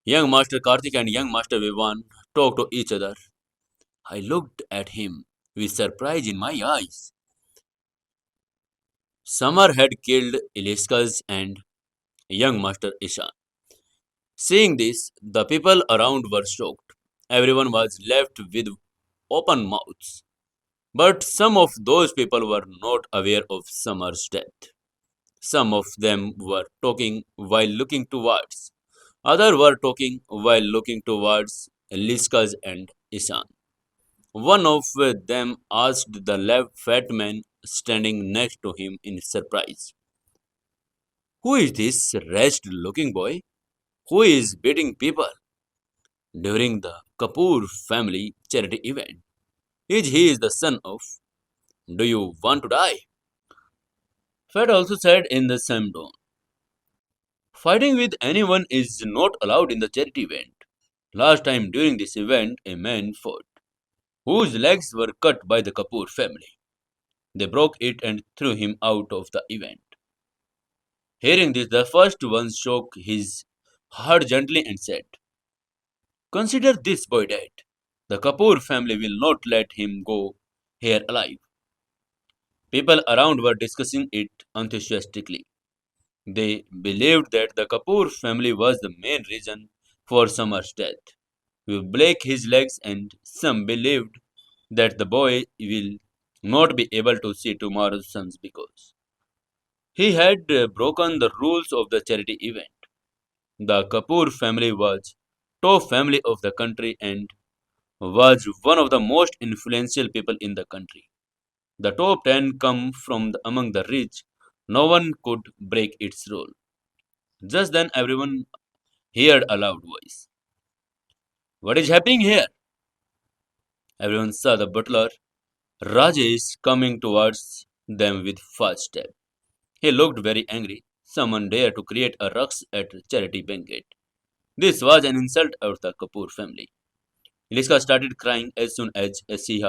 Speaker 1: Young Master Karthik and young Master Vivan talked to each other. I looked at him with surprise in my eyes. Samar had killed Iliskas and young Master Ishan. Seeing this, the people around were shocked. Everyone was left with open mouths. But some of those people were not aware of Samar's death. Some of them were talking while looking towards. Others were talking while looking towards Liskas and Ishan. One of them asked the left fat man standing next to him in surprise, "Who is this wretched looking boy who is beating people during the Kapoor family charity event? Is he the son of? Do you want to die?" Fat also said in the same tone, "Fighting with anyone is not allowed in the charity event. Last time during this event, a man fought, whose legs were cut by the Kapoor family. They broke it and threw him out of the event. Hearing this, the first one shook his head gently and said, "Consider this boy dead. The Kapoor family will not let him go here alive." People around were discussing it enthusiastically. They believed that the Kapoor family was the main reason for Samar's death. We will break his legs, and some believed that the boy will not be able to see tomorrow's suns because he had broken the rules of the charity event. The Kapoor family was top family of the country and was one of the most influential people in the country. The top 10 come from among the rich. No one could break its rule. Just then everyone heard a loud voice. "What is happening here?" Everyone saw the butler, Rajesh, coming towards them with fast step. He looked very angry. Someone dared to create a ruckus at a charity banquet. This was an insult of the Kapoor family. Iliska started crying as soon as she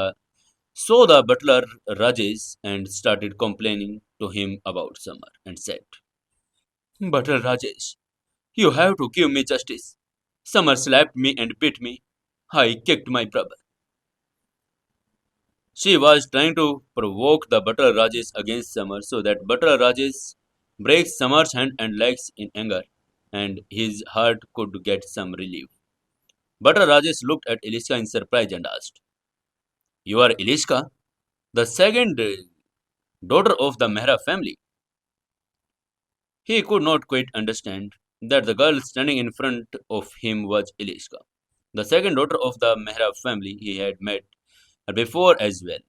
Speaker 1: saw the butler Rajesh and started complaining to him about Samar and said, "Butler Rajesh, you have to give me justice. Samar slapped me and beat me. I kicked my brother." She was trying to provoke the Butler Rajesh against Samar so that Butler Rajesh breaks Samar's hand and legs in anger and his heart could get some relief. Butler Rajesh looked at Eliska in surprise and asked, "You are Eliska, the second daughter of the Mehra family?" He could not quite understand that the girl standing in front of him was Eliska, the second daughter of the Mehra family. He had met her before as well.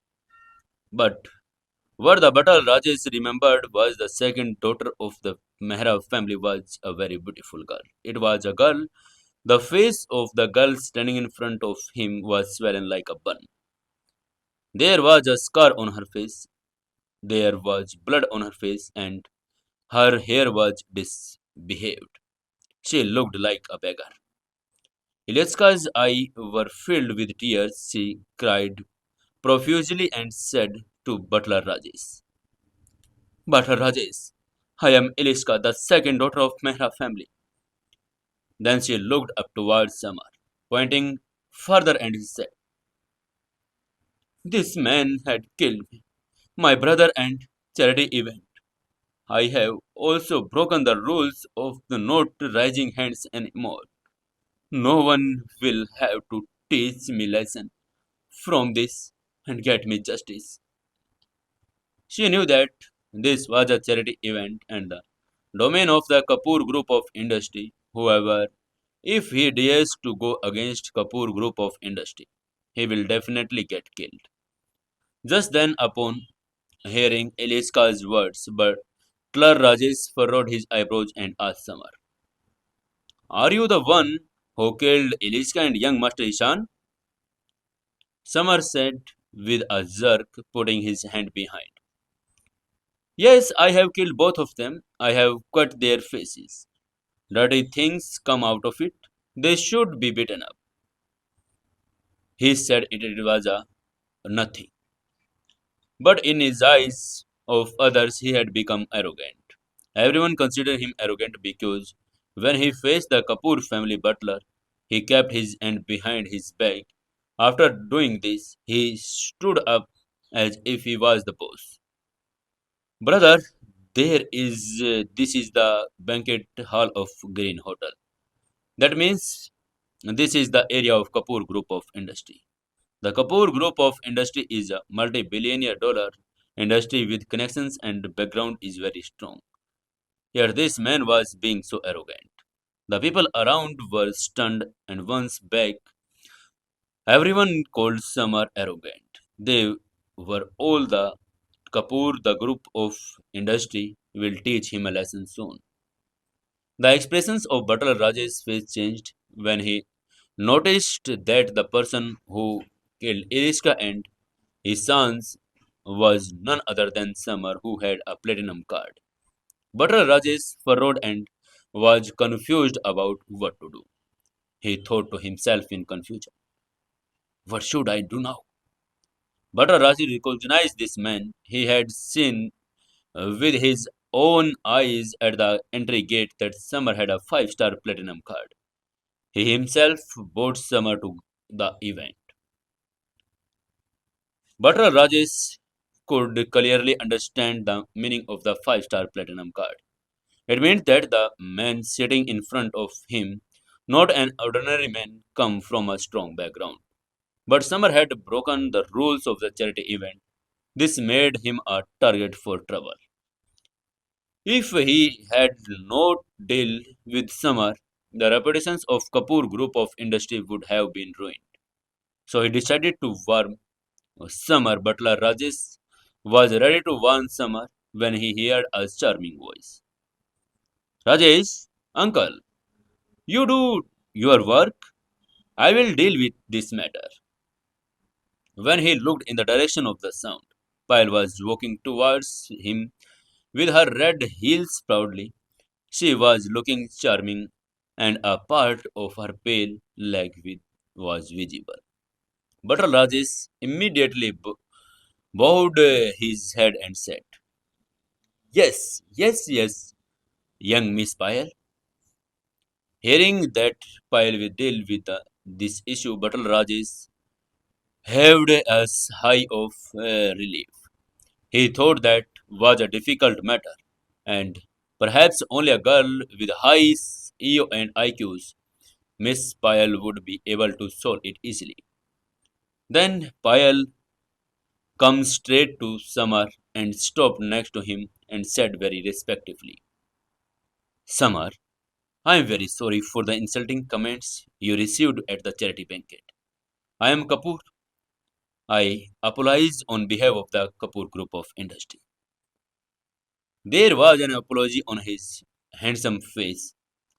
Speaker 1: But what the Butler Rajesh remembered was the second daughter of the Mehra family was a very beautiful girl. It was a girl. The face of the girl standing in front of him was swollen like a bun. There was a scar on her face, there was blood on her face, and her hair was disbehaved. She looked like a beggar. Iletska's eyes were filled with tears. She cried profusely and said to Butler Rajesh, "Butler Rajesh, I am Iliska, the second daughter of Mehra family." Then she looked up towards Samar, pointing further and said, "This man had killed me, my brother and charity event. I have also broken the rules of the not raising hands anymore. No one will have to teach me lesson from this and get me justice." She knew that this was a charity event and the domain of the Kapoor group of industry. However, if he dares to go against Kapoor group of industry, he will definitely get killed. Just then, upon hearing Eliska's words, but Clerk Rajesh furrowed his eyebrows and asked Samar, "Are you the one who killed Eliska and young Master Ishan?" Samar said with a jerk, putting his hand behind. "Yes, I have killed both of them. I have cut their faces. Dirty things come out of it. They should be beaten up." He said it was a nothing. But in his eyes of others, he had become arrogant. Everyone considered him arrogant because when he faced the Kapoor family butler, he kept his hand behind his back. After doing this, he stood up as if he was the boss. "Brother, this is the banquet hall of Green Hotel. That means this is the area of Kapoor Group of Industry. The Kapoor Group of Industry is a multi-billionaire dollar industry with connections and background is very strong. Yet this man was being so arrogant. The people around were stunned and once back everyone called Samar arrogant. They were all the Kapoor, the group of industry, will teach him a lesson soon. The expressions of Butler Raj's face changed when he noticed that the person who killed Iriska and his sons was none other than Samar who had a platinum card. Butler Rajesh furrowed and was confused about what to do. He thought to himself in confusion, "What should I do now?" Bhattacharya recognized this man. He had seen with his own eyes at the entry gate that Summer had a five-star platinum card. He himself brought Summer to the event. Butler Rajesh could clearly understand the meaning of the five-star platinum card. It meant that the man sitting in front of him, not an ordinary man, come from a strong background. But Summer had broken the rules of the charity event. This made him a target for trouble. If he had not dealt with Summer, the reputations of Kapoor Group of Industry would have been ruined. So he decided to warn Summer. Butler Rajesh was ready to warn Summer when he heard a charming voice. Rajesh, uncle, you do your work. I will deal with this matter. When he looked in the direction of the sound, Pyle was walking towards him with her red heels proudly. She was looking charming, and a part of her pale was visible. But Rajesh immediately bowed his head and said, "Yes, yes, yes, young Miss Pyle." Hearing that Pyle will deal with this issue, Batal Rajesh heaved a sigh of relief. He thought that was a difficult matter, and perhaps only a girl with high EO and IQs, Miss Pyle, would be able to solve it easily. Then Pyle come straight to Samar and stopped next to him and said very respectfully, Samar, I am very sorry for the insulting comments you received at the charity banquet. I am Kapoor. I apologize on behalf of the Kapoor Group of Industry. There was an apology on his handsome face.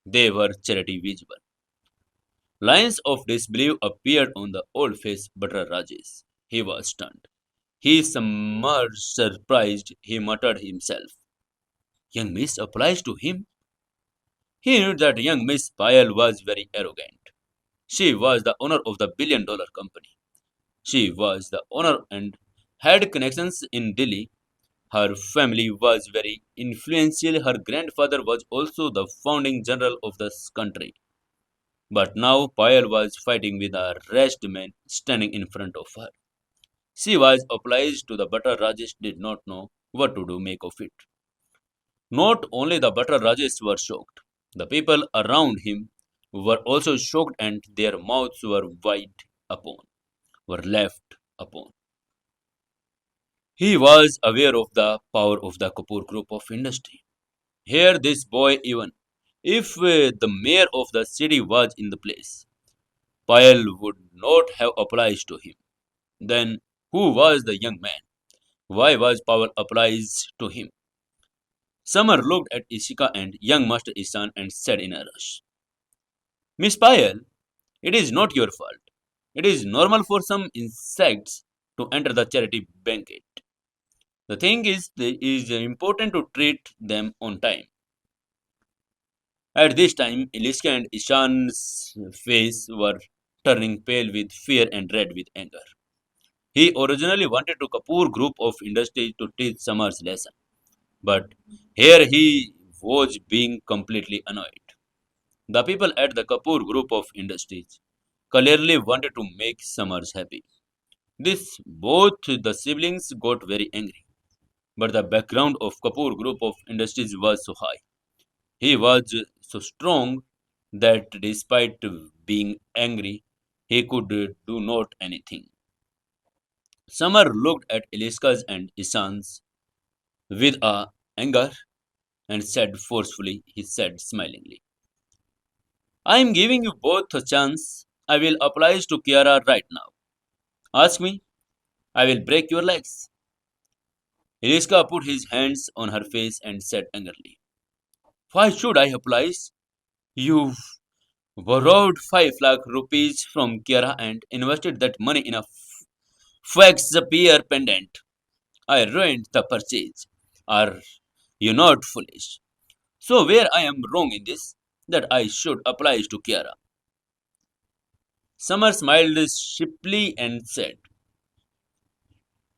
Speaker 1: They were charity visible. Lines of disbelief appeared on the old face Batra Rajesh. He was stunned. He somewhat surprised, he muttered himself. Young Miss applies to him? He knew that young Miss Payal was very arrogant. She was the owner of the billion-dollar company. She was the owner and had connections in Delhi. Her family was very influential. Her grandfather was also the founding general of this country. But now Payal was fighting with a rash man standing in front of her. She was obliged to the butter Rajesh did not know what to do make of it. Not only the butter Rajesh were shocked, the people around him were also shocked and their mouths were were left upon. He was aware of the power of the Kapoor group of industry. Here this boy even, if the mayor of the city was in the place, Payal would not have obliged to him. Then who was the young man? Why was Payal obliged to him? Summer looked at Ishika and young Master Isan and said in a rush, Miss Payal, it is not your fault. It is normal for some insects to enter the charity banquet. The thing is, it is important to treat them on time. At this time, Iliska and Ishan's face were turning pale with fear and red with anger. He originally wanted to Kapoor group of industry to teach Summer's lesson, but here he was being completely annoyed. The people at the Kapoor group of industries clearly wanted to make Summers happy. This both the siblings got very angry, but the background of Kapoor group of industries was so high. He was so strong that despite being angry, he could do not anything. Summer looked at Eliska's and Isan's with anger and said forcefully, he said smilingly, I am giving you both a chance. I will apply to Kiara right now. Ask me, I will break your legs. Eliska put his hands on her face and said angrily, why should I apply? You borrowed 5 lakh rupees from Kiara and invested that money in a Shakespeare pendant. I ruined the purchase. Are you not foolish? So where I am wrong in this, that I should apply to Kiara. Summer smiled sheepishly and said,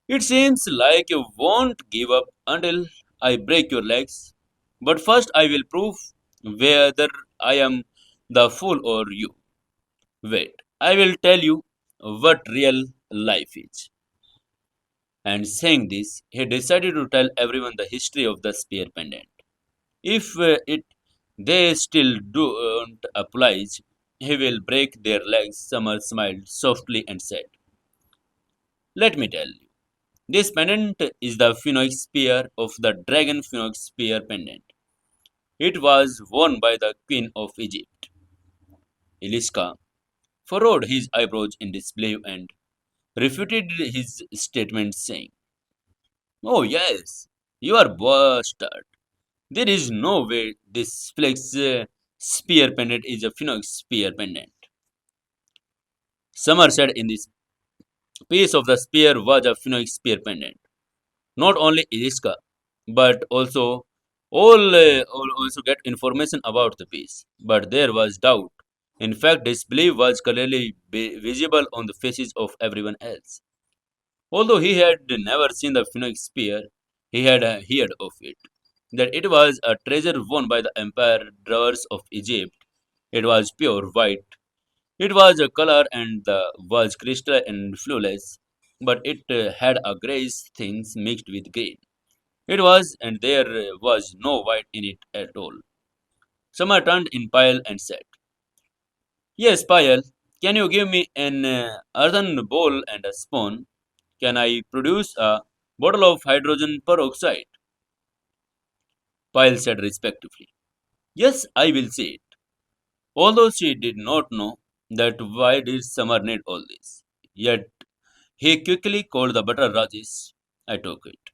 Speaker 1: It seems like you won't give up until I break your legs. But first, I will prove whether I am the fool or you. Wait, I will tell you what real life is. And saying this, he decided to tell everyone the history of the spear pendant. If it they still don't oblige, he will break their legs. Summer smiled softly and said, "Let me tell you. This pendant is the phoenix spear of the dragon phoenix spear pendant. It was worn by the queen of Egypt." Eliska furrowed his eyebrows in disbelief and refuted his statement, saying, "Oh, yes, you are bastard. There is no way this flex spear pendant is a phoenix spear pendant." Summer said in this piece of the spear was a phoenix spear pendant. Not only Iriska, but all also get information about the piece. But there was doubt. In fact, disbelief was clearly visible on the faces of everyone else. Although he had never seen the phoenix spear, he had heard of it. That it was a treasure won by the emperors of Egypt. It was pure white. It was a color and was crystal and flawless, but it had a grayish things mixed with green. It was, and there was no white in it at all. Summer turned in Pyle and said, "Yes, Pyle, can you give me an earthen bowl and a spoon? Can I produce a bottle of hydrogen peroxide?" Pyle said respectfully, "Yes, I will see it." Although she did not know that why did Summer need all this. Yet he quickly called the butter Rajesh. I took it.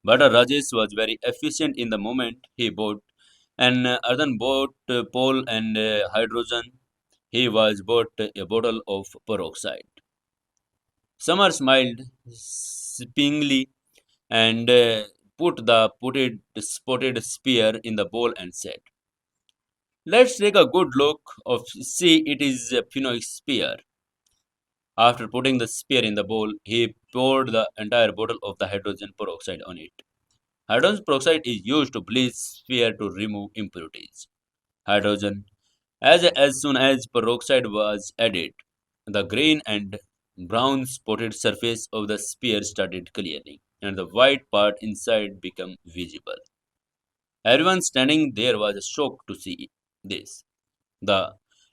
Speaker 1: Butter Rajesh was very efficient in the moment he bought an earthen boat pole and hydrogen. He was bought a bottle of peroxide. Summer smiled sippingly and put the spotted spear in the bowl and said, "Let's take a good look of see it is a phoenix spear." After putting the spear in the bowl, he poured the entire bottle of the hydrogen peroxide on it. Hydrogen peroxide is used to bleach spear to remove impurities. Hydrogen, as soon as peroxide was added, the green and brown spotted surface of the spear started clearing, and the white part inside became visible. Everyone standing there was shocked to see this. The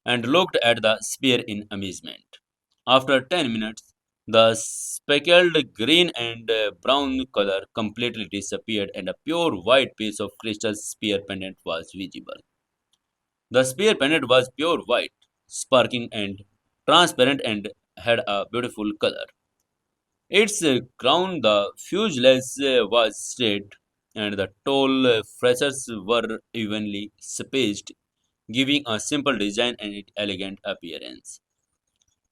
Speaker 1: and looked at the spear in amazement. After 10 minutes, the speckled green and brown color completely disappeared, and a pure white piece of crystal spear pendant was visible. The spear pendant was pure white, sparkling and transparent, and had a beautiful color. Its crown, the fuselage, was straight, and the tall freshers were evenly spaced, giving a simple design and its elegant appearance.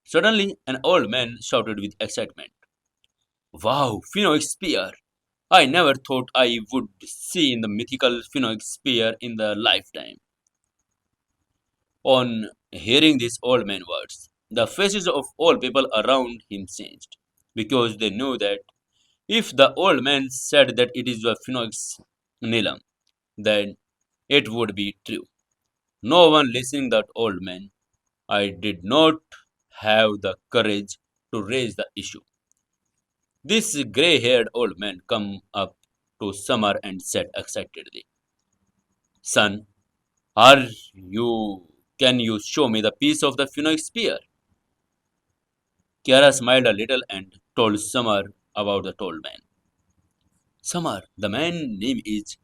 Speaker 1: Suddenly, an old man shouted with excitement, "Wow, Phoenix Spear! I never thought I would see in the mythical Phoenix Spear in the lifetime." On hearing these old man words, the faces of all people around him changed, because they knew that if the old man said that it is a Phoenix Nilam, then it would be true. No one listening that old man. I did not have the courage to raise the issue. This grey-haired old man come up to Summer and said excitedly, "Son, are you can you show me the piece of the phoenix spear?" Kiara smiled a little and told Summer about the tall man. "Summer, the man name is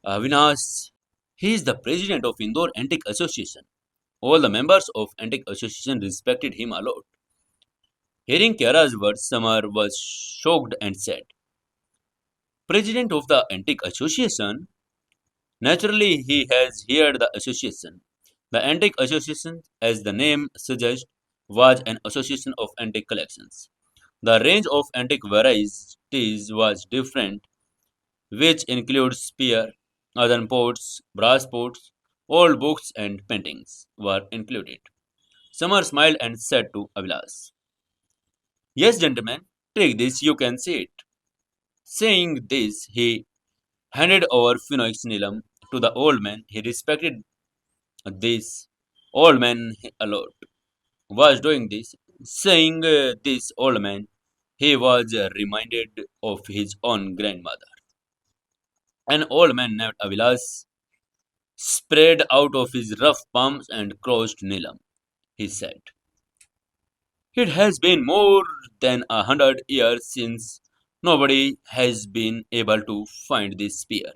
Speaker 1: Avinash. He is the president of Indore Antique Association. All the members of Antique Association respected him a lot." Hearing Kiara's words, Summer was shocked and said, "President of the Antique Association? Naturally, he has heard the association. The Antique Association, as the name suggests, was an association of antique collections. The range of antique varieties was different, which includes spear, earthen pots, brass pots, old books, and paintings were included." Summer smiled and said to Avilas, "Yes, gentlemen, Take this, you can see it. Saying this, he handed over Phoenix Nilam to the old man. He respected this old man a lot. Was doing this, saying this old man, he was reminded of his own grandmother. An old man named Avilas spread out of his rough palms and crossed Nilam. He said, "It has been more than 100 years since nobody has been able to find this spear.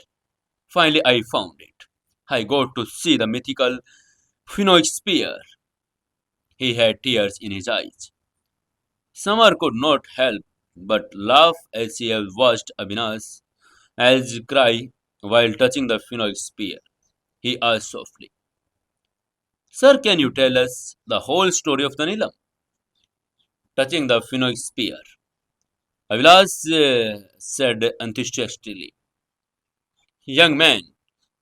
Speaker 1: Finally, I found it. I got to see the mythical Phoenix spear." He had tears in his eyes. Samar could not help but laugh as he watched Abhinas as cry while touching the Phoenix spear. He asked softly, "Sir, can you tell us the whole story of the Nilam?" Touching the Phoenix spear. Avilas said enthusiastically, "Young man,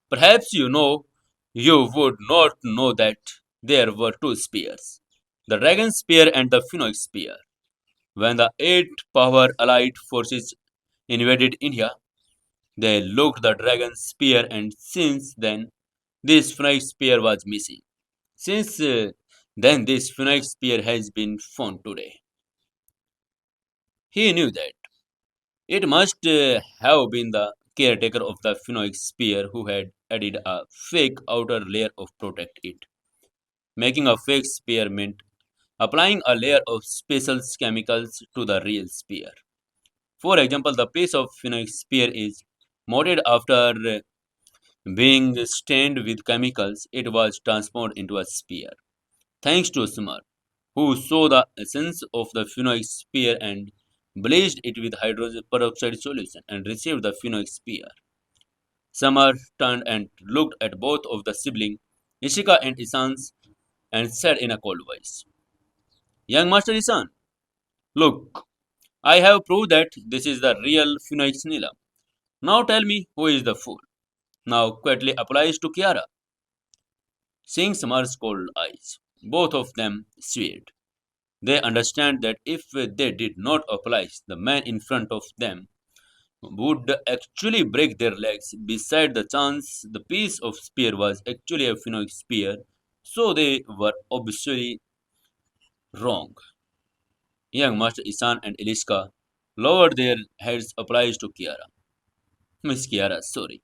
Speaker 1: perhaps you would not know that there were two spears, the dragon spear and the Phoenix spear. When the eight power allied forces invaded India, they looked the dragon spear, and since then this Phoenix spear was missing. Since then this Phoenix spear has been found today." He knew that it must have been the caretaker of the Phoenix spear who had added a fake outer layer of protect it. Making a fake spear meant applying a layer of special chemicals to the real spear. For example, the piece of Phoenix spear is molded after being stained with chemicals. It was transformed into a spear. Thanks to Smart, who saw the essence of the Phoenix spear and bleached it with hydrogen peroxide solution and received the Phoenix spear. Samar turned and looked at both of the siblings, Ishika and Isans, and said in a cold voice, "Young Master Isan, look, I have proved that this is the real Phoenix Nila. Now tell me who is the fool." Now quietly applies to Kiara. Seeing Samar's cold eyes, both of them swayed. They understand that if they did not oblige, the man in front of them would actually break their legs. Beside the chance, the piece of spear was actually a Phoenix spear, so they were obviously wrong. Young Master Isan and Eliska lowered their heads obliged to Kiara. "Miss Kiara, sorry."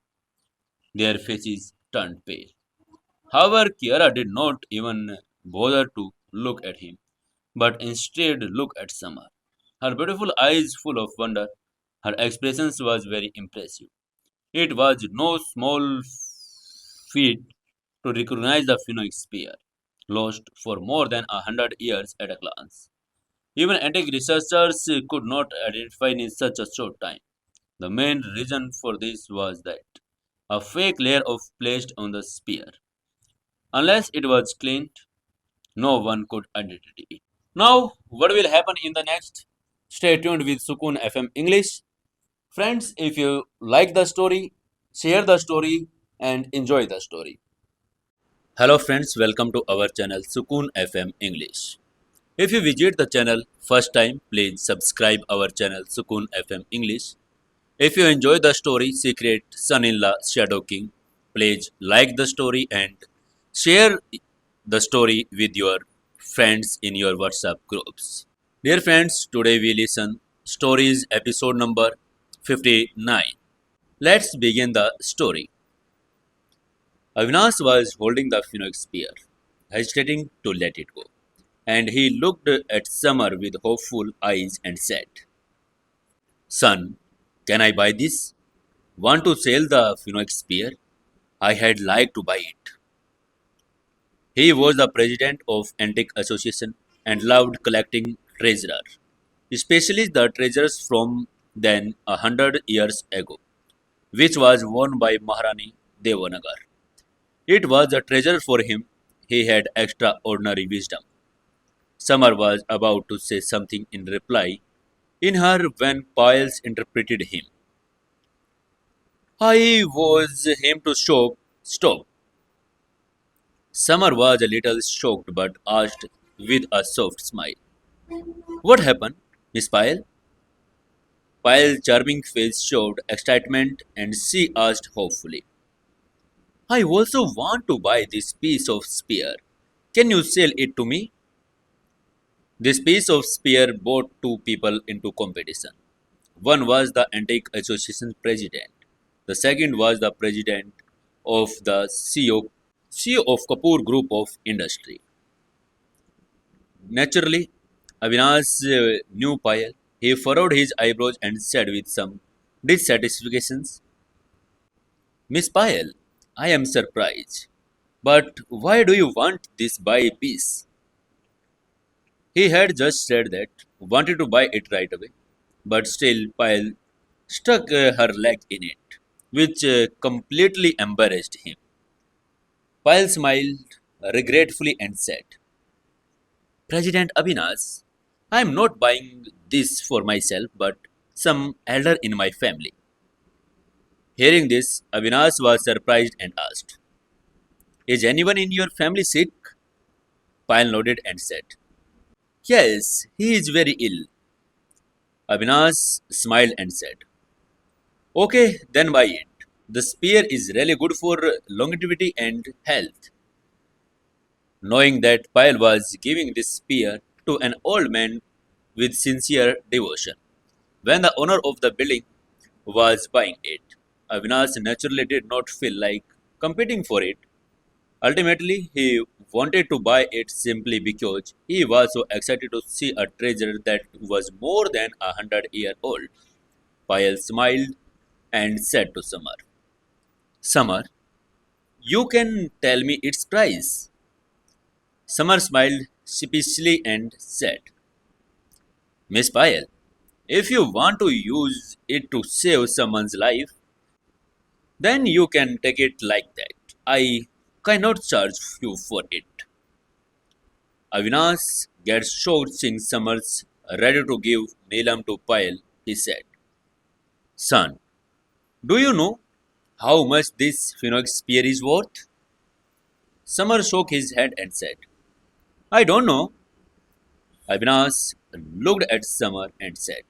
Speaker 1: Their faces turned pale. However, Kiara did not even bother to look at him, but instead looked at Summer. Her beautiful eyes full of wonder, her expressions was very impressive. It was no small feat to recognize the Phoenix spear, lost for more than 100 years at a glance. Even antique researchers could not identify in such a short time. The main reason for this was that a fake layer of placed on the spear. Unless it was cleaned, no one could identify it. Now, what will happen in the next? Stay tuned with Sukun FM English. Friends, if you like the story, share the story and enjoy the story. Hello friends, welcome to our channel Sukun FM English. If you visit the channel first time, please subscribe our channel Sukun FM English. If you enjoy the story Secret Son-in-Law Shadow King, please like the story and share the story with your friends in your WhatsApp groups. Dear friends, today we listen stories episode number 59. Let's begin the story. Avinash was holding the phoenix spear, hesitating to let it go, and he looked at Summer with hopeful eyes and said, "Son, can I buy this? Want to sell the phoenix spear? I had liked to buy it." He was the president of Antique Association and loved collecting treasure, especially the treasures from then 100 years ago, which was worn by Maharani Devanagar. It was a treasure for him. He had extraordinary wisdom. Summer was about to say something in reply in her when Piles interrupted him. I was him to stop. Stop. Summer was a little shocked but asked with a soft smile, "What happened, Miss Pyle?" Pile's charming face showed excitement and she asked hopefully, I also want to buy this piece of spear. Can you sell it to me? This piece of spear brought two people into competition. One was the Antique Association president. The second was the president of the CEO of Kapoor Group of Industry. Naturally, Avinash knew Payal. He furrowed his eyebrows and said with some dissatisfactions, Miss Payal, I am surprised. But why do you want this buy piece? He had just said that, wanted to buy it right away. But still, Payal stuck her leg in it, which completely embarrassed him. Payal smiled regretfully and said, President Abhinash, I am not buying this for myself but some elder in my family. Hearing this, Avinash was surprised and asked, Is anyone in your family sick? Payal nodded and said, Yes, he is very ill. Avinash smiled and said, Okay, then buy it. The spear is really good for longevity and health. Knowing that Payal was giving this spear to an old man with sincere devotion. When the owner of the building was buying it, Avinash naturally did not feel like competing for it. Ultimately, he wanted to buy it simply because he was so excited to see a treasure that was more than 100 years old. Payal smiled and said to Samar, Samar, you can tell me its price. Samar smiled sheepishly and said, Miss Payal, if you want to use it to save someone's life, then you can take it like that. I cannot charge you for it. Avinash gets shocked seeing Summers ready to give Neelam to Payal. He said, Son, do you know how much this phoenix spear is worth? Summer shook his head and said, I don't know. Avinash looked at Summer and said,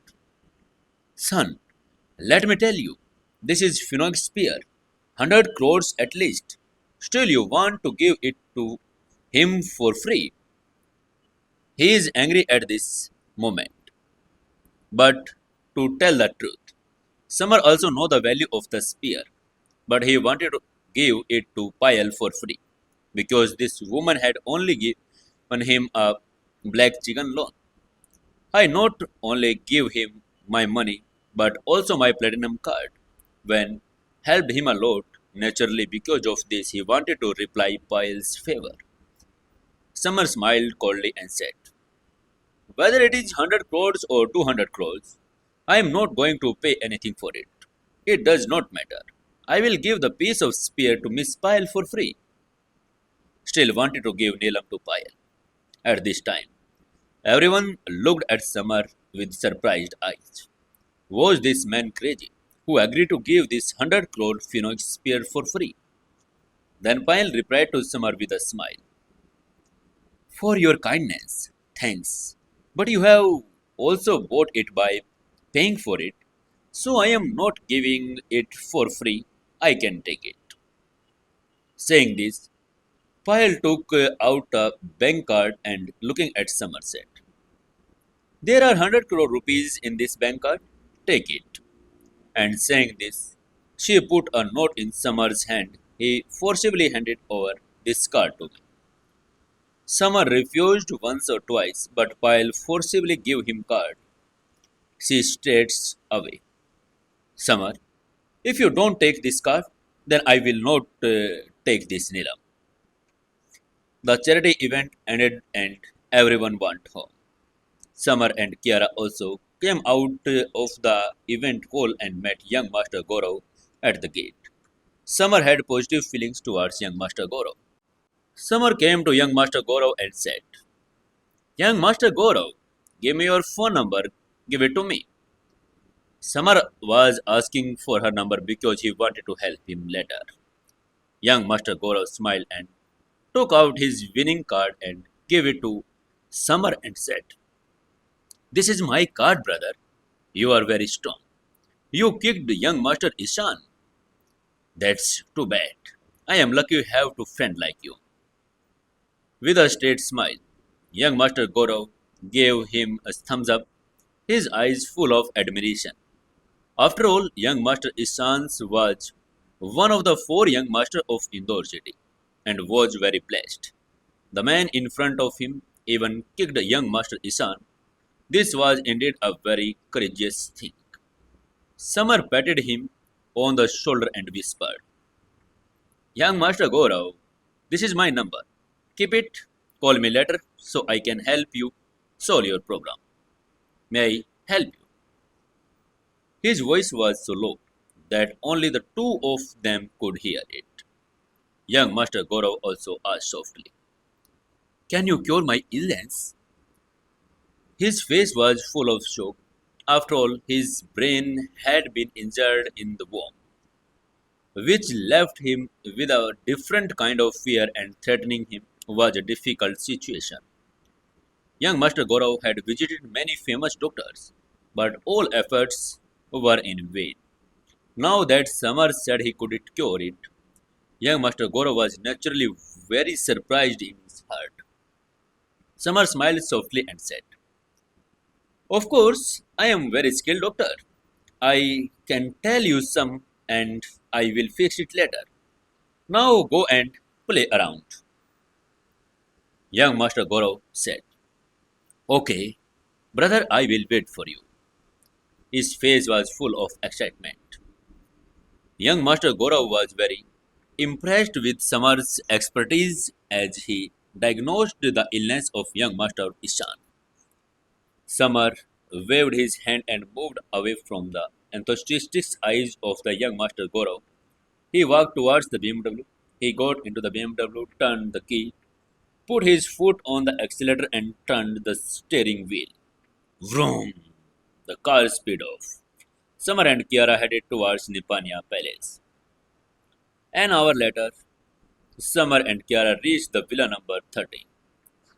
Speaker 1: Son, let me tell you, this is phoenix spear. 100 crores at least. Still, you want to give it to him for free. He is angry at this moment. But to tell the truth, Summer also know the value of the spear, but he wanted to give it to Payal for free because this woman had only given him a black chicken loan. I not only give him my money but also my platinum card. When helped him a lot, naturally because of this he wanted to reply Payal's favor. Summer smiled coldly and said, Whether it is 100 crores or 200 crores, I am not going to pay anything for it. It does not matter. I will give the piece of spear to Miss Pyle for free. Still wanted to give Neelam to Pyle. At this time, everyone looked at Summer with surprised eyes. Was this man crazy? Who agreed to give this 100 crore phoenix spear for free? Then Pyle replied to Summer with a smile. For your kindness, thanks. But you have also bought it by paying for it, so I am not giving it for free. I can take it. Saying this, Pyle took out a bank card and looking at Somerset. There are 100 crore rupees in this bank card. Take it. And saying this, she put a note in Summer's hand. He forcibly handed over this card to me. Summer refused once or twice, but Pyle forcibly gave him card. She states away. Summer, if you don't take this card, then I will not take this Neelam. The charity event ended and everyone went home. Samar and Kiara also came out of the event hall and met young Master Goro at the gate. Samar had positive feelings towards young Master Goro. Samar came to young Master Goro and said, Young Master Goro, give me your phone number, give it to me. Samar was asking for her number because he wanted to help him later. Young Master Goro smiled and took out his winning card and gave it to Samar and said, This is my card, brother. You are very strong. You kicked young Master Ishan. That's too bad. I am lucky you have two friends like you. With a straight smile, young Master Goro gave him a thumbs up, his eyes full of admiration. After all, young Master Ishan's was one of the four young masters of Indore city and was very blessed. The man in front of him even kicked young Master Ishan. This was indeed a very courageous thing. Summer patted him on the shoulder and whispered, Young Master Goro, this is my number. Keep it, call me later so I can help you solve your problem. May I help you? His voice was so low that only the two of them could hear it. Young Master Goro also asked softly, Can you cure my illness? His face was full of shock. After all, his brain had been injured in the war, which left him with a different kind of fear and threatening him was a difficult situation. Young Master Goro had visited many famous doctors, but all efforts were in vain. Now that Samar said he couldn't cure it, young Master Goro was naturally very surprised in his heart. Samar smiled softly and said, Of course, I am very skilled doctor. I can tell you some and I will fix it later. Now go and play around. Young Master Goro said, Okay, brother, I will wait for you. His face was full of excitement. Young Master Goro was very impressed with Samar's expertise as he diagnosed the illness of young Master Ishan. Samar waved his hand and moved away from the enthusiastic eyes of the young Master Goro. He walked towards the BMW. He got into the BMW, turned the key, put his foot on the accelerator and turned the steering wheel. Vroom! The car sped off. Samar and Kiara headed towards Nipania Palace. An hour later, Samar and Kiara reached the villa number 30.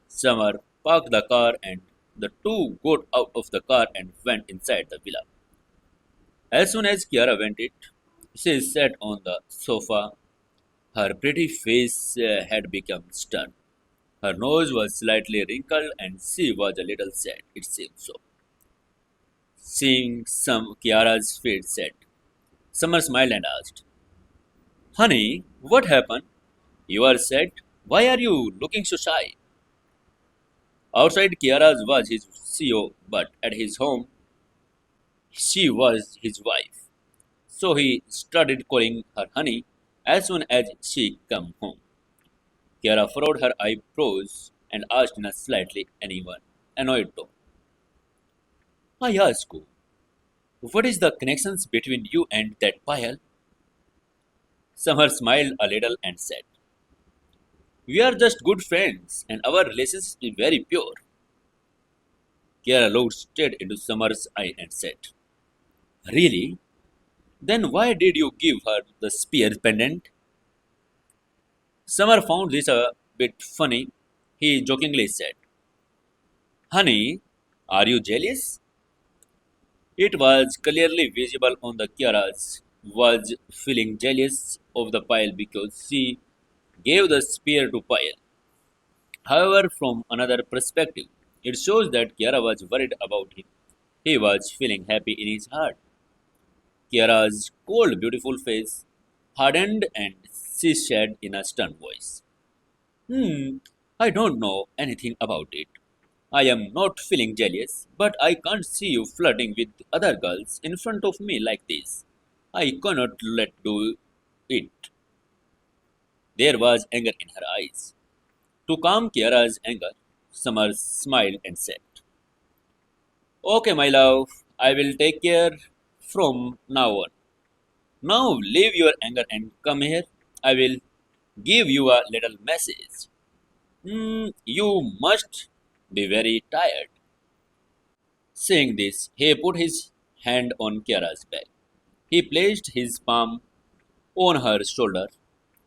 Speaker 1: Samar parked the car and the two got out of the car and went inside the villa. As soon as Kiara went in, she sat on the sofa. Her pretty face had become stern. Her nose was slightly wrinkled and she was a little sad, it seemed so. Seeing some Kiara's face set, Summer smiled and asked, Honey, what happened? You are sad? Why are you looking so shy? Outside Kiara's was his CEO, but at his home she was his wife. So he started calling her honey as soon as she come home. Kiara furrowed her eyebrows and asked in a slightly annoyed tone. I ask you, what is the connections between you and that Payal? Summer smiled a little and said, We are just good friends and our relationship is very pure. Kiara looked straight into Summer's eye and said, Really? Then why did you give her the spear pendant? Summer found this a bit funny. He jokingly said, Honey, are you jealous? It was clearly visible on the Kiara's was feeling jealous of the pile because she gave the spear to Pile. However, from another perspective, it shows that Kiara was worried about him. He was feeling happy in his heart. Kiara's cold, beautiful face hardened and she said in a stern voice, I don't know anything about it. I am not feeling jealous, but I can't see you flirting with other girls in front of me like this. I cannot let do it. There was anger in her eyes. To calm Kiara's anger, Summer smiled and said, Okay, my love, I will take care from now on. Now leave your anger and come here. I will give you a little message. You must be very tired. Saying this, he put his hand on Kiara's back. He placed his palm on her shoulder.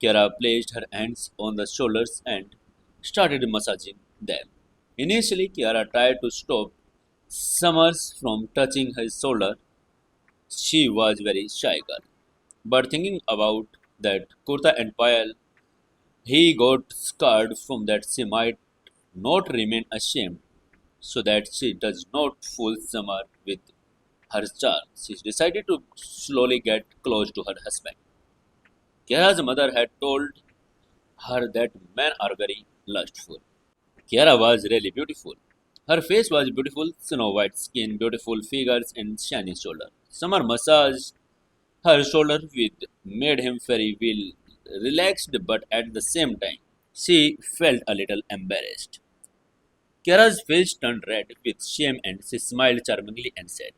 Speaker 1: Kiara placed her hands on the shoulders and started massaging them. Initially, Kiara tried to stop Summers from touching his shoulder. She was very shy girl. But thinking about that kurta and payal, he got scared from that she might not remain ashamed, so that she does not fool Samar with her charm. She decided to slowly get close to her husband. Kiara's mother had told her that men are very lustful. Kiara was really beautiful. Her face was beautiful, snow white skin, beautiful figures, and shiny shoulder. Summer massaged her shoulder with made him very well relaxed, but at the same time, she felt a little embarrassed. Kiara's face turned red with shame, and she smiled charmingly and said,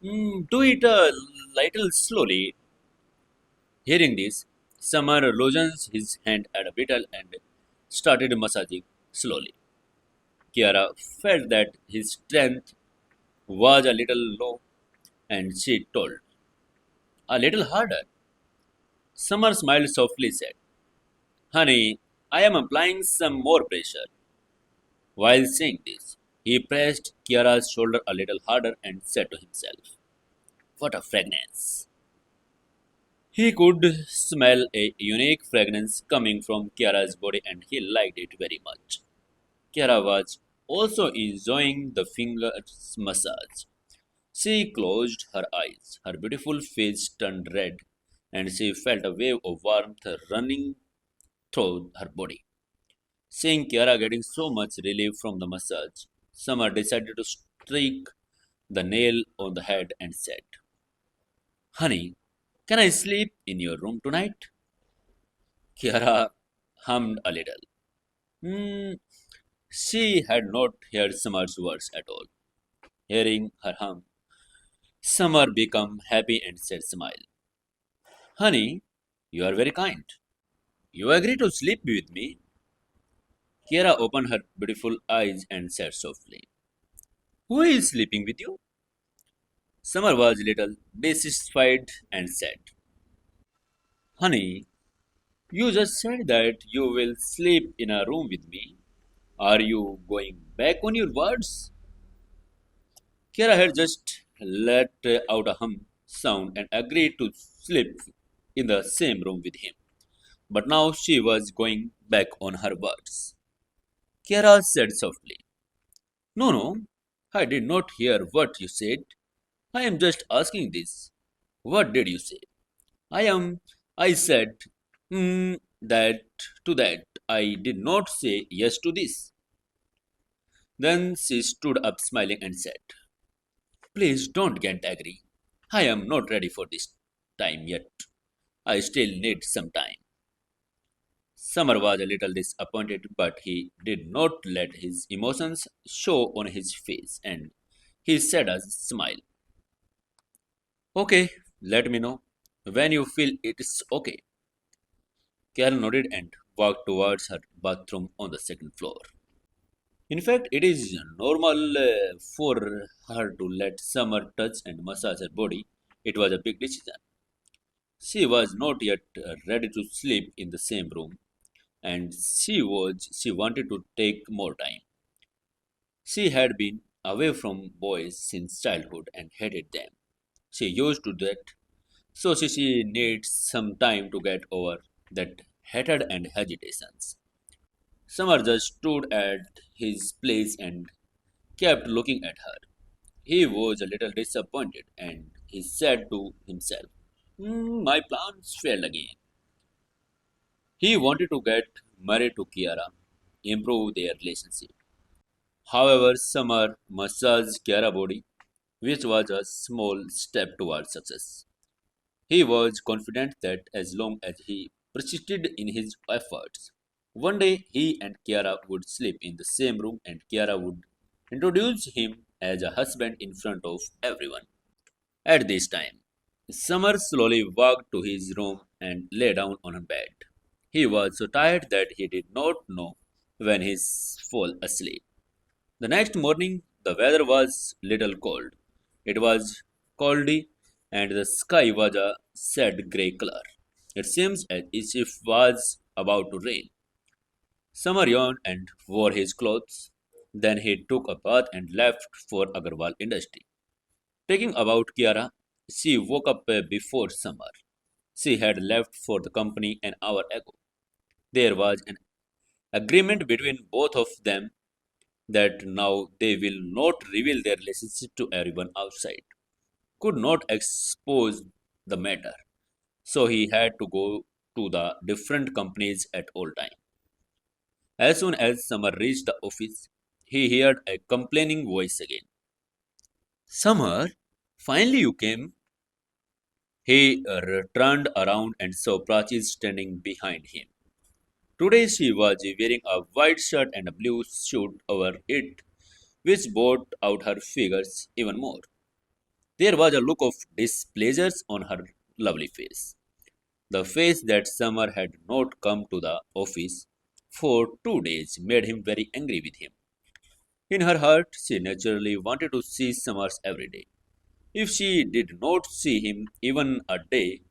Speaker 1: "Do it a little slowly." Hearing this, Summer loosens his hand at a bit and started massaging slowly. Kiara felt that his strength was a little low, and she told, "A little harder." Summer smiled softly, said, "Honey, I am applying some more pressure." While saying this, he pressed Kiara's shoulder a little harder and said to himself, "What a fragrance!" He could smell a unique fragrance coming from Kiara's body and he liked it very much. Kiara was also enjoying the fingers massage. She closed her eyes. Her beautiful face turned red, and she felt a wave of warmth running through her body. Seeing Kiara getting so much relief from the massage, Summer decided to strike the nail on the head and said, "Honey, can I sleep in your room tonight?" Kiara hummed a little. Hmm, she had not heard Summer's words at all. Hearing her hum, Summer became happy and said, "Smile. Honey, you are very kind. You agree to sleep with me?" Kiara opened her beautiful eyes and said softly, "Who is sleeping with you?" Summer was a little dissatisfied and said, "Honey, you just said that you will sleep in a room with me. Are you going back on your words?" Kiara had just let out a hum sound and agreed to sleep in the same room with him. But now she was going back on her words. Kiara said softly, "No, no, I did not hear what you said. I am just asking this. What did you say?" I said, that to that. I did not say yes to this." Then she stood up smiling and said, "Please don't get angry. I am not ready for this time yet. I still need some time." Summer was a little disappointed, but he did not let his emotions show on his face and he said a smile, "Okay, let me know when you feel it's okay." Carol nodded and walked towards her bathroom on the second floor. In fact, it is normal for her to let Summer touch and massage her body. It was a big decision. She was not yet ready to sleep in the same room, and she wanted to take more time. She had been away from boys since childhood and hated them. She used to that, so she needs some time to get over that hatred and hesitations. Summer just stood at his place and kept looking at her. He was a little disappointed and he said to himself, My plans failed again." He wanted to get married to Kiara, improve their relationship. However, Summer massaged Kiara's body, which was a small step towards success. He was confident that as long as he persisted in his efforts, one day he and Kiara would sleep in the same room and Kiara would introduce him as a husband in front of everyone. At this time, Summer slowly walked to his room and lay down on a bed. He was so tired that he did not know when he fall asleep. The next morning, the weather was little cold. It was coldy, and the sky was a sad grey color. It seems as if it was about to rain. Summer yawned and wore his clothes. Then he took a bath and left for Agarwal Industry. Taking about Kiara, She woke up before Summer. She had left for the company an hour ago. There was an agreement between both of them that now they will not reveal their relationship to everyone outside. Could not expose the matter, so he had to go to the different companies at all time. As soon as Summer reached the office, he heard a complaining voice again. Summer, finally you came. He turned around and saw Prachi standing behind him. Today she was wearing a white shirt and a blue suit over it, which brought out her figures even more. There was a look of displeasure on her lovely face. The face that Summer had not come to the office for 2 days made him very angry with him. In her heart, she naturally wanted to see Summers every day. If she did not see him even a day,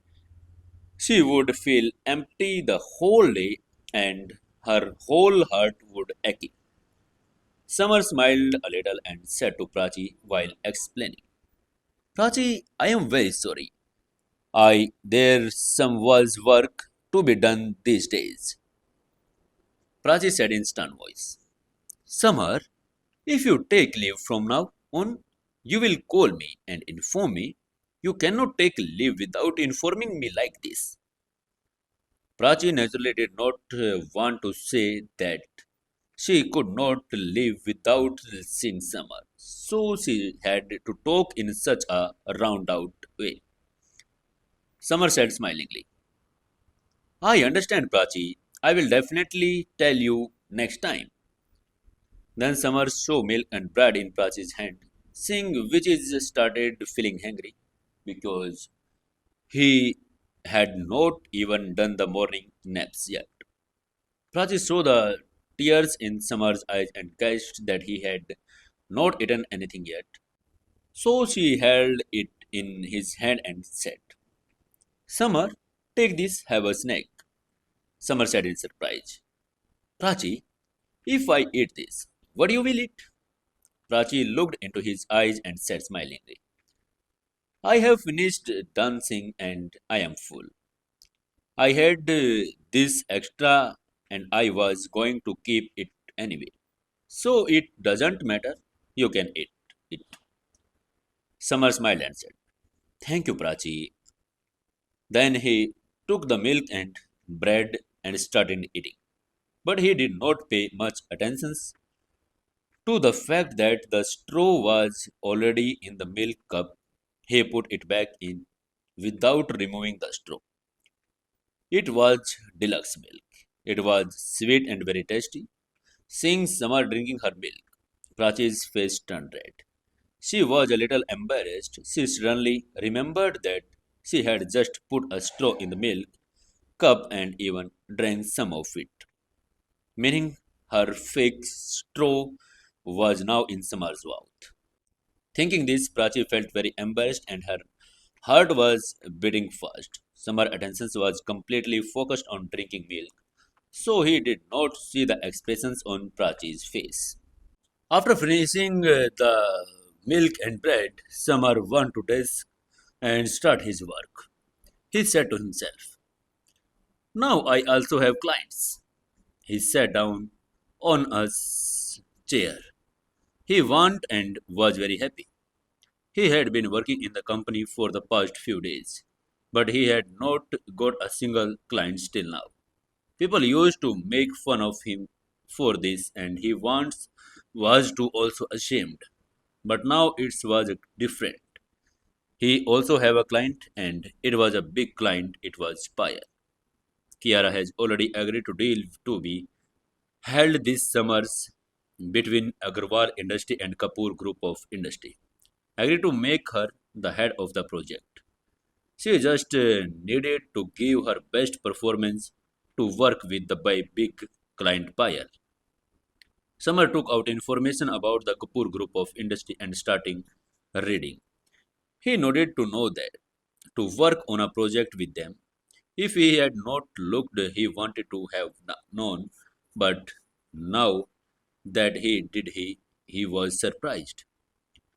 Speaker 1: she would feel empty the whole day and her whole heart would ache. Summer smiled a little and said to Prachi while explaining, Prachi, I am very sorry. There's some was work to be done these days. Prachi said in stern voice. Summer, if you take leave from now on, you will call me and inform me. You cannot take leave without informing me like this. Prachi naturally did not want to say that she could not live without seeing Summer, so she had to talk in such a round-out way. Summer said smilingly, I understand, Prachi. I will definitely tell you next time. Then Summer saw milk and bread in Prachi's hand, seeing which is started feeling hungry because he had not even done the morning naps yet. Prachi saw the tears in Summer's eyes and guessed that he had not eaten anything yet. So she held it in his hand and said, Summer, take this, have a snack. Summer said in surprise, Prachi, if I eat this, what you will eat? Prachi looked into his eyes and said smilingly, I have finished dancing and I am full. I had this extra and I was going to keep it anyway. So it doesn't matter. You can eat it. Summer smiled and said, Thank you, Prachi. Then he took the milk and bread and started eating. But he did not pay much attention to the fact that the straw was already in the milk cup. He put it back in without removing the straw. It was deluxe milk. It was sweet and very tasty. Seeing Summer drinking her milk, Prachi's face turned red. She was a little embarrassed. She suddenly remembered that she had just put a straw in the milk cup and even drank some of it, meaning her fake straw was now in Summer's mouth. Thinking this, Prachi felt very embarrassed and her heart was beating fast. Summer's attention was completely focused on drinking milk, so he did not see the expressions on Prachi's face. After finishing the milk and bread, Summer went to desk and start his work. He said to himself, Now I also have clients. He sat down on a chair. He went and was very happy. He had been working in the company for the past few days, but he had not got a single client till now. People used to make fun of him for this, and he once was too also ashamed. But now it was different. He also have a client, and it was a big client. It was Spire. Kiara has already agreed to deal to be held this summers between Agarwal Industry and Kapoor Group of Industry. Agreed to make her the head of the project. She just needed to give her best performance to work with the big client buyer. Summer took out information about the Kapoor Group of Industry and starting reading. He nodded to know that to work on a project with them. If he had not looked, he wanted to have known, but now that he was surprised.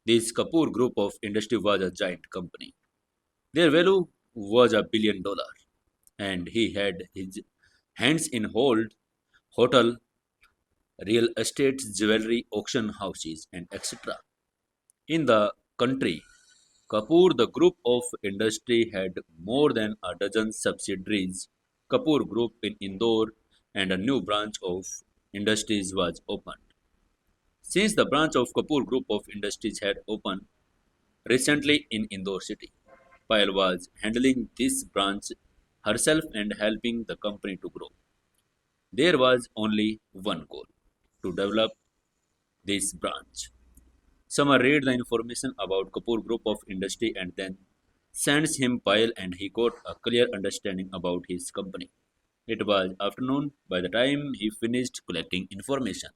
Speaker 1: This Kapoor Group of Industry was a giant company. Their value was $1 billion, and he had his hands in hold hotel, real estate, jewelry, auction houses, and etc. In the country, Kapoor, the group of industry, had more than a dozen subsidiaries. Kapoor Group in Indore and a new branch of industries was opened. Since the branch of Kapoor Group of Industries had opened recently in Indore city, Payal was handling this branch herself and helping the company to grow. There was only one goal: to develop this branch. Summer read the information about Kapoor Group of Industry and then sends him Payal and he got a clear understanding about his company. It was afternoon by the time he finished collecting information.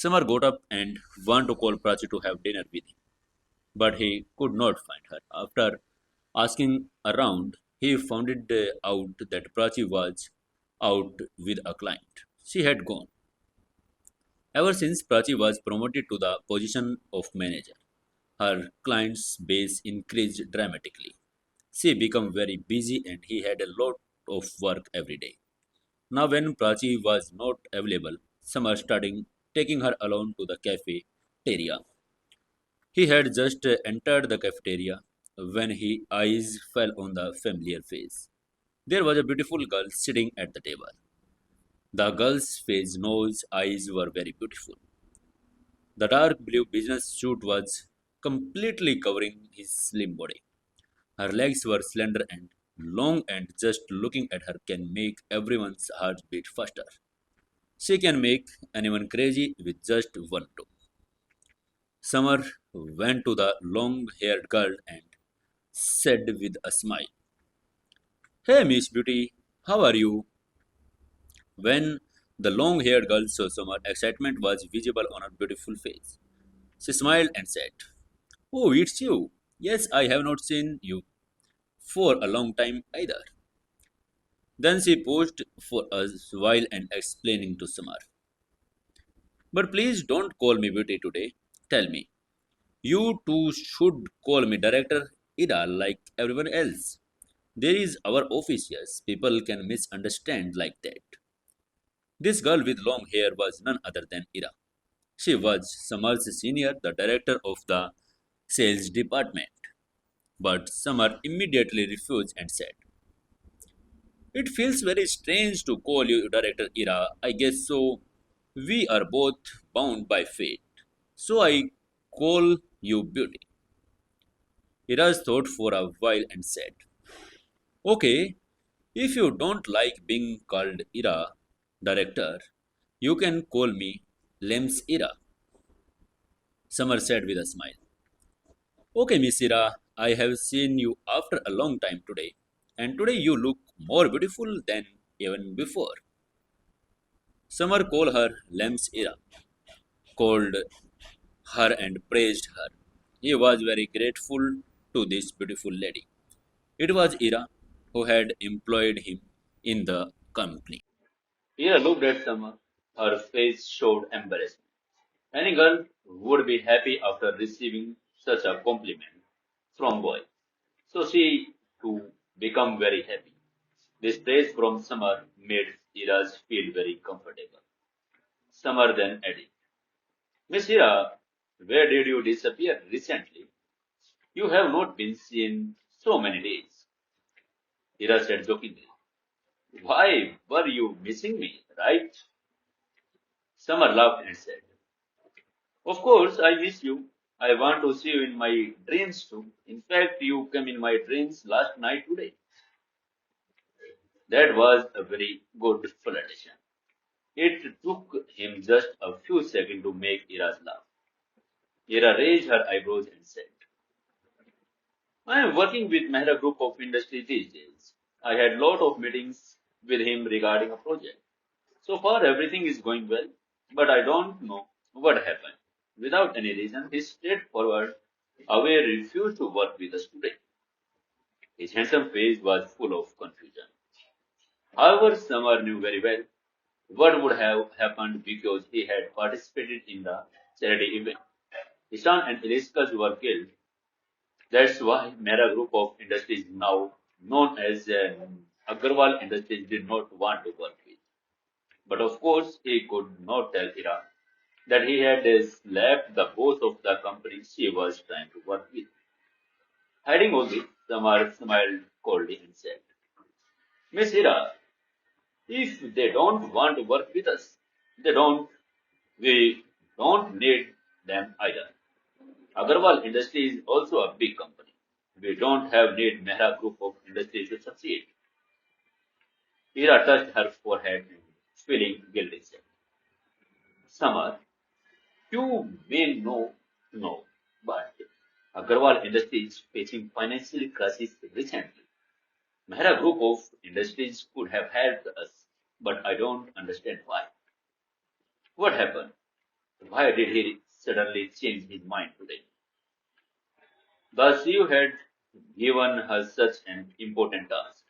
Speaker 1: Summer got up and wanted to call Prachi to have dinner with him, but he could not find her. After asking around, he found it out that Prachi was out with a client. She had gone. Ever since Prachi was promoted to the position of manager, her client's base increased dramatically. She became very busy and he had a lot of work every day. Now when Prachi was not available, Summer started taking her alone to the cafeteria. He had just entered the cafeteria when his eyes fell on the familiar face. There was a beautiful girl sitting at the table. The girl's face, nose, eyes were very beautiful. The dark blue business suit was completely covering his slim body. Her legs were slender and long, and just looking at her can make everyone's heart beat faster. She can make anyone crazy with just one look. Summer went to the long haired girl and said with a smile, "Hey, Miss Beauty, how are you?" When the long haired girl saw Summer, excitement was visible on her beautiful face. She smiled and said, "Oh, it's you. Yes, I have not seen you for a long time either." Then she paused for a while and explaining to Summer, "But please don't call me Beauty today. Tell me, you two should call me Director Ida like everyone else. There is our office, yes. People can misunderstand like that." This girl with long hair was none other than Ira. She was Summer's senior, the director of the sales department. But Summer immediately refused and said, "It feels very strange to call you Director Ira. I guess so. We are both bound by fate. So I call you Beauty." Ira thought for a while and said, "Okay, if you don't like being called Ira, Director, you can call me Lems Ira." Summer said with a smile, "Okay, Miss Ira, I have seen you after a long time today, and today you look more beautiful than even before." Summer called her Lems Ira, called her and praised her. He was very grateful to this beautiful lady. It was Ira who had employed him in the company. Ira looked at Summer. Her face showed embarrassment. Any girl would be happy after receiving such a compliment from boy. So she too became very happy. This praise from Summer made Iras feel very comfortable. Summer then added, "Miss Ira, where did you disappear recently? You have not been seen so many days." Ira said jokingly, "Why were you missing me, right?" Summer laughed and said, "Of course I miss you. I want to see you in my dreams too. In fact, you came in my dreams last night today." That was a very good flirtation. It took him just a few seconds to make Ira's laugh. Ira raised her eyebrows and said, "I am working with Mehra Group of Industry these days. I had lot of meetings with him regarding a project. So far everything is going well, but I don't know what happened. Without any reason, he straightforward away refused to work with us today." His handsome face was full of confusion. However, Summer knew very well what would have happened because he had participated in the charity event. Ishan and Eliskaz were killed. That's why Mera Group of Industries, now known as Agarwal Industries, did not want to work with. But of course, he could not tell Ira that he had slapped the boss of the company she was trying to work with. Hiding all this, Samar smiled coldly and said, Miss Ira, if they don't want to work with us, they don't, we don't need them either. Agarwal Industry is also a big company. We don't have need Mehra Group of Industries to succeed. Ira touched her forehead and feeling guilty said, Samar, you may know, no, but Agarwal Industries is facing financial crisis recently. Mehra Group of Industries could have helped us, but I don't understand why. What happened? Why did he suddenly change his mind today? The CEO had given her such an important task,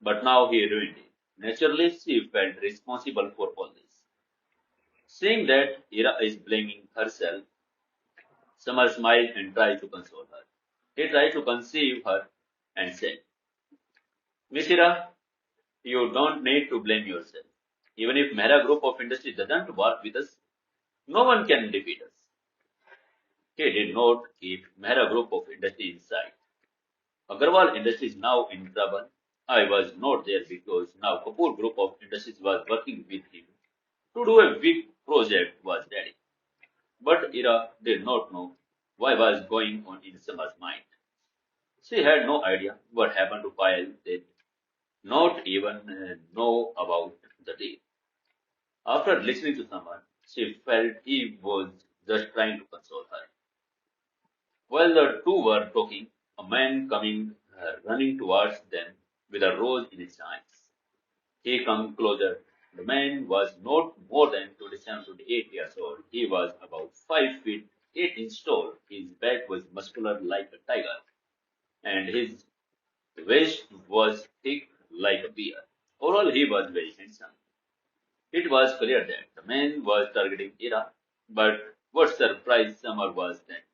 Speaker 1: but now he ruined it. Naturally, she felt responsible for all this. Seeing that Ira is blaming herself, Summer smiled and tried to console her. He tried to conceive her and said, Miss Ira, you don't need to blame yourself. Even if Mehra Group of Industries doesn't work with us, no one can defeat us. He did not keep Mehra Group of Industries inside. Agarwal Industries now in trouble. I was not there because now Kapoor Group of Industries was working with him to do a big project was ready. But Ira did not know what was going on in Summer's mind. She had no idea what happened to Payal. They did not even know about the deal. After listening to Summer, she felt he was just trying to console her. While the two were talking, a man coming running towards them with a rose in his hands. He came closer. The man was not more than 27 to 28 years old. He was about 5 feet 8 inches tall. His back was muscular like a tiger, and his waist was thick like a bear. Overall, he was very handsome. It was clear that the man was targeting Ira, but what surprised Summer was that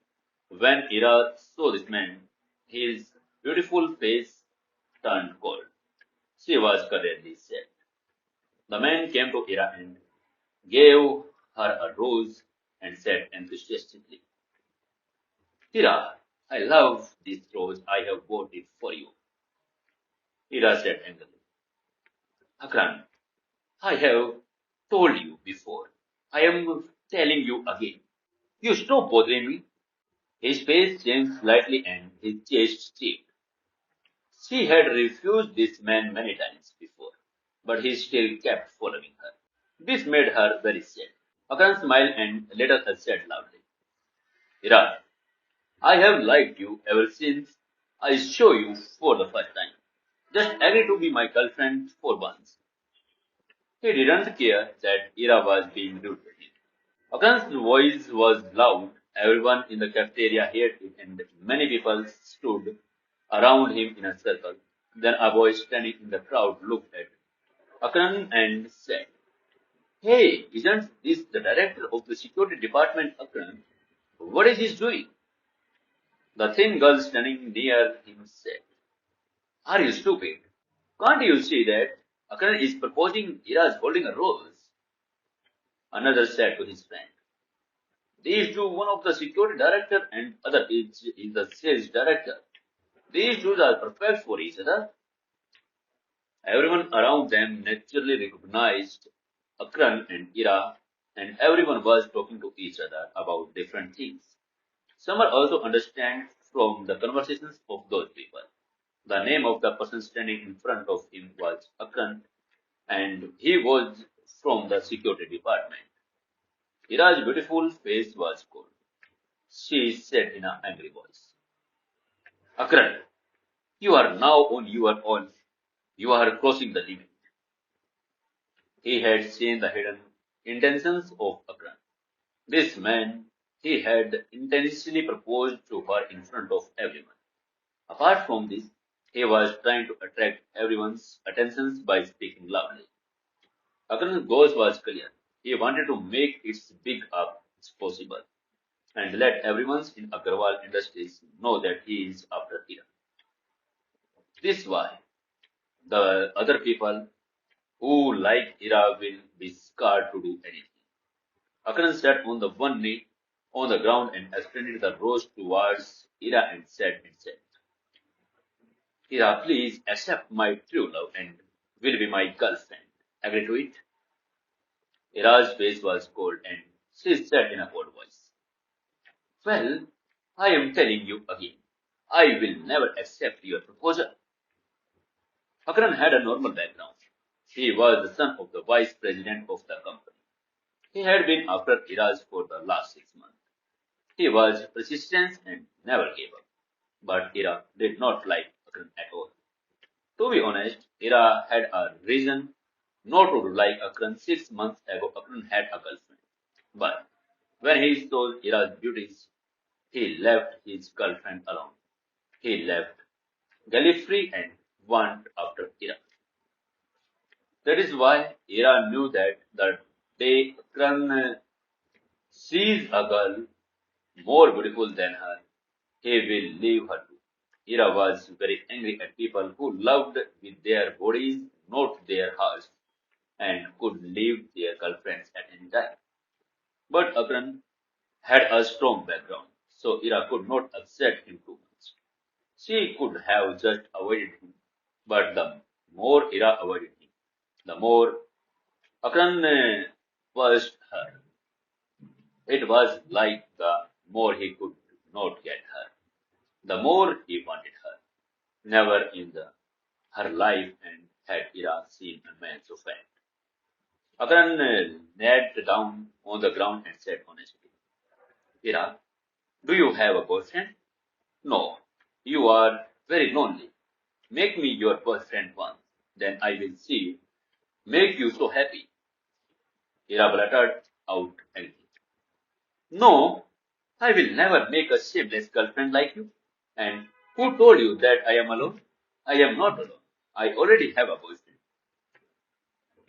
Speaker 1: when Ira saw this man, his beautiful face turned cold. She was currently sad. The man came to Ira and gave her a rose and said enthusiastically, Ira, I love this rose. I have bought it for you. Ira said angrily, Akram, I have told you before. I am telling you again. You stop bothering me. His face changed slightly and his chest stiffened. She had refused this man many times before, but he still kept following her. This made her very sad. Akram smiled and later said loudly, Ira, I have liked you ever since I saw you for the first time. Just agree to be my girlfriend for once. He didn't care that Ira was being rude to him. Akram's voice was loud. Everyone in the cafeteria heard it and many people stood around him in a circle. Then a boy standing in the crowd looked at Akram and said, Hey, isn't this the director of the security department, Akram? What is he doing? The thin girl standing near him said, Are you stupid? Can't you see that Akram is proposing Ira is holding a rose? Another said to his friend, These two, one of the security director and other is the sales director. These two are perfect for each other. Everyone around them naturally recognized Akran and Ira, and everyone was talking to each other about different things. Summer also understands from the conversations of those people. The name of the person standing in front of him was Akran, and he was from the security department. Ira's beautiful face was cold. She said in an angry voice, Akran, you are now on your own. You are crossing the limit. He had seen the hidden intentions of Akran. This man, he had intentionally proposed to her in front of everyone. Apart from this, he was trying to attract everyone's attention by speaking loudly. Akran's goal was clear. He wanted to make it big up as possible. and let everyone in Agarwal Industries know that he is after Ira. This is why the other people who like Ira will be scared to do anything. Akran sat on the one knee on the ground and extended the rose towards Ira and said himself, Ira, please accept my true love and will be my girlfriend. Agree to it? Ira's face was cold and she said in a cold voice, well, I am telling you again, I will never accept your proposal. Akran had a normal background. He was the son of the vice president of the company. He had been after Ira's for the last 6 months. He was persistent and never gave up. But Ira did not like Akran at all. To be honest, Ira had a reason not to like Akran 6 months ago. Akran had a girlfriend. But when he saw Ira's beauties, he left his girlfriend alone. He left Gallifrey and went after Ira. That is why Ira knew that the day Akran sees a girl more beautiful than her, he will leave her too. Ira was very angry at people who loved with their bodies, not their hearts, and could leave their girlfriends at any time. But Akran had a strong background, so Ira could not upset him too much. She could have just avoided him, but the more Ira avoided him, the more Akran pushed her. It was like the more he could not get her, the more he wanted her. Never in her life and had Ira seen a man so fat. Akran knelt down on the ground and said honestly, Ira, do you have a boyfriend? No, you are very lonely. Make me your boyfriend once, then I will see make you so happy. Ira blurted out anything. No, I will never make a shameless girlfriend like you. And who told you that I am alone? I am not alone. I already have a boyfriend.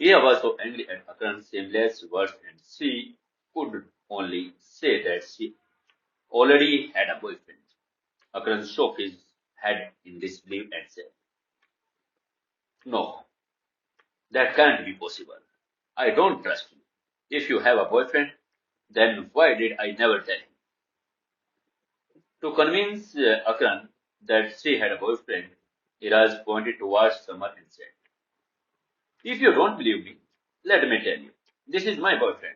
Speaker 1: Ira was so angry at Akran's shameless words and she could only say that she already had a boyfriend. Akran shook his head in disbelief and said, no, that can't be possible. I don't trust you. If you have a boyfriend, then why did I never tell him? To convince Akran that she had a boyfriend, Iraz pointed towards Samar and said, if you don't believe me, let me tell you. This is my boyfriend.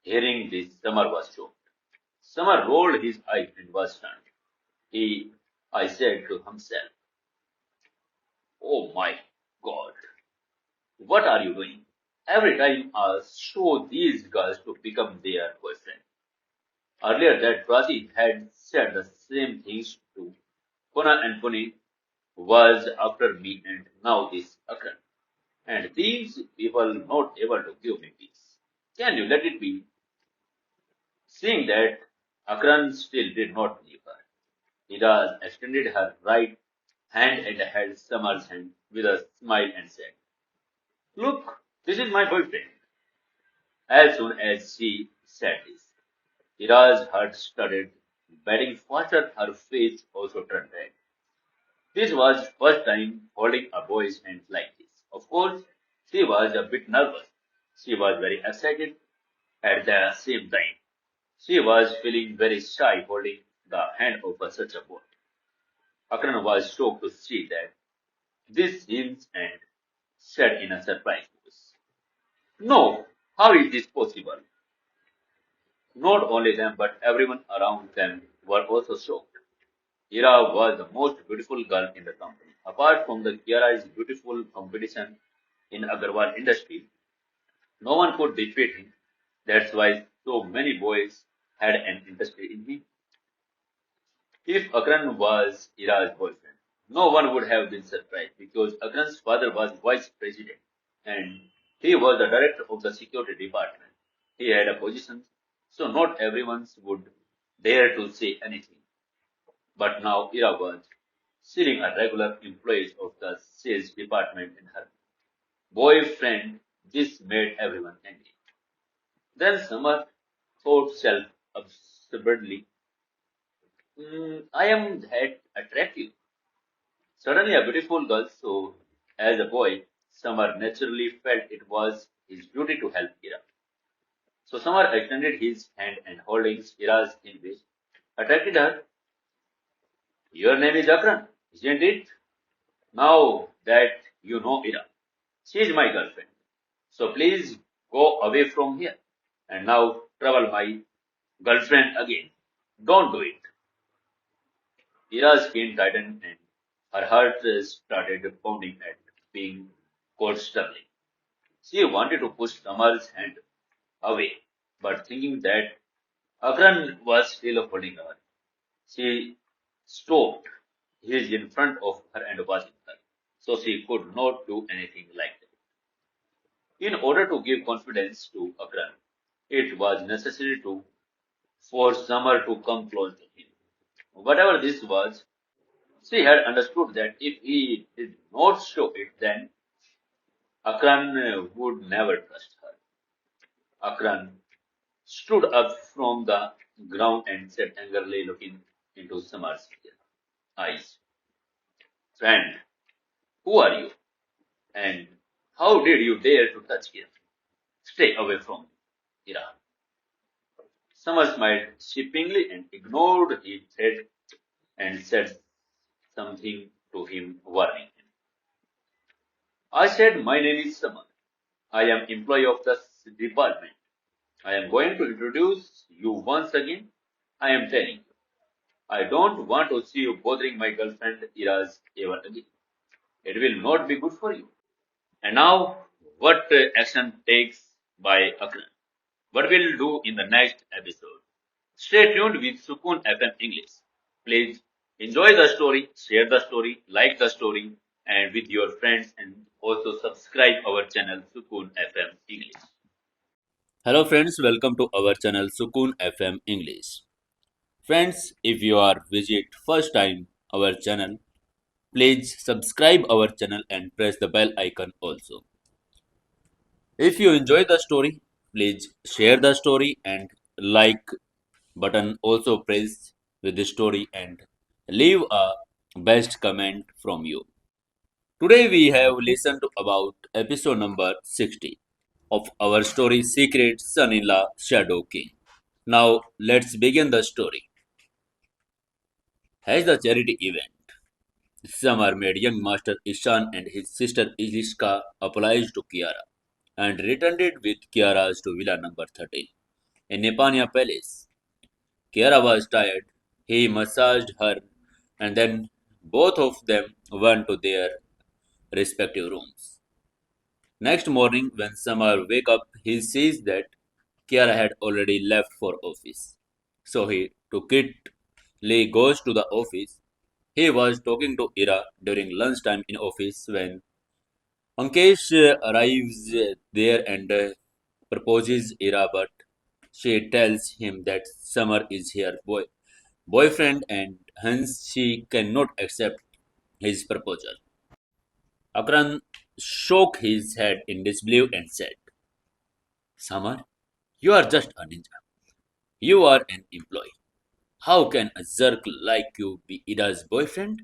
Speaker 1: Hearing this, Samar was shocked. Samar rolled his eyes and was stunned. I said to himself, oh my God, what are you doing? Every time I show these girls to become their boyfriend. Earlier that Prati had said the same things to Kona and Puni was after me and now this Akran. And these people not able to give me peace. Can you let it be? Seeing that Akran still did not leave her. Ida extended her right hand and held Samar's hand with a smile and said, look, this is my boyfriend. As soon as she said this, Ira's heart started beating faster, her face also turned red. This was first time holding a boy's hand like this. Of course, she was a bit nervous. She was very excited at the same time. She was feeling very shy holding the hand of such a boy. Akran was shocked to see that this hint and said in a surprised voice, no, how is this possible? Not only them, but everyone around them were also shocked. Ira was the most beautiful girl in the company. Apart from the Kiara's beautiful competition in Agarwal industry, no one could defeat him. That's why so many boys had an interest in him. If Akran was Ira's boyfriend, no one would have been surprised because Akran's father was vice president and he was the director of the security department. He had a position, so not everyone would dare to say anything. But now Ira was seeing a regular employee of the sales department and her boyfriend. This made everyone angry. Then Samar thought self absurdly, I am that attractive. Suddenly, a beautiful girl, so as a boy, Samar naturally felt it was his duty to help Ira. So Samar extended his hand and holding Ira's in which attracted her. Your name is Akran, isn't it? Now that you know Ira, she is my girlfriend. So please go away from here. And now trouble my girlfriend again. Don't do it. Ira's skin tightened and her heart started pounding at being caught struggling. She wanted to push Tamar's hand away, but thinking that Akran was still holding her, she stopped. He is in front of her and watching her, so she could not do anything like that. In order to give confidence to Akran, it was necessary to force Samar to come close to him. Whatever this was, she had understood that if he did not show it, then Akran would never trust her. Akran stood up from the ground and said angrily, looking into Samar's eyes, "Friend, who are you? And how did you dare to touch him? Stay away from Ira." Samar smiled sheepishly and ignored his threat and said something to him, warning him. "I said my name is Samar. I am employee of the department. I am going to introduce you once again. I am telling you, I don't want to see you bothering my girlfriend Iraz ever again. It will not be good for you." And now, what action takes by Akran? What we'll do in the next episode. Stay tuned with Sukun FM English. Please enjoy the story, share the story, like the story, and with your friends, and also subscribe our channel Sukun FM English. Hello friends, welcome to our channel Sukun FM English. Friends, if you are visit first time our channel, please subscribe our channel and press the bell icon also. If you enjoy the story, please share the story and like button also press with the story and leave a best comment from you. Today we have listened to about episode number 60 of our story Secret Son-in-law Shadow King. Now let's begin the story. As the charity event, Samar made young master Ishan and his sister Ilishka apologize to Kiara and returned it with Kiara's to villa number 13 in Nepanya Palace. Kiara was tired. He massaged her and then both of them went to their respective rooms. Next morning, when Samar wake up, he sees that Kiara had already left for office. So he took it. Lee goes to the office. He was talking to Ira during lunchtime in office when Ankesh arrives there and proposes Ira, but she tells him that Summer is her boyfriend and hence she cannot accept his proposal. Akran shook his head in disbelief and said, "Summer, you are just a ninja. You are an employee. How can a jerk like you be Ira's boyfriend?"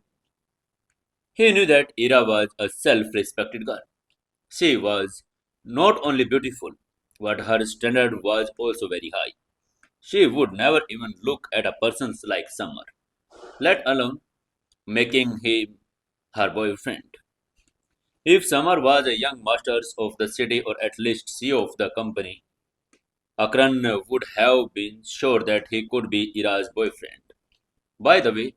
Speaker 1: He knew that Ira was a self-respected girl. She was not only beautiful, but her standard was also very high. She would never even look at a person like Summer, let alone making him her boyfriend. If Summer was a young master of the city or at least CEO of the company, Akran would have been sure that he could be Ira's boyfriend. By the way,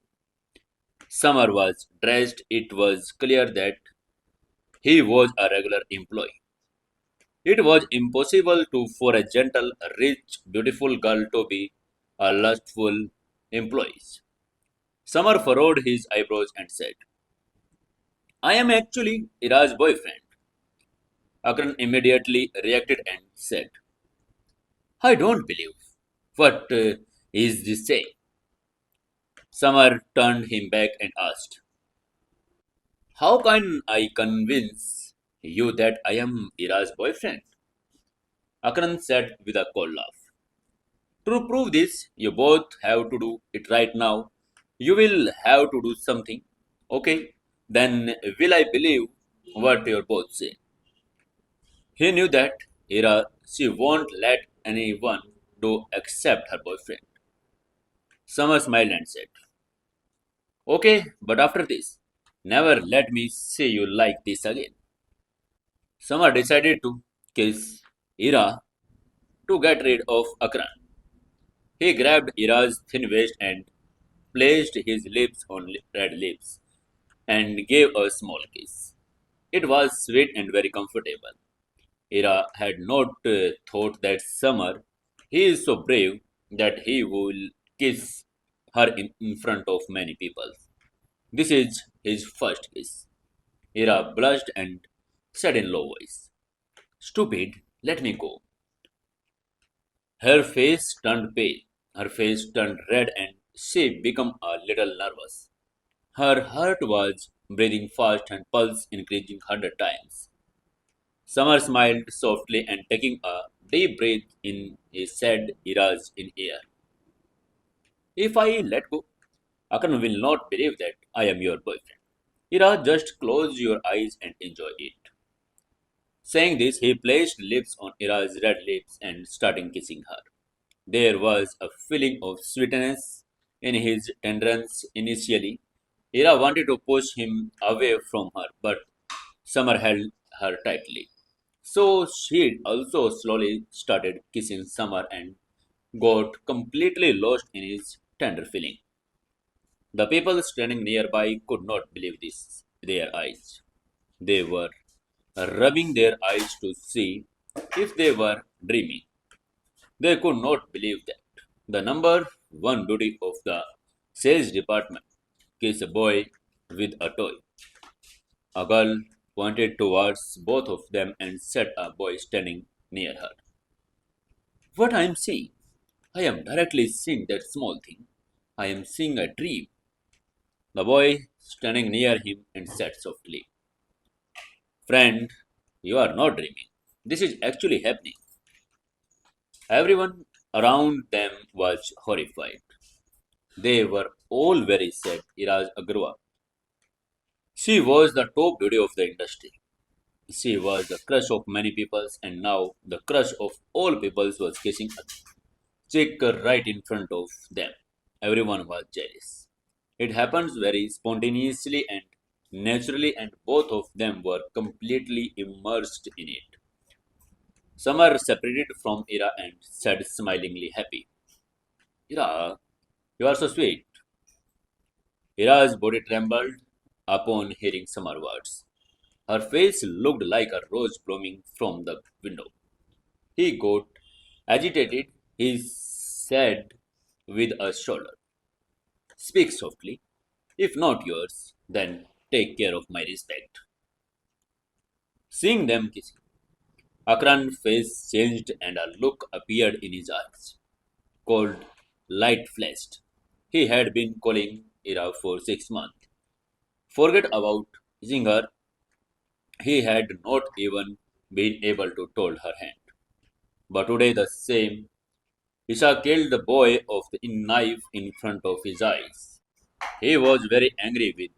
Speaker 1: Summer was dressed. It was clear that he was a regular employee. It was impossible for a gentle, rich, beautiful girl to be a lustful employee. Summer furrowed his eyebrows and said, "I am actually Ira's boyfriend." Akran immediately reacted and said, "I don't believe. What is this saying?" Summer turned him back and asked, "How can I convince you that I am Ira's boyfriend?" Akran said with a cold laugh, To prove this, you both have to do it right now. You will have to do something. Okay, then will I believe what you both say? He knew that Ira she won't let anyone do except her boyfriend. Summer smiled and said, okay, but after this, never let me see you like this again. Summer decided to kiss Ira to get rid of Akran. He grabbed Ira's thin waist and placed his lips on red lips and gave a small kiss. It was sweet and very comfortable. Ira had not thought that Summer, he is so brave that he will kiss her in front of many people. This is his first kiss. Ira blushed and said in low voice, stupid, let me go. Her face turned pale, her face turned red, and she became a little nervous. Her heart was breathing fast and pulse increasing 100 times. Summer smiled softly and taking a deep breath in, he said, Iraj in air. If I let go, Akan will not believe that I am your boyfriend. Iraj, just close your eyes and enjoy it. Saying this, he placed lips on Ira's red lips and started kissing her. There was a feeling of sweetness in his tenderness initially. Ira wanted to push him away from her, but Summer held her tightly. So she also slowly started kissing Summer and got completely lost in his tender feeling. The people standing nearby could not believe this their eyes. They were rubbing their eyes to see if they were dreaming. They could not believe that. The number one duty of the sales department is a boy with a toy. A girl pointed towards both of them and said a boy standing near her. What I am seeing? I am directly seeing that small thing. I am seeing a dream. The boy standing near him and said softly, friend, you are not dreaming. This is actually happening. Everyone around them was horrified. They were all very sad. Iraj Agarwal. She was the top beauty of the industry. She was the crush of many peoples, and now the crush of all peoples was kissing a chick right in front of them. Everyone was jealous. It happens very spontaneously and naturally, and both of them were completely immersed in it. Summer separated from Ira and said smilingly happy. Ira, you are so sweet. Ira's body trembled upon hearing Summer words. Her face looked like a rose blooming from the window. He got agitated. He said with a shoulder, speak softly. If not yours, then take care of my respect. Seeing them kissing, Akran's face changed and a look appeared in his eyes. Cold light flashed. He had been calling Ira for 6 months. Forget about kissing her. He had not even been able to hold her hand. But today the same Isha killed the boy of the knife in front of his eyes. He was very angry with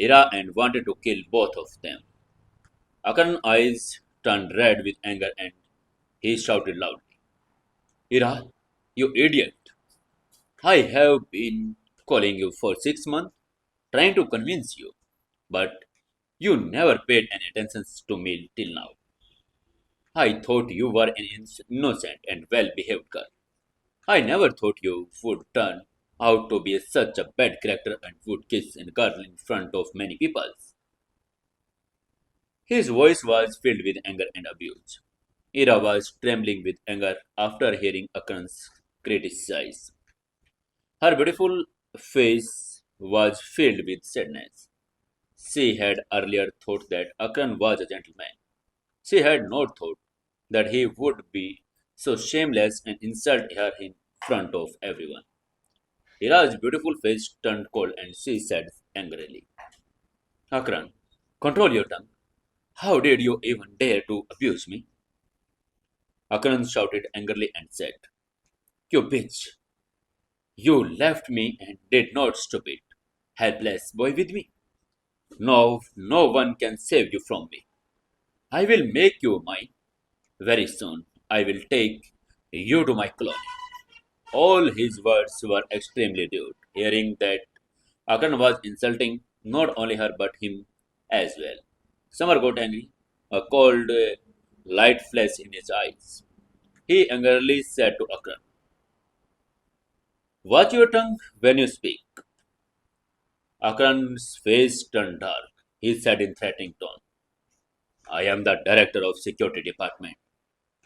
Speaker 1: Ira and wanted to kill both of them. Akan's eyes turned red with anger and he shouted loudly, Ira, you idiot! I have been calling you for 6 months, trying to convince you, but you never paid any attention to me till now. I thought you were an innocent and well behaved girl. I never thought you would turn out to be such a bad character and would kiss a girl in front of many people. His voice was filled with anger and abuse. Ira was trembling with anger after hearing Akran's criticize. Her beautiful face was filled with sadness. She had earlier thought that Akran was a gentleman. She had not thought that he would be so shameless and insult her in front of everyone. Ira's beautiful face turned cold and she said angrily, Akran, control your tongue. How did you even dare to abuse me? Akran shouted angrily and said, You bitch, you left me and did not stupid, helpless boy with me. No, no one can save you from me. I will make you mine. Very soon, I will take you to my colony. All his words were extremely rude. Hearing that Akan was insulting not only her but him as well. Summer got angry, a cold light flashed in his eyes. He angrily said to Akran, "Watch your tongue when you speak." Akran's face turned dark. He said in threatening tone, "I am the director of security department.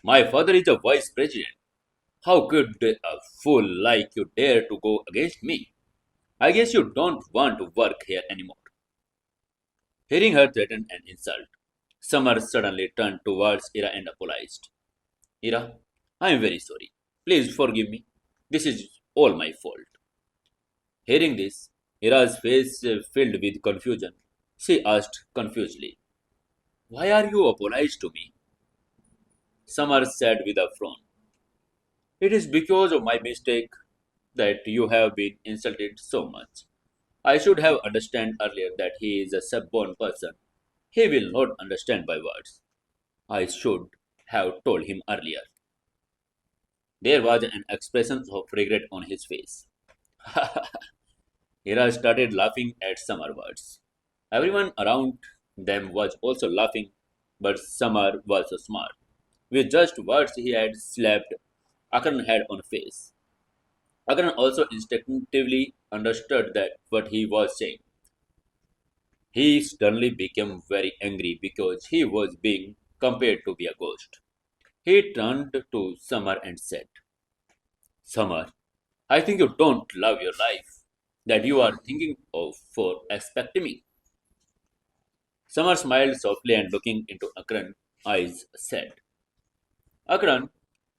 Speaker 1: My father is a vice president. How could a fool like you dare to go against me? I guess you don't want to work here anymore." Hearing her threaten and insult, Summer suddenly turned towards Ira and apologized. "Ira, I am very sorry. Please forgive me. This is all my fault." Hearing this, Ira's face filled with confusion. She asked confusedly, "Why are you apologized to me?" Summer said with a frown, "It is because of my mistake that you have been insulted so much. I should have understood earlier that he is a stubborn person. He will not understand my words. I should have told him earlier." There was an expression of regret on his face. Hira started laughing at Summer words. Everyone around them was also laughing, but Summer was so smart. With just words he had slapped Akran head on face. Akran also instinctively understood that what he was saying. He suddenly became very angry because he was being compared to be a ghost. He turned to Summer and said, "Summer, I think you don't love your life that you are thinking of for expecting me." Summer smiled softly and looking into Akran's eyes said, "Akran,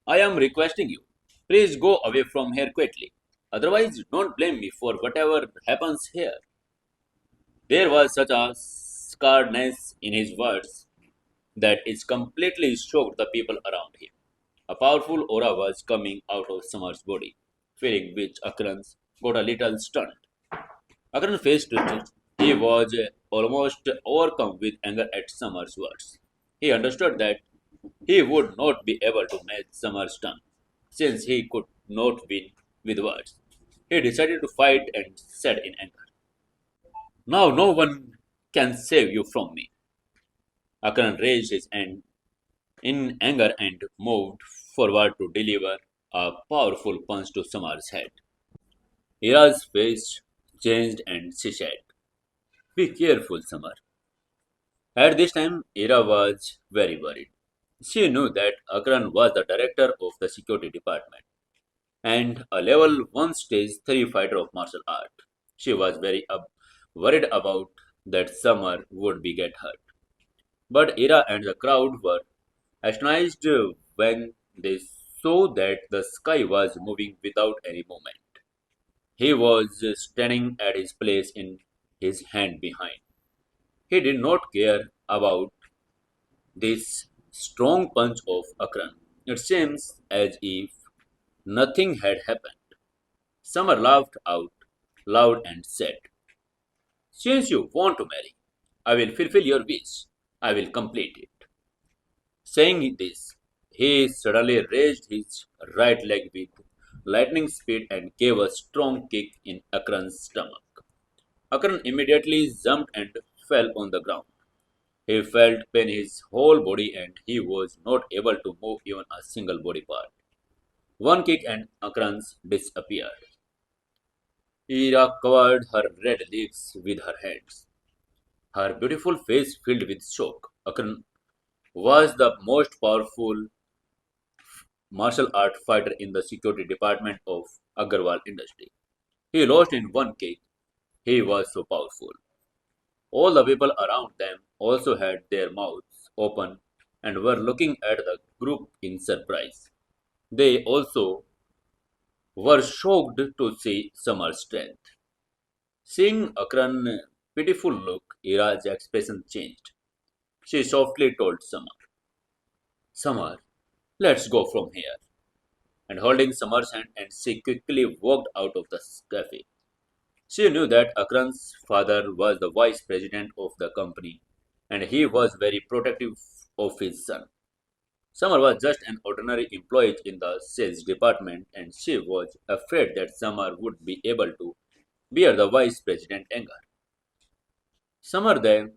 Speaker 1: I am requesting you. Please go away from here quickly. Otherwise, don't blame me for whatever happens here." There was such a scaredness in his words that it completely shocked the people around him. A powerful aura was coming out of Summer's body, feeling which Akran got a little stunned. Akran's face twisted. He was almost overcome with anger at Summer's words. He understood that he would not be able to match Summer's tongue, since he could not win with words. He decided to fight and said in anger, "Now no one can save you from me." Akran raised his hand in anger and moved forward to deliver a powerful punch to Samar's head. Hira's face changed and she said, "Be careful, Samar." At this time, Ira was very worried. She knew that Akran was the director of the security department and a level 1 stage 3 fighter of martial art. She was very worried about that Samar would be get hurt. But Ira and the crowd were astonished when they saw that the sky was moving without any movement. He was standing at his place in his hand behind. He did not care about this strong punch of Akran. It seems as if nothing had happened. Summer laughed out loud and said, "Since you want to marry, I will fulfill your wish. I will complete it." Saying this, he suddenly raised his right leg with lightning speed and gave a strong kick in Akran's stomach. Akran immediately jumped and fell on the ground. He felt pain in his whole body and he was not able to move even a single body part. One kick and Akran's disappeared. Ira covered her red lips with her hands. Her beautiful face filled with shock. Akran was the most powerful martial art fighter in the security department of Agarwal industry. He lost in one kick. He was so powerful. All the people around them also had their mouths open and were looking at the group in surprise. They also were shocked to see Samar's strength. Seeing Akran's pitiful look, Ira's expression changed. She softly told Samar, "Samar, let's go from here." and holding Summer's hand, and she quickly walked out of the cafe. She knew that Akran's father was the vice president of the company, and he was very protective of his son. Summer was just an ordinary employee in the sales department, and she was afraid that Summer would be able to bear the vice president anger. Summer then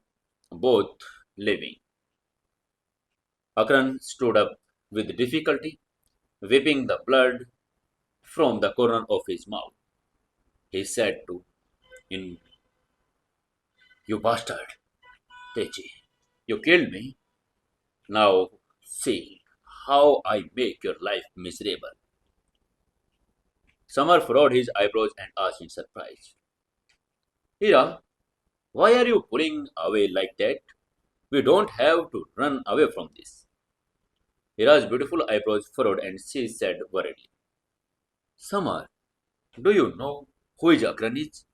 Speaker 1: both leaving. Akran stood up with difficulty, wiping the blood from the corner of his mouth. He said to in you bastard, Techi, you killed me. Now see how I make your life miserable. Summer furrowed his eyebrows and asked in surprise. Ira, why are you pulling away like that? We don't have to run away from this. Ira's beautiful eyebrows furrowed and she said worriedly, Summer, do you know who is Akran is?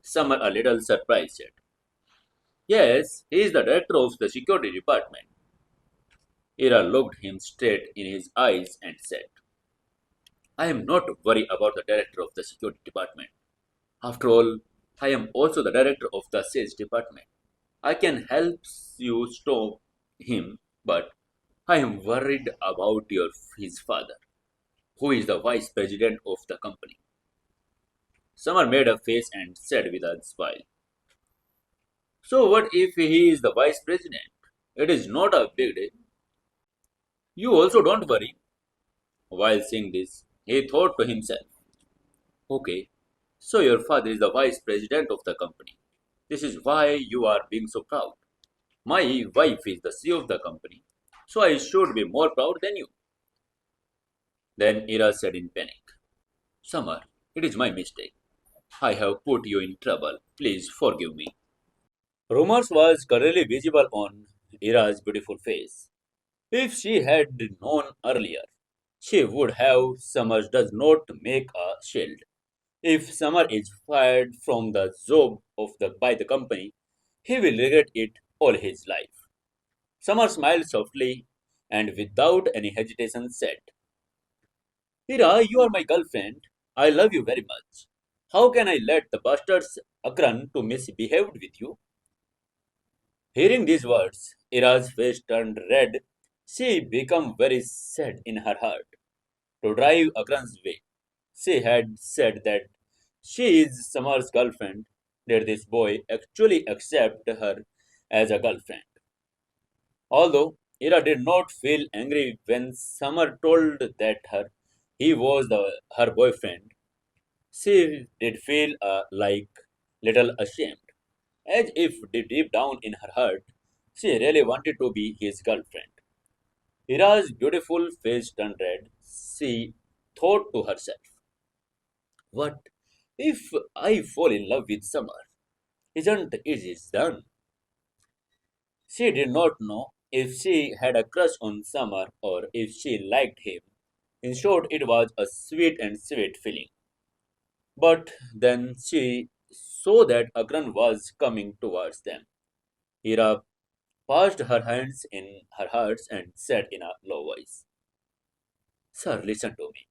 Speaker 1: Summer, a little surprised, said, Yes, he is the director of the security department. Ira looked him straight in his eyes and said, I am not worried about the director of the security department. After all, I am also the director of the sales department. I can help you stop him, but I am worried about his father, who is the vice president of the company. Summer made a face and said with a smile, So what if he is the vice president? It is not a big deal. You also don't worry. While saying this, he thought to himself, Okay, so your father is the vice president of the company. This is why you are being so proud. My wife is the CEO of the company, so I should be more proud than you. Then Ira said in panic, Summer, it is my mistake. I have put you in trouble. Please forgive me. Rumors was clearly visible on Ira's beautiful face. If she had known earlier, she would have Summer does not make a shield. If Summer is fired from the job of the by the company, he will regret it all his life. Summer smiled softly and without any hesitation said, Ira, you are my girlfriend. I love you very much. How can I let the bastards Akran to misbehaved with you? Hearing these words, Ira's face turned red. She became very sad in her heart. To drive Akran's way, she had said that she is Summer's girlfriend. Did this boy actually accept her as a girlfriend? Although Ira did not feel angry when Summer told that he was her boyfriend, she did feel like little ashamed, as if deep down in her heart she really wanted to be his girlfriend. Ira's beautiful face turned red. She thought to herself, "What if I fall in love with Summer? Isn't it done?" She did not know if she had a crush on Summer or if she liked him. In short, it was a sweet and sweet feeling. But then she saw that Agran was coming towards them. Hira passed her hands in her heart and said in a low voice, Sir, listen to me.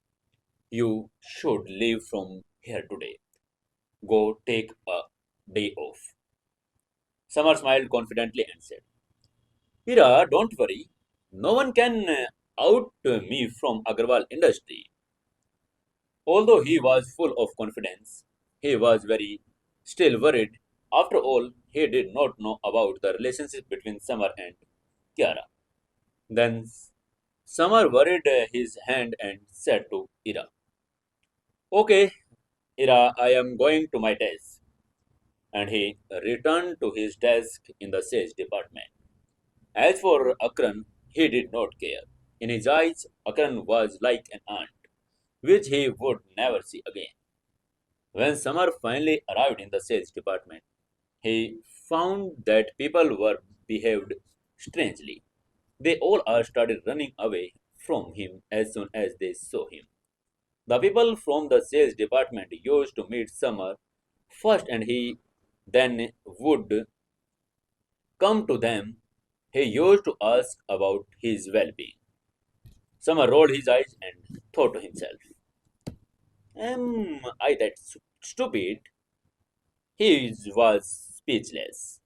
Speaker 1: You should leave from here today. Go take a day off. Summer smiled confidently and said, Hira, don't worry. No one can out me from Agarwal industry. Although he was full of confidence, he was very still worried. After all, he did not know about the relationship between Summer and Kiara. Then Summer worried his hand and said to Ira, Okay, Ira, I am going to my desk. And he returned to his desk in the sales department. As for Akran, he did not care. In his eyes, Akran was like an aunt, which he would never see again. When Summer finally arrived in the sales department, he found that people were behaved strangely. They all started running away from him as soon as they saw him. The people from the sales department used to meet Summer first and he then would come to them. He used to ask about his well being. Summer rolled his eyes and thought to himself, am I that stupid? He was speechless.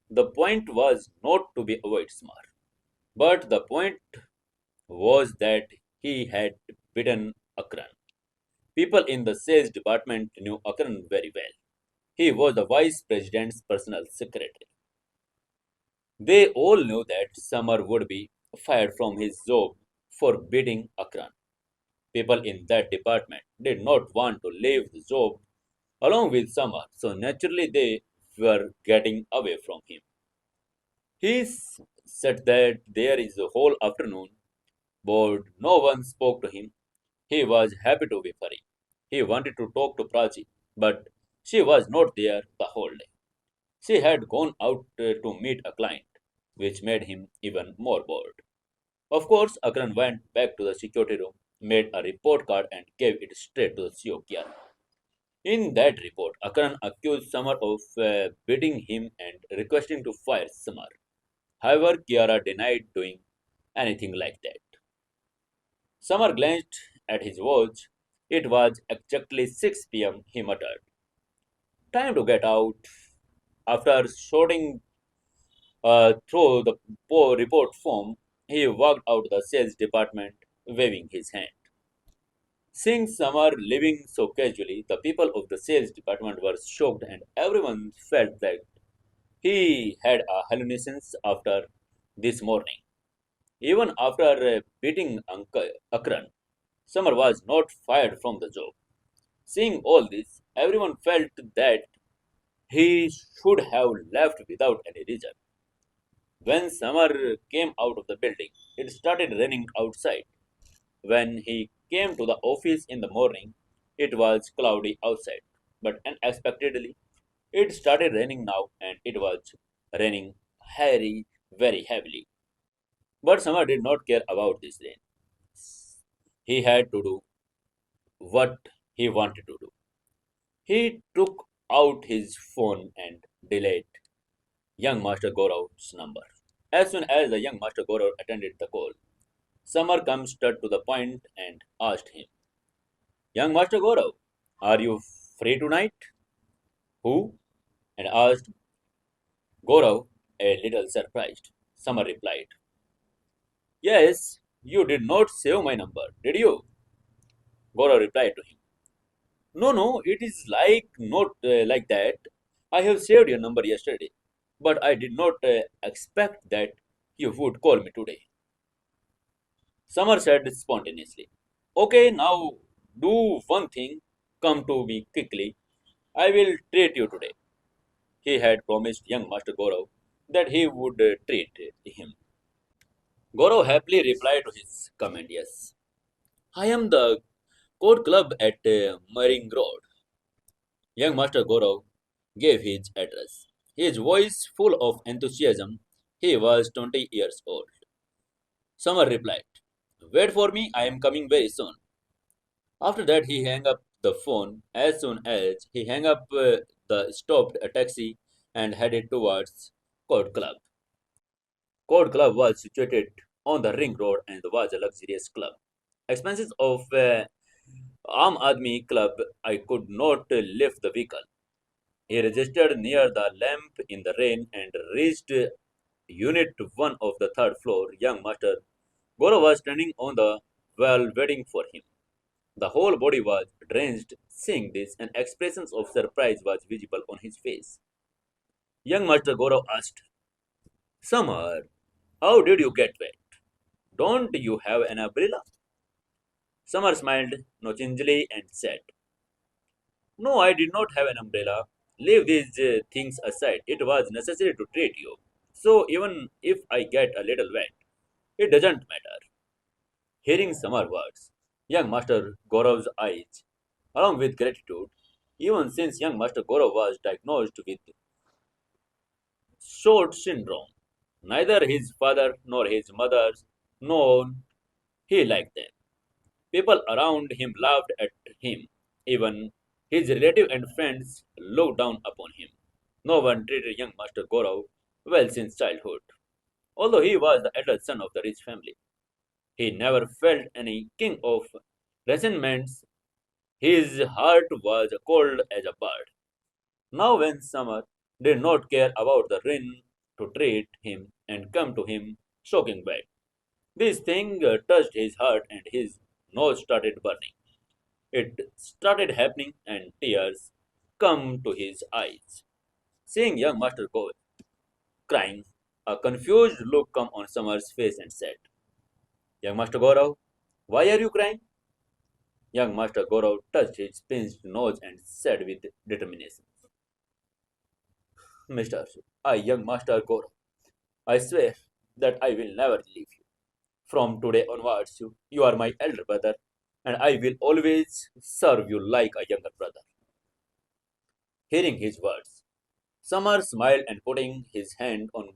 Speaker 1: The point was not to be avoid smart, but the point was that he had beaten Akran. People in the sales department knew Akran very well. He was the vice president's personal secretary. They all knew that Samar would be fired from his job for beating Akran. People in that department did not want to leave the job along with Samar, so naturally they were getting away from him. Said that there is a whole afternoon, but no one spoke to him. He was happy to be free. He wanted to talk to Prachi, but she was not there the whole day. She had gone out to meet a client, which made him even more bored. Of course, Akran went back to the security room, made a report card, and gave it straight to the CEO Kiara. In that report, Akran accused Samar of beating him and requesting to fire Samar. However, Kiara denied doing anything like that. Samar glanced at his watch. It was exactly 6 p.m., he muttered. Time to get out. After sorting through the report form, he walked out the sales department, waving his hand. Seeing Samar living so casually, the people of the sales department were shocked and everyone felt that he had a hallucinations after this morning. Even after beating Akran, Samar was not fired from the job. Seeing all this, everyone felt that he should have left without any reason. When Samar came out of the building, it started raining outside. When he came to the office in the morning, it was cloudy outside. But unexpectedly, it started raining now and it was raining very heavily. But Samar did not care about this rain. He had to do what he wanted to do. He took out his phone and dialed young Master Goro's number. As soon as the young Master Goro attended the call, Samar comes straight to the point and asked him, young Master Goro, are you free tonight? Who? And asked Goro, a little surprised. Samar replied, yes, you did not save my number, did you? Goro replied to him, no, it is like not like that. I have saved your number yesterday, but I did not expect that you would call me today. Summer said spontaneously, okay, now do one thing. Come to me quickly. I will treat you today. He had promised young Master Goro that he would treat him. Goro happily replied to his comment, yes. I am the Code Club at Mering Road. Young Master Goro gave his address. His voice full of enthusiasm. He was 20 years old. Summer replied, wait for me, I am coming very soon. After that, he hung up the phone. As soon as he hung up, stopped a taxi and headed towards Code Club. Code Club was situated on the ring road and was a luxurious club. Expenses of Aam Admi Club, I could not lift the vehicle. He registered near the lamp in the rain and reached unit 1 of the third floor. Young Master Goro was standing on the wall waiting for him. The whole body was drenched. Seeing this, an expression of surprise was visible on his face. Young Master Goro asked, Samar, how did you get wet? Don't you have an umbrella? Samar smiled knowingly and said, no, I did not have an umbrella. Leave these things aside. It was necessary to treat you. So even if I get a little wet, it doesn't matter. Hearing Samar words, young Master Gaurav's eyes, along with gratitude, even since young Master Gaurav was diagnosed with short syndrome, neither his father nor his mother known he liked them. People around him laughed at him. Even his relative and friends looked down upon him. No one treated young Master Gaurav well since childhood, although he was the eldest son of the rich family. He never felt any king of resentments. His heart was cold as a bird. Now, when Summer did not care about the rain to treat him and come to him soaking wet, this thing touched his heart and his nose started burning. It started happening and tears come to his eyes. Seeing young Master go crying, a confused look come on Summer's face and said, Young Master Gaurav, why are you crying? Young Master Gaurav touched his pinched nose and said with determination, Mr. I, young Master Goro, I swear that I will never leave you. From today onwards, you are my elder brother, and I will always serve you like a younger brother. Hearing his words, Samar smiled and putting his hand on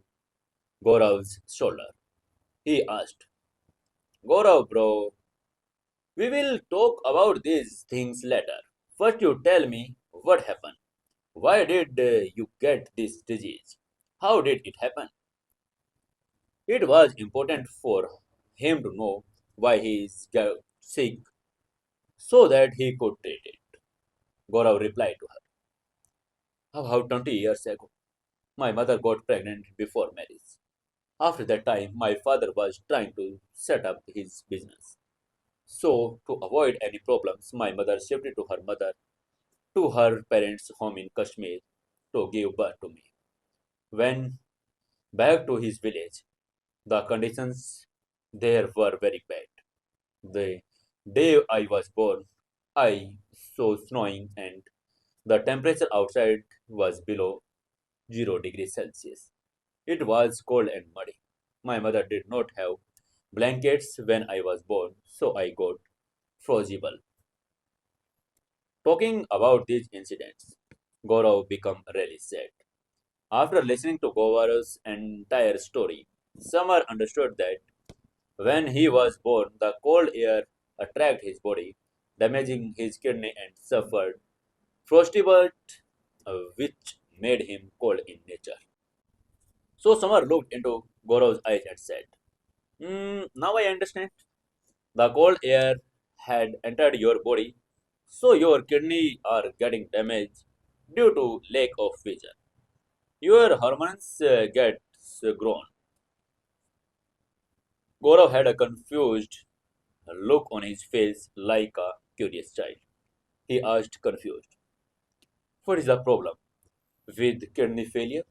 Speaker 1: Gaurav's shoulder, he asked, Gaurav, bro, we will talk about these things later. First, you tell me what happened. Why did you get this disease? How did it happen? It was important for him to know why he is sick so that he could treat it. Gaurav replied to her, About 20 years ago, my mother got pregnant before marriage. After that time, my father was trying to set up his business. So, to avoid any problems, my mother shifted to her parents' home in Kashmir to give birth to me. When back to his village, the conditions there were very bad. The day I was born, I saw snowing and the temperature outside was below 0 degrees Celsius. It was cold and muddy. My mother did not have blankets when I was born, so I got frostbite. Talking about these incidents, Gaurav became really sad. After listening to Gaurav's entire story, Samar understood that when he was born, the cold air attacked his body, damaging his kidney and suffered frostbite, which made him cold in nature. So Samar looked into Gaurav's eyes and said, Now I understand. The cold air had entered your body, so your kidney are getting damaged due to lack of vision. Your hormones get grown. Gaurav had a confused look on his face like a curious child. He asked confused, What is the problem with kidney failure?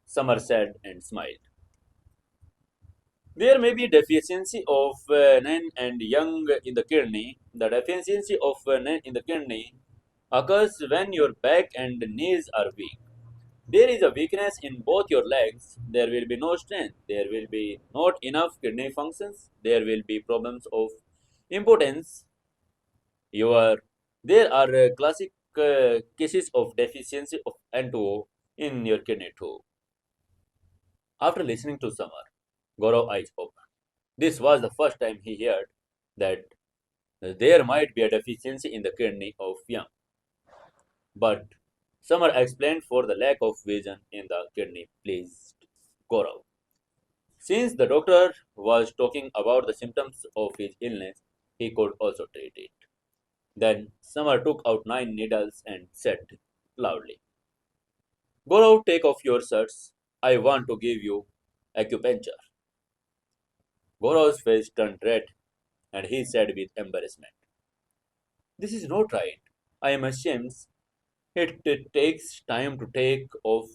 Speaker 1: Summer said and smiled. There may be deficiency of nin and yang in the kidney. The deficiency of nin in the kidney occurs when your back and knees are weak. There is a weakness in both your legs. There will be no strength. There will be not enough kidney functions. There will be problems of impotence. Your there are classic cases of deficiency of N2O in your kidney too. After listening to Samar, Gaurav eyes opened. This was the first time he heard that there might be a deficiency in the kidney of young. But Samar explained for the lack of vision in the kidney pleased Gaurav. Since the doctor was talking about the symptoms of his illness, he could also treat it. Then Samar took out 9 needles and said loudly, Gaurav, take off your shirts. I want to give you acupuncture. Gaurav's face turned red and he said with embarrassment, This is not right. I am ashamed. It takes time to take off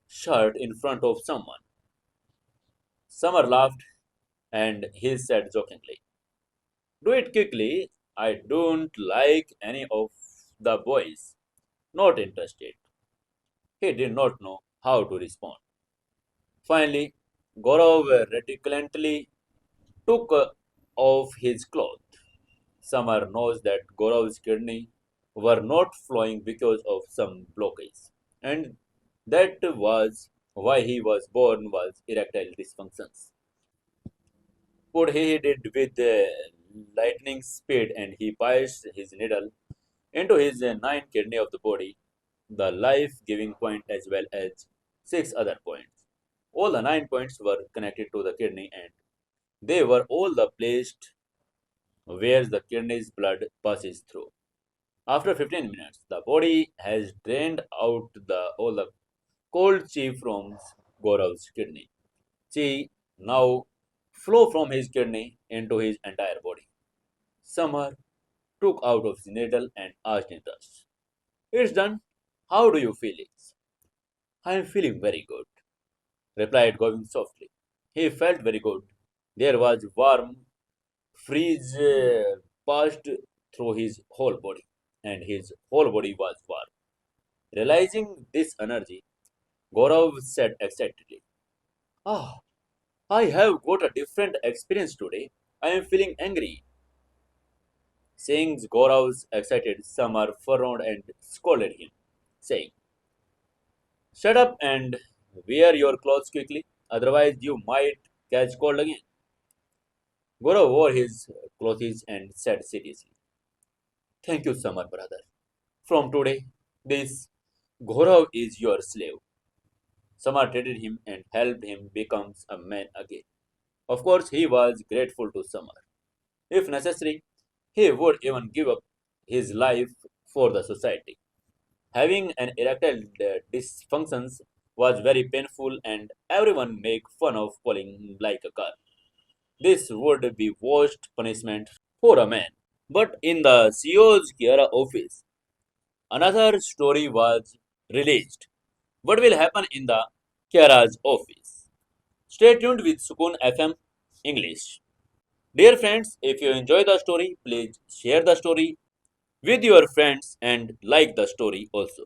Speaker 1: shirt in front of someone. Summer laughed and he said jokingly, Do it quickly. I don't like any of the boys. Not interested. He did not know how to respond. Finally, Gaurav reluctantly took off his clothes. Summer knows that Gaurav's kidney were not flowing because of some blockage, and that was why he was born was erectile dysfunctions. What he did with lightning speed, and he pierced his needle into his ninth kidney of the body, the life-giving point as well as 6 other points. All the 9 points were connected to the kidney, and They were all the placed where the kidney's blood passes through. After 15 minutes, the body has drained out all the cold chi from Gaurav's kidney. Chi now flow from his kidney into his entire body. Samar took out of his needle and asked in thirst. It's done. How do you feel it? I am feeling very good, replied Govind softly. He felt very good. There was warm freeze passed through his whole body, and his whole body was warm. Realizing this energy, Gaurav said excitedly, Ah, I have got a different experience today. I am feeling angry. Seeing Gaurav's excited, Samar frowned and scolded him, saying, Shut up and wear your clothes quickly, otherwise you might catch cold again. Gaurav wore his clothes and said seriously, Thank you, Samar brother. From today, this Gaurav is your slave. Samar treated him and helped him become a man again. Of course, he was grateful to Samar. If necessary, he would even give up his life for the society. Having an erectile dysfunctions was very painful and everyone make fun of pulling like a car. This would be worst punishment for a man. But in the CEO's Kiara office, another story was released. What will happen in the Kiara's office? Stay tuned with Sukun FM English. Dear friends, if you enjoy the story, please share the story with your friends and like the story also.